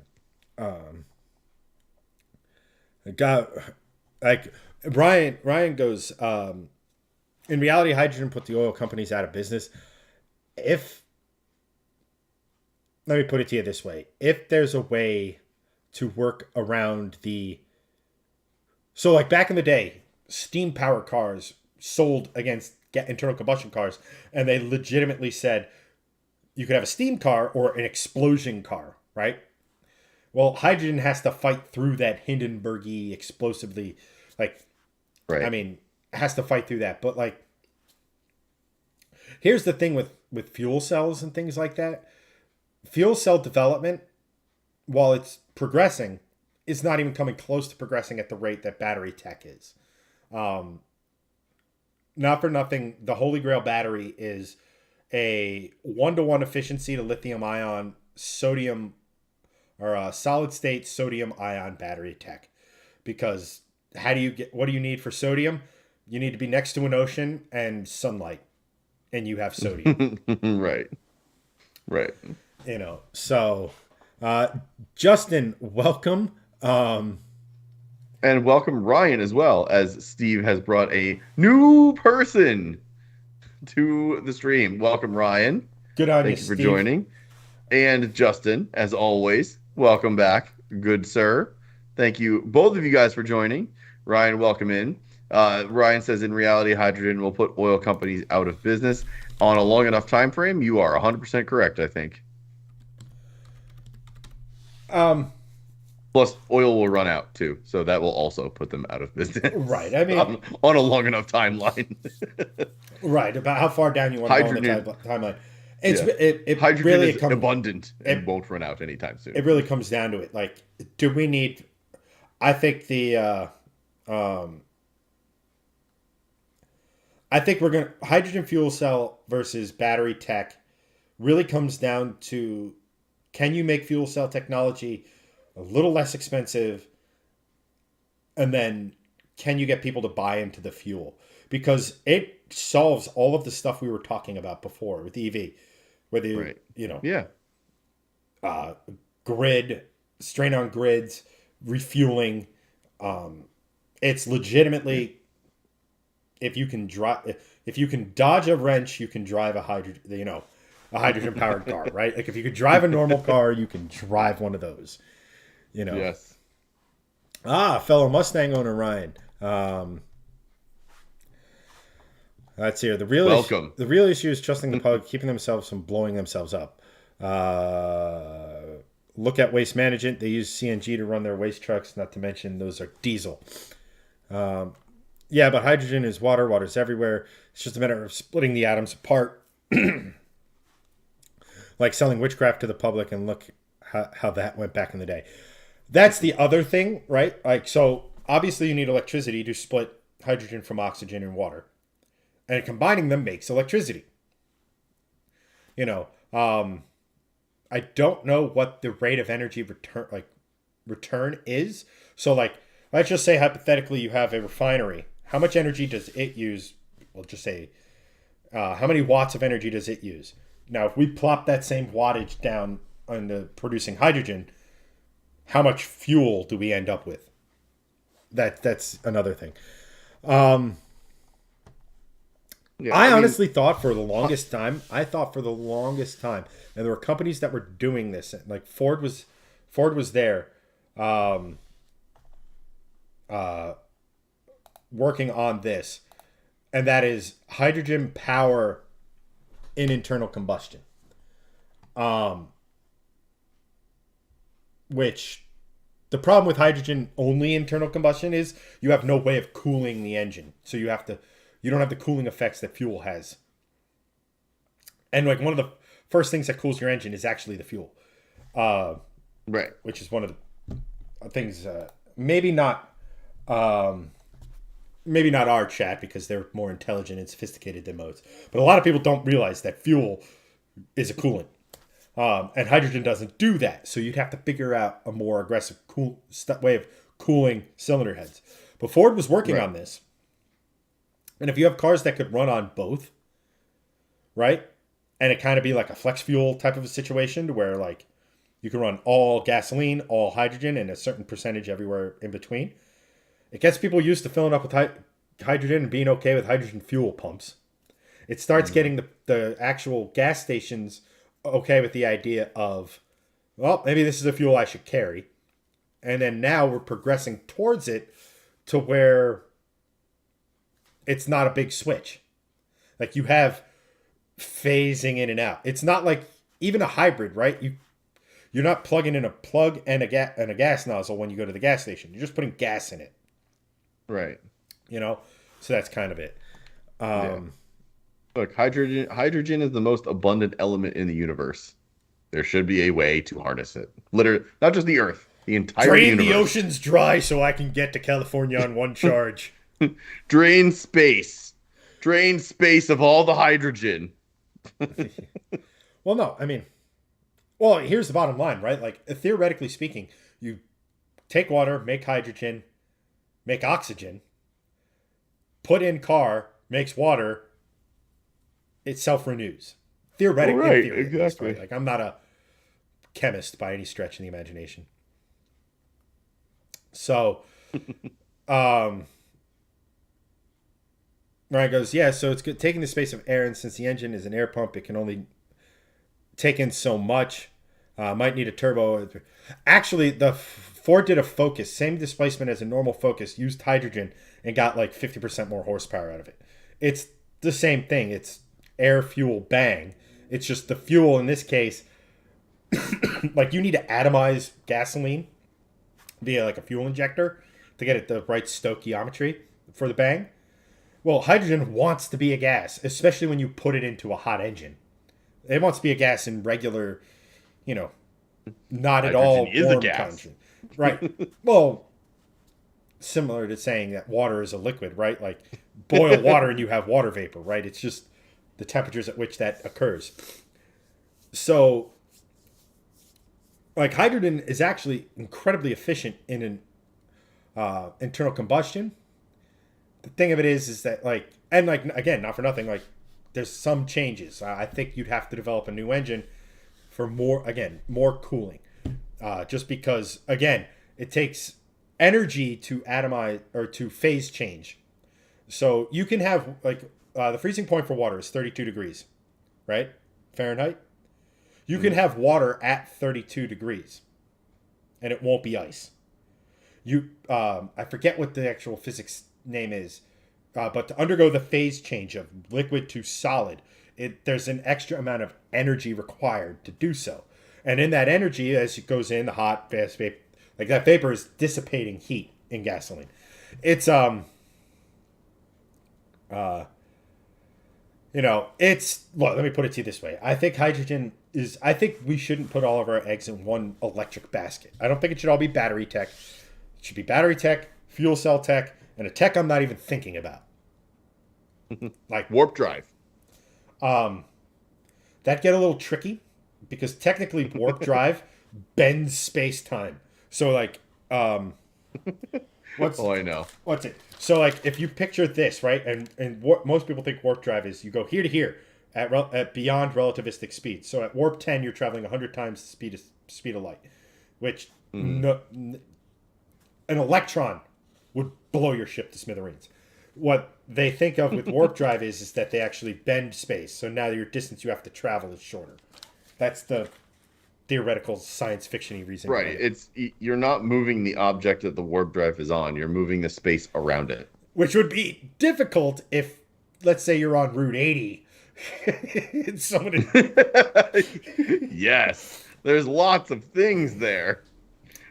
Like Ryan goes, in reality, hydrogen put the oil companies out of business. Let me put it to you this way. If there's a way to work around so like back in the day, steam powered cars sold against internal combustion cars, and they legitimately said you could have a steam car or an explosion car, right? Well, hydrogen has to fight through that Hindenburg-y explosively, like, right. I mean, has to fight through that. But like, here's the thing with fuel cells and things like that. Fuel cell development, while it's progressing, is not even coming close to progressing at the rate that battery tech is. Not for nothing, the Holy Grail battery is a 1-to-1 efficiency to lithium ion sodium or a solid state sodium ion battery tech. Because what do you need for sodium? You need to be next to an ocean and sunlight, and you have sodium. Right. So Justin, welcome. And welcome Ryan as well, as Steve has brought a new person to the stream. Welcome, Ryan. Good on you, Thank you for joining. And Justin, as always, welcome back, good sir. Thank you, both of you guys, for joining. Ryan, welcome in. Ryan says, in reality, hydrogen will put oil companies out of business on a long enough time frame. You are 100% correct, I think. Um, Plus, oil will run out too, so that will also put them out of right. business I mean, on a long enough timeline. right. About how far down you want to go on the Hydrogen, timeline. yeah, It hydrogen really is comes abundant and it won't run out anytime soon. it really comes down to it. Like, do we need? I think um, I think we're gonna hydrogen fuel cell versus battery tech really comes down to, can you make fuel cell technology a little less expensive, and then can you get people to buy into the fuel, because it solves all of the stuff we were talking about before with EV, whether Right? you know Yeah. uh, grid strain on grids, refueling. Um, it's Yeah. legitimately, if you can dodge a wrench, you can drive a hydrogen powered car, right? Like if you could drive a normal car, you can drive one of those. You know, Yes. fellow Mustang owner Ryan. Let's hear Welcome. the real issue is trusting the public, keeping themselves from blowing themselves up. Look at waste management; they use CNG to run their waste trucks. Not to mention those are diesel. Yeah, but hydrogen is water. Water's everywhere. It's just a matter of splitting the atoms apart, like selling witchcraft to the public. And look how that went back in the day. That's the other thing, right? Like, so obviously you need electricity to split hydrogen from oxygen and water, and combining them makes electricity. You know, I don't know what the rate of energy return is. So, like, let's just say hypothetically you have a refinery. How much energy does it use? We'll just say, how many watts of energy does it use? Now, if we plop that same wattage down into producing hydrogen, how much fuel do we end up with? That's another thing. Um, Yeah. I I mean, honestly thought for the longest time, and there were companies that were doing this. Like Ford was there, um, uh, working on this, and that is hydrogen power in internal combustion. Um, which the problem with hydrogen only internal combustion is you have no way of cooling the engine, so you don't have the cooling effects that fuel has. And like one of the first things that cools your engine is actually the fuel, uh, right. which is one of the things. Maybe not, um, maybe not our chat because they're more intelligent and sophisticated than most. But a lot of people don't realize that fuel is a coolant, and hydrogen doesn't do that. So you'd have to figure out a more aggressive way of cooling cylinder heads. But Ford was working Right. on this, and if you have cars that could run on both, right? And it kind of be like a flex fuel type of a situation to where like you can run all gasoline, all hydrogen, and a certain percentage everywhere in between. It gets people used to filling up with hydrogen and being okay with hydrogen fuel pumps. It starts Mhm. getting the actual gas stations okay with the idea of, well, maybe this is a fuel I should carry. And then now we're progressing towards it to where it's not a big switch. Like you have phasing in and out. It's not like even a hybrid, right? You're not plugging in a plug and a gas nozzle when you go to the gas station. You're just putting gas in it, Right. you know. So that's kind of it. Yeah. Um, Look, hydrogen is the most abundant element in the universe. There should be a way to harness it. Literally, not just the Earth, the entire Drain the universe. oceans dry so I can get to California on one charge. Drain space. Drain space of all the hydrogen. Well, no, I mean, well, here's the bottom line, right? Like theoretically speaking, you take water, make hydrogen, make oxygen, put in car, makes water, it self renews. All Theoretic, in right, theory, at least, right? exactly. Like I'm not a chemist by any stretch of the imagination. So, um, Ryan goes, yeah. So it's good taking the space of air, and since the engine is an air pump, it can only take in so much. Might need a turbo. Actually, the Ford did a Focus, same displacement as a normal Focus, used hydrogen and got like 50% more horsepower out of it. It's the same thing. It's air, fuel, bang. It's just the fuel in this case, like you need to atomize gasoline via like a fuel injector to get it the right stoichiometry for the bang. Well, hydrogen wants to be a gas, especially when you put it into a hot engine. It wants to be a gas in regular, you know, not at all Hydrogen is a warm gas. condition. Right. Well, similar to saying that water is a liquid, right? Like boil water and you have water vapor, right? It's just the temperatures at which that occurs. So, like hydrogen is actually incredibly efficient in an internal combustion. The thing of it is that like, and like again, not for nothing, like there's some changes. I think you'd have to develop a new engine for more cooling. Just because, again, it takes energy to atomize or to phase change. So you can have like the freezing point for water is 32 degrees, right? Fahrenheit. You can have water at 32 degrees, and it won't be ice. I forget what the actual physics name is, but to undergo the phase change of liquid to solid, there's an extra amount of energy required to do so. And in that energy, as it goes in, the hot, fast vapor, like that vapor is dissipating heat in gasoline. It's well, let me put it to you this way. I think we shouldn't put all of our eggs in one electric basket. I don't think it should all be battery tech. It should be battery tech, fuel cell tech, and a tech I'm not even thinking about. Like Warp drive. That get a little tricky because technically warp drive bends space time. So like I know. What's it? So like if you picture this, right? And what most people think warp drive is you go here to here at beyond relativistic speed. So at warp 10 you're traveling 100 times the speed of light, which an electron would blow your ship to smithereens. What they think of with warp drive is that they actually bend space. So now your distance you have to travel is shorter. That's the theoretical science fiction-y reason. Right. You're not moving the object that the warp drive is on. You're moving the space around it. Which would be difficult if, let's say, you're on Route 80. Yes. There's lots of things there.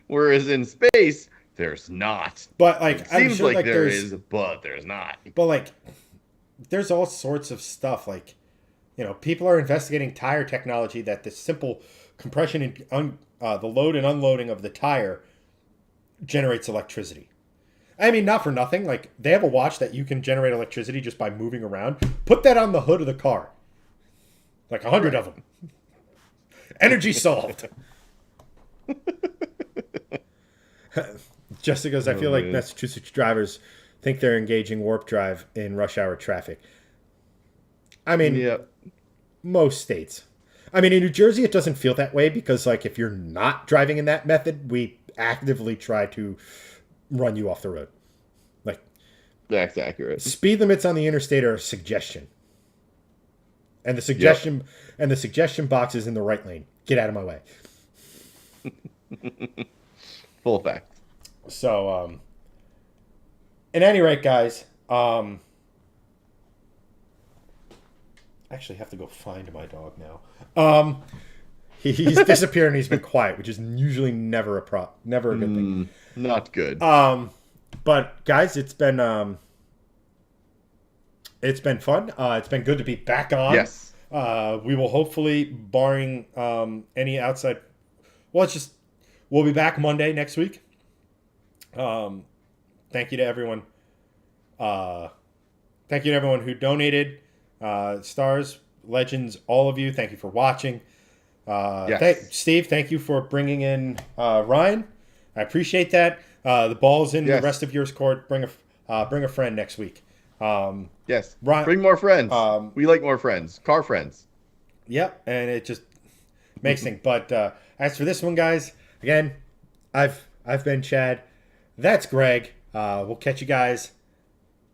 Whereas in space, there's not. But like, it seems I'm sure, like there is, but there's not. But like, there's all sorts of stuff. Like, people are investigating tire technology that the simple compression and the load and unloading of the tire generates electricity. I mean, not for nothing. Like, they have a watch that you can generate electricity just by moving around. Put that on the hood of the car. Like 100 of them. Energy solved. Jessica goes, I feel like Massachusetts drivers think they're engaging warp drive in rush hour traffic. I mean, most states. I mean, in New Jersey, it doesn't feel that way because, like, if you're not driving in that method, we actively try to run you off the road. Like, that's accurate. Speed limits on the interstate are a suggestion, and the suggestion box is in the right lane. Get out of my way. Full effect. So, at any rate, guys, actually have to go find my dog now. He's disappeared and he's been quiet, which is usually never a good thing. Not good. But guys, it's been fun. It's been good to be back on. Yes. We will hopefully, barring any outside, we'll be back Monday next week. Thank you to everyone. Thank you to everyone who donated. Stars, legends, all of you. Thank you for watching. Yes. Steve, thank you for bringing in Ryan. I appreciate that. The ball's in the rest of yours court. Bring a friend next week. Yes. Ryan, bring more friends. We like more friends. Car friends. Yep, and it just makes things. But as for this one, guys, again, I've been Chad. That's Greg. We'll catch you guys